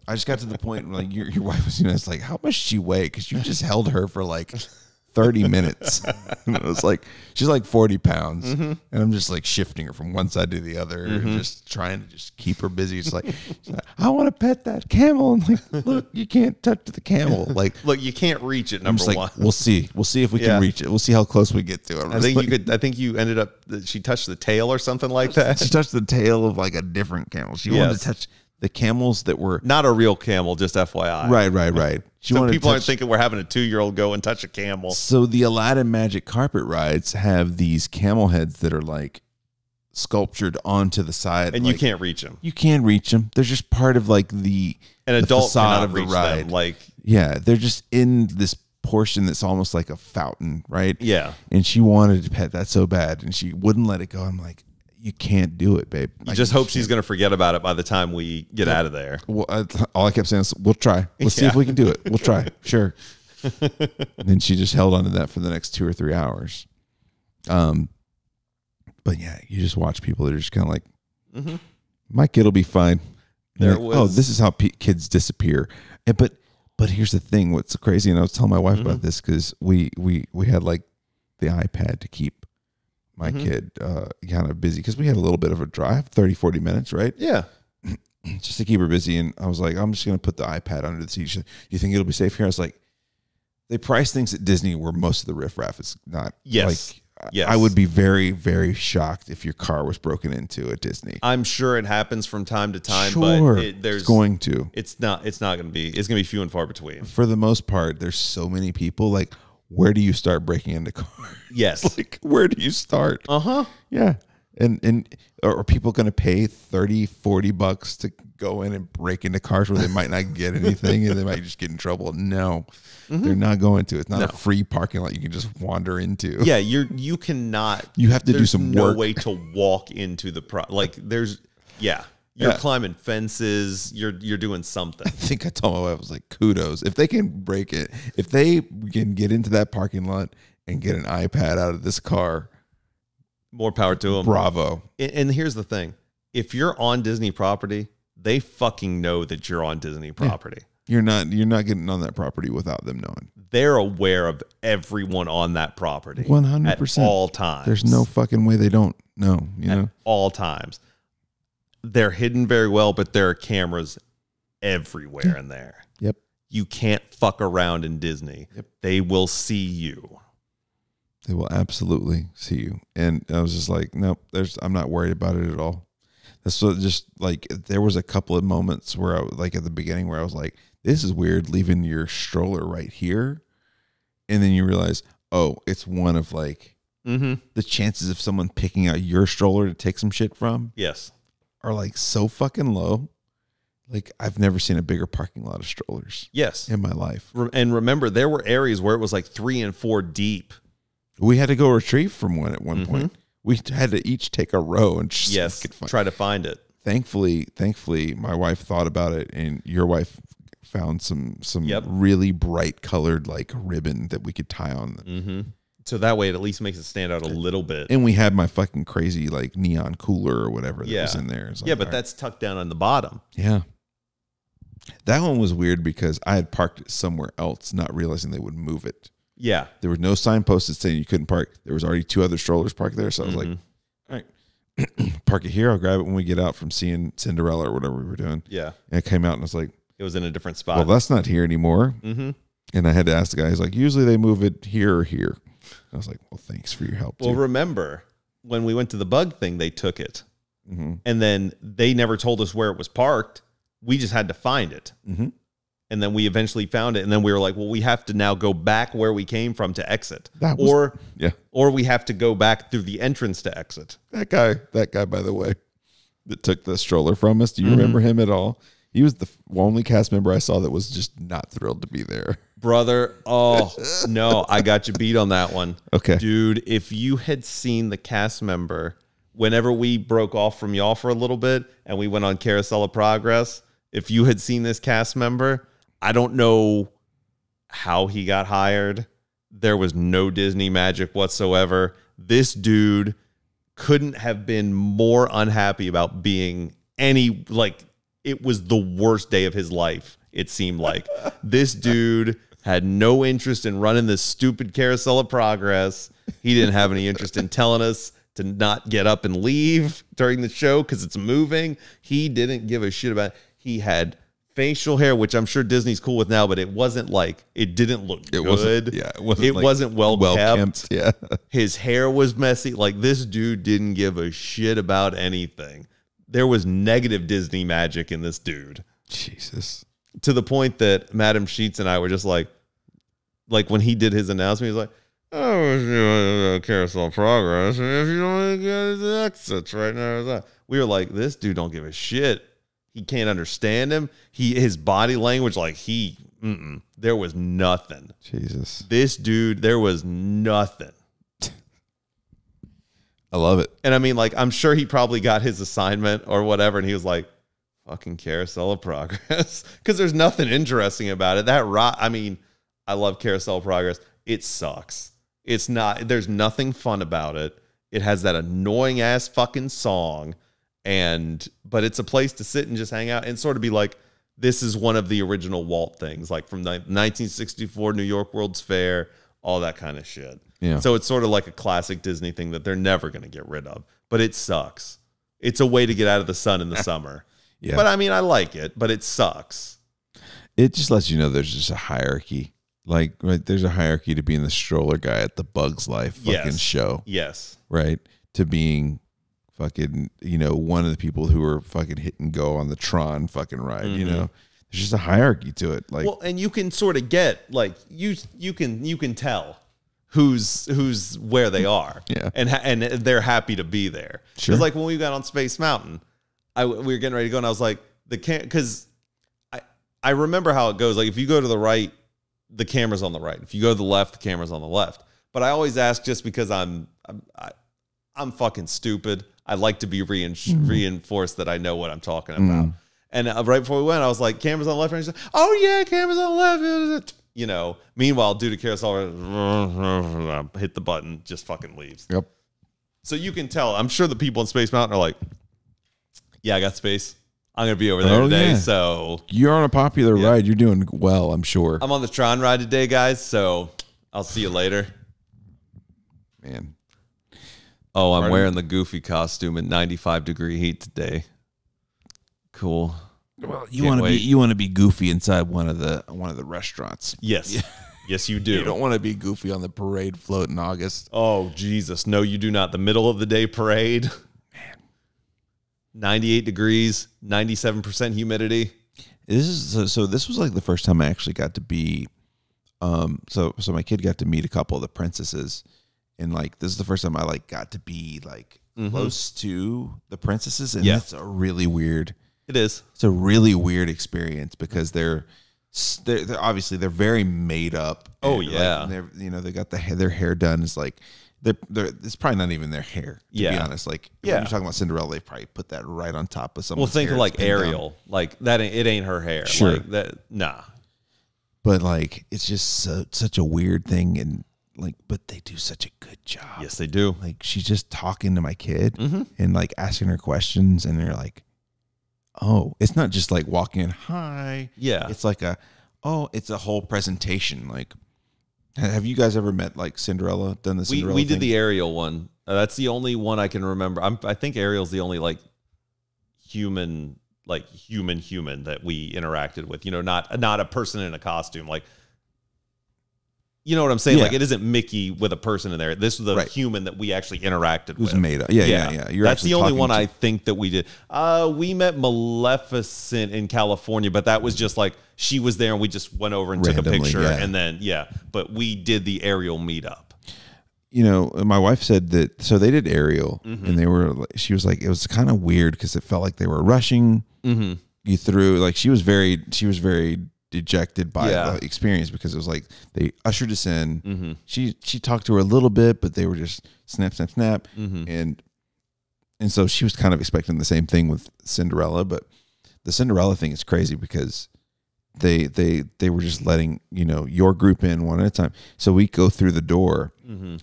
I just got to the point where like your wife was, it's like, how much does she weigh? Because you just held her for like 30 minutes. And it was like, she's like 40 pounds. And I'm just like shifting her from one side to the other, just trying to just keep her busy. She's like, I want to pet that camel. And like, look, you can't touch the camel. Like, look, you can't reach it. Number one. We'll see if we can reach it. We'll see how close we get to it. I think you ended up, she touched the tail or something like that. She touched the tail of like a different camel. She wanted to touch the camels that were not a real camel, just FYI. Right. So people aren't thinking we're having a 2-year-old go and touch a camel. So the Aladdin Magic Carpet rides have these camel heads that are like sculptured onto the side, and like, you can't reach them. You can reach them. They're just part of like an adult facade of the ride. Them. Like, yeah, they're just in this portion that's almost like a fountain, right? Yeah. And she wanted to pet that so bad, and she wouldn't let it go. I'm like, you can't do it, babe. You just hope she's going to forget about it by the time we get out of there. Well, all I kept saying is, we'll try. Let's see if we can do it. We'll try. Sure. And then she just held on to that for the next 2 or 3 hours. But yeah, you just watch people that are just kind of like, my kid will be fine. Like, this is how kids disappear. But here's the thing. What's crazy, and I was telling my wife about this because we had like the iPad to keep my kid kind of busy because we had a little bit of a drive, 30, 40 minutes, right? Yeah. Just to keep her busy. And I was like, I'm just going to put the iPad under the seat. You think it'll be safe here? I was like, they price things at Disney where most of the riffraff is not. Yes. I would be very, very shocked if your car was broken into at Disney. I'm sure it happens from time to time, sure, but it's going to. It's not going to be. It's going to be few and far between. For the most part, there's so many people. Like, where do you start breaking into cars? Yes. Like, where do you start? Yeah. And are people going to pay $30-$40 to go in and break into cars where they might not get anything and they might just get in trouble? No, they're not going to. It's not a free parking lot you can just wander into. Yeah, you cannot. You have to do some work. No way to walk into the you're climbing fences. You're doing something. I think I told my wife, I was like, kudos if they can break it. If they can get into that parking lot and get an iPad out of this car. More power to them. Bravo. And here's the thing. If you're on Disney property, they fucking know that you're on Disney property. Yeah. You're not getting on that property without them knowing. They're aware of everyone on that property. 100%. At all times. There's no fucking way they don't know, at all times. They're hidden very well, but there are cameras everywhere in there. Yep. You can't fuck around in Disney. Yep. They will see you. They will absolutely see you. And I was just like, nope, I'm not worried about it at all. That's what, just like, there was a couple of moments where I was like at the beginning where I was like, this is weird leaving your stroller right here. And then you realize, oh, it's one of like the chances of someone picking out your stroller to take some shit from. Yes. Are like so fucking low. Like, I've never seen a bigger parking lot of strollers. Yes. In my life. And remember, there were areas where it was like 3 and 4 deep. We had to go retrieve from one at one point. We had to each take a row and just try to find it. Thankfully, my wife thought about it, and your wife found some really bright colored like ribbon that we could tie on. So that way it at least makes it stand out a little bit. And we had my fucking crazy like neon cooler or whatever that was in there. Like, but that's tucked down on the bottom. Yeah. That one was weird because I had parked it somewhere else, not realizing they would move it. Yeah. There was no signpost saying you couldn't park. There was already 2 other strollers parked there. So I was like, all right, park it here. I'll grab it when we get out from seeing Cinderella or whatever we were doing. Yeah. And it came out and I was like, it was in a different spot. Well, that's not here anymore. And I had to ask the guy, he's like, usually they move it here or here. I was like, well, thanks for your help. Well, remember when we went to the bug thing, they took it. And then they never told us where it was parked. We just had to find it. And then we eventually found it. And then we were like, well, we have to now go back where we came from to exit. Or we have to go back through the entrance to exit. That guy, by the way, that took the stroller from us. Do you remember him at all? He was the only cast member I saw that was just not thrilled to be there. Brother, oh, no, I got you beat on that one. Okay. Dude, if you had seen the cast member, whenever we broke off from y'all for a little bit and we went on Carousel of Progress, if you had seen this cast member, I don't know how he got hired. There was no Disney magic whatsoever. This dude couldn't have been more unhappy about being it was the worst day of his life, it seemed like. This dude had no interest in running this stupid Carousel of Progress. He didn't have any interest in telling us to not get up and leave during the show because it's moving. He didn't give a shit about it. He had facial hair, which I'm sure Disney's cool with now, but it wasn't like, it didn't look good. It wasn't well kept. Yeah. His hair was messy. Like, this dude didn't give a shit about anything. There was negative Disney magic in this dude. Jesus. To the point that Madam Sheets and I were just like when he did his announcement, he's like, oh, we're doing Carousel Progress, and if you don't get the exits right now, we were like, this dude don't give a shit. He can't understand him. His body language, there was nothing. Jesus. This dude, there was nothing. I love it. And I mean, like, I'm sure he probably got his assignment or whatever, and he was like, fucking Carousel of Progress. Because there's nothing interesting about it. I love Carousel of Progress. It sucks. It's not, there's nothing fun about it. It has that annoying ass fucking song. But it's a place to sit and just hang out and sort of be like, this is one of the original Walt things, like from the 1964 New York World's Fair, all that kind of shit. Yeah. So it's sort of like a classic Disney thing that they're never going to get rid of, but it sucks. It's a way to get out of the sun in the summer. Yeah. But I mean, I like it, but it sucks. It just lets you know there's just a hierarchy. Like, right, there's a hierarchy to being the stroller guy at the Bugs Life fucking show. Yes. Right? To being fucking, one of the people who are fucking hit and go on the Tron fucking ride, there's just a hierarchy to it. Like, well, and you can sort of get like you can tell who's where they are. Yeah. And they're happy to be there. Sure. Because like when we got on Space Mountain, we were getting ready to go, and I was like, because I remember how it goes. Like if you go to the right, the camera's on the right. If you go to the left, the camera's on the left. But I always ask just because I'm fucking stupid. I like to be reinforced that I know what I'm talking about. And right before we went, I was like, camera's on the left. And she's like, oh yeah, camera's on the left. You know, meanwhile, due to carousel, hit the button, just fucking leaves. Yep. So you can tell. I'm sure the people in Space Mountain are like, yeah, I got space. I'm going to be over there today. Yeah. So you're on a popular ride. You're doing well, I'm sure. I'm on the Tron ride today, guys. So I'll see you later. Man. Oh, I'm wearing the Goofy costume in 95-degree heat today. Cool. Well, you want to be Goofy inside one of the restaurants. Yes. Yeah. Yes, you do. You don't want to be Goofy on the parade float in August. Oh, Jesus. No, you do not. The middle of the day parade. Man. 98 degrees, 97% humidity. This was like the first time I actually got to be so my kid got to meet a couple of the princesses, and like this is the first time I like got to be like close to the princesses, and that's a really weird. It is. It's a really weird experience because they're obviously they're very made up. Oh yeah. Like, they got their hair done. It's like it's probably not even their hair, to be honest. Like when you're talking about Cinderella, they probably put that right on top of someone's hair. Well, think of like Ariel. Down. Like that it ain't her hair. Sure. Like that nah. But like it's just such a weird thing, and like but they do such a good job. Yes, they do. Like she's just talking to my kid and like asking her questions, and they're like, oh, it's not just like walking in, hi. Yeah. It's like it's a whole presentation. Like, have you guys ever met like Cinderella? Done the Cinderella We thing? did the Ariel one. That's the only one I can remember. I think Ariel's the only like human that we interacted with. You know, not a person in a costume. Like, you know what I'm saying? Yeah. Like, it isn't Mickey with a person in there. This was a human that we actually interacted with. Who's made up. Yeah. That's the only one I think that we did. We met Maleficent in California, but that was just like she was there and we just went over and took a picture. Yeah. And then, but we did the Ariel meetup. You know, my wife said that, so they did Ariel and she was like, it was kind of weird because it felt like they were rushing you through. Like she was very dejected by the experience because it was like they ushered us in. She talked to her a little bit, but they were just snap, snap, snap. And so she was kind of expecting the same thing with Cinderella, but the Cinderella thing is crazy because they were just letting, your group in one at a time. So we go through the door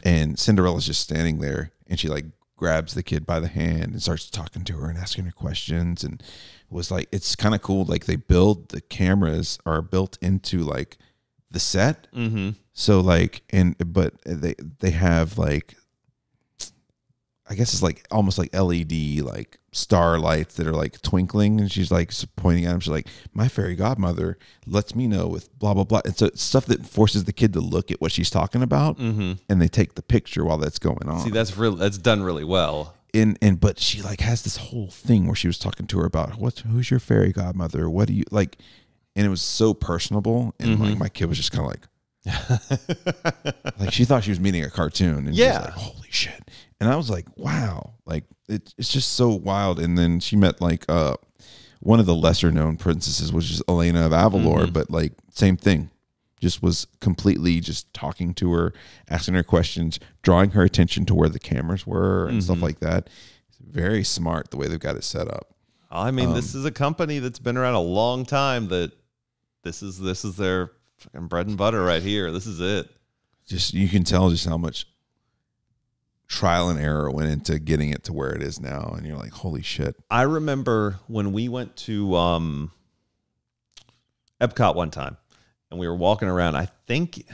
and Cinderella's just standing there and she like grabs the kid by the hand and starts talking to her and asking her questions, and was like, it's kind of cool. Like the cameras are built into like the set. So like, but they have like, I guess it's like almost like LED, like star lights that are like twinkling. And she's like pointing at him. She's like, my fairy godmother lets me know with blah, blah, blah. And so it's stuff that forces the kid to look at what she's talking about. And they take the picture while that's going on. See, that's done really well. But she like has this whole thing where she was talking to her about who's your fairy godmother? What do you like? And it was so personable. And like my kid was just kind of like, like she thought she was meeting a cartoon. And she was like, holy shit. And I was like, wow, like it's just so wild. And then she met like one of the lesser known princesses, which is Elena of Avalor, but like same thing. Just was completely just talking to her, asking her questions, drawing her attention to where the cameras were and stuff like that. It's very smart the way they've got it set up. I mean, this is a company that's been around a long time. That this is their fucking bread and butter right here. This is it. Just you can tell just how much trial and error went into getting it to where it is now, and you're like, holy shit. I remember when we went to Epcot one time. And we were walking around. I think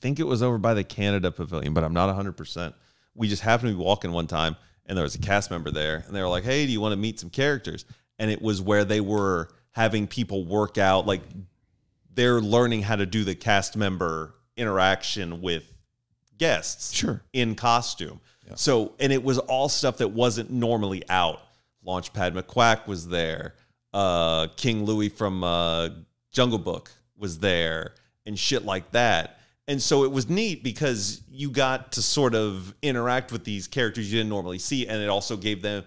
it was over by the Canada Pavilion, but I'm not 100%. We just happened to be walking one time, and there was a cast member there, and they were like, "Hey, do you want to meet some characters?" And it was where they were having people work out, like they're learning how to do the cast member interaction with guests, in costume. Yeah. So, and it was all stuff that wasn't normally out. Launchpad McQuack was there. King Louis from Jungle Book was there and shit like that. And so it was neat because you got to sort of interact with these characters you didn't normally see, and it also gave the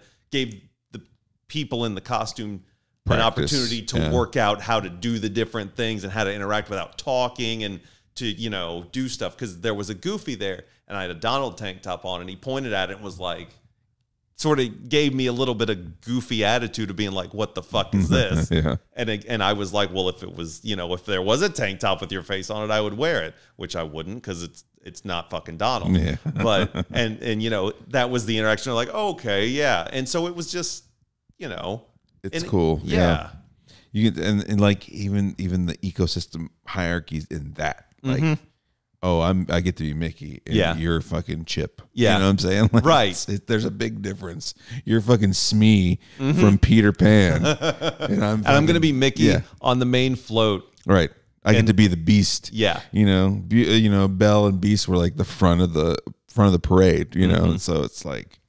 people in the costume an opportunity to work out how to do the different things and how to interact without talking and to, do stuff. Because there was a Goofy there, and I had a Donald tank top on, and he pointed at it and was like, sort of gave me a little bit of goofy attitude of being like, what the fuck is this? Yeah. And I was like, well, if it was, if there was a tank top with your face on it, I would wear it, which I wouldn't because it's not fucking Donald. Yeah. But, and that was the interaction. Like, oh, okay, yeah. And so it was just, it's cool. Yeah. You can, and like even the ecosystem hierarchies in that, like, oh, I get to be Mickey, and you're fucking Chip. Yeah, you know what I'm saying? Like, right. There's a big difference. You're fucking Smee from Peter Pan, and I'm gonna be Mickey on the main float. Right. I get to be the Beast. Yeah. Belle and Beast were like the front of the parade. And so it's like.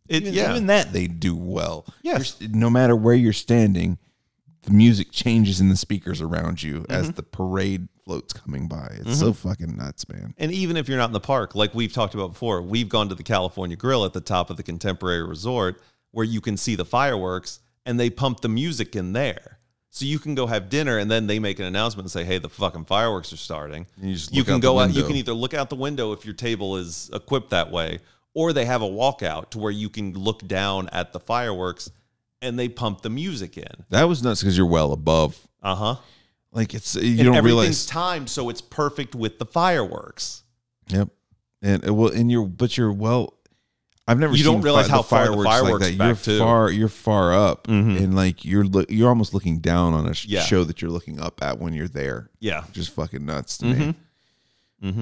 Even that they do well. Yes. No matter where you're standing, the music changes in the speakers around you as the parade floats coming by. It's so fucking nuts, man. And even if you're not in the park, like we've talked about before, we've gone to the California Grill at the top of the Contemporary Resort where you can see the fireworks and they pump the music in there. So you can go have dinner and then they make an announcement and say, hey, the fucking fireworks are starting. You can go out. You can either look out the window if your table is equipped that way, or they have a walkout to where you can look down at the fireworks and they pump the music in. That was nuts because you're well above. Like you don't everything's realize timed so it's perfect with the fireworks. Yep. And you're well. I've never. You seen don't realize how far the fireworks like that. back You're far up, and like you're almost looking down on a show that you're looking up at when you're there. Yeah, just fucking nuts to me.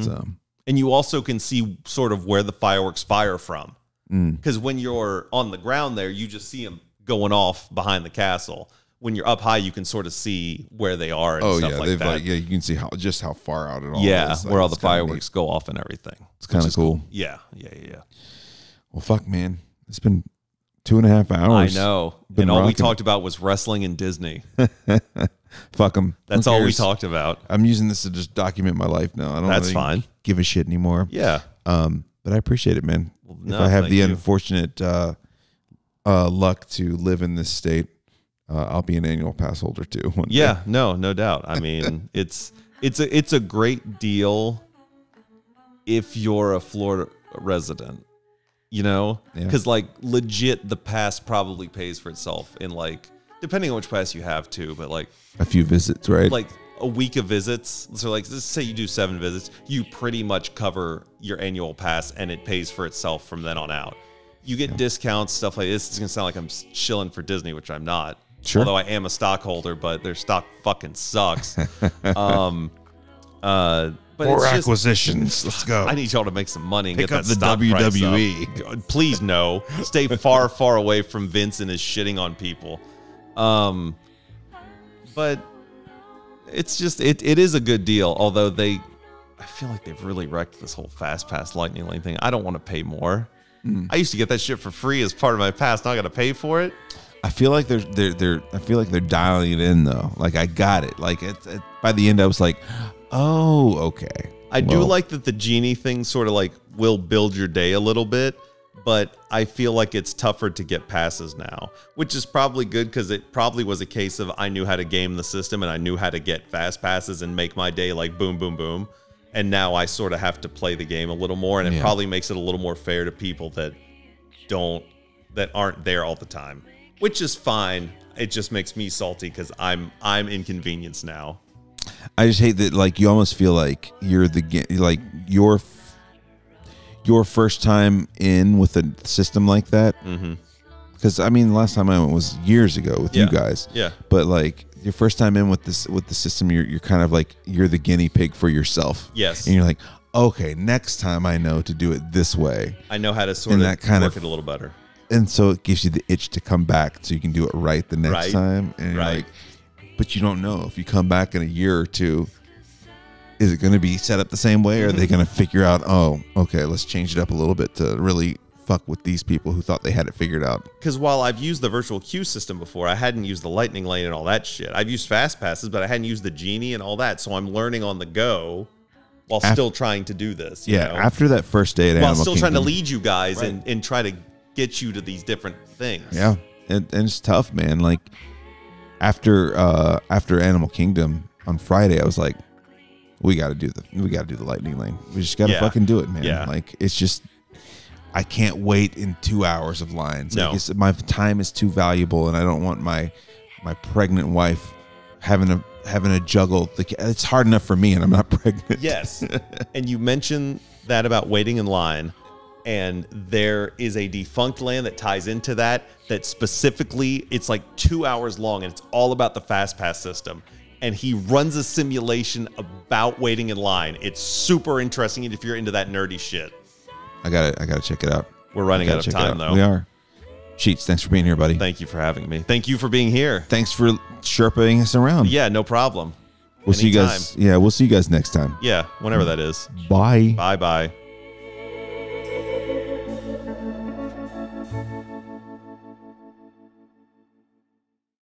So. And you also can see sort of where the fireworks fire from. Because when you're on the ground there, you just see them going off behind the castle. When you're up high, you can sort of see where they are and stuff like that. You can see how far out it all is. Where all the fireworks go off and everything. It's kind of cool. Yeah. Well, fuck, man. It's been 2.5 hours. I know. And all we talked about was wrestling and Disney. Fuck them. That's all we talked about. I'm using this to just document my life now. I don't That's really fine. give a shit anymore. Yeah. But I appreciate it, man. Well, if I have the unfortunate luck to live in this state, I'll be an annual pass holder too. Yeah, no doubt. I mean, it's a great deal if you're a Florida resident, because like legit, the pass probably pays for itself in like, depending on which pass you have too, but like a few visits, right? Like a week of visits. So like, let's say you do 7 visits, you pretty much cover your annual pass and it pays for itself from then on out. You get discounts, stuff like this. It's going to sound like I'm shilling for Disney, which I'm not. Sure. Although I am a stockholder, but their stock fucking sucks. But more acquisitions. Let's go. I need y'all to make some money and pick get up that the stock WWE. price up. Please no. Stay far, far away from Vince and his shitting on people. But it's just it is a good deal. Although I feel like they've really wrecked this whole Fast Pass Lightning Lane thing. I don't want to pay more. I used to get that shit for free as part of my pass. Now I got to pay for it. I feel like they're dialing it in though. Like I got it. Like by the end I was like, oh, okay. I do like that the genie thing sort of like will build your day a little bit, but I feel like it's tougher to get passes now, which is probably good because it probably was a case of I knew how to game the system and I knew how to get fast passes and make my day like boom, boom, boom. And now I sort of have to play the game a little more, and it probably makes it a little more fair to people that aren't there all the time, which is fine. It just makes me salty because I'm inconvenienced now. I just hate that, like, you almost feel like you're your first time in with a system like that. Because I mean, the last time I went was years ago with you guys. Yeah. But like your first time in with the system, you're kind of like you're the guinea pig for yourself. Yes. And you're like, okay, next time I know to do it this way. I know how to sort of work it a little better. And so it gives you the itch to come back so you can do it right the next time. And you're like, but you don't know if you come back in a year or two, is it going to be set up the same way, or are they going to figure out, oh, okay, let's change it up a little bit to really fuck with these people who thought they had it figured out. Because while I've used the virtual queue system before, I hadn't used the lightning lane and all that shit. I've used fast passes, but I hadn't used the genie and all that. So I'm learning on the go while still trying to do this. You know? After that first day at while Animal still Kingdom, trying to lead you guys and try to get you to these different things. Yeah, and it's tough, man. Like after Animal Kingdom on Friday, I was like, we got to do the lightning lane. We just got to fucking do it, man. Yeah. Like it's just, I can't wait in 2 hours of lines. No. Like my time is too valuable, and I don't want my pregnant wife having to juggle. It's hard enough for me, and I'm not pregnant. Yes. And you mentioned that about waiting in line, and there is a defunct land that ties into that specifically, it's like 2 hours long, and it's all about the fast pass system. And he runs a simulation about waiting in line. It's super interesting if you're into that nerdy shit. I gotta check it out. We're running out of time, though. We are. Sheets, thanks for being here, buddy. Thank you for having me. Thank you for being here. Thanks for Sherpaing us around. Yeah, no problem. We'll see you guys. Yeah, we'll see you guys next time. Yeah, whenever that is. Bye. Bye-bye.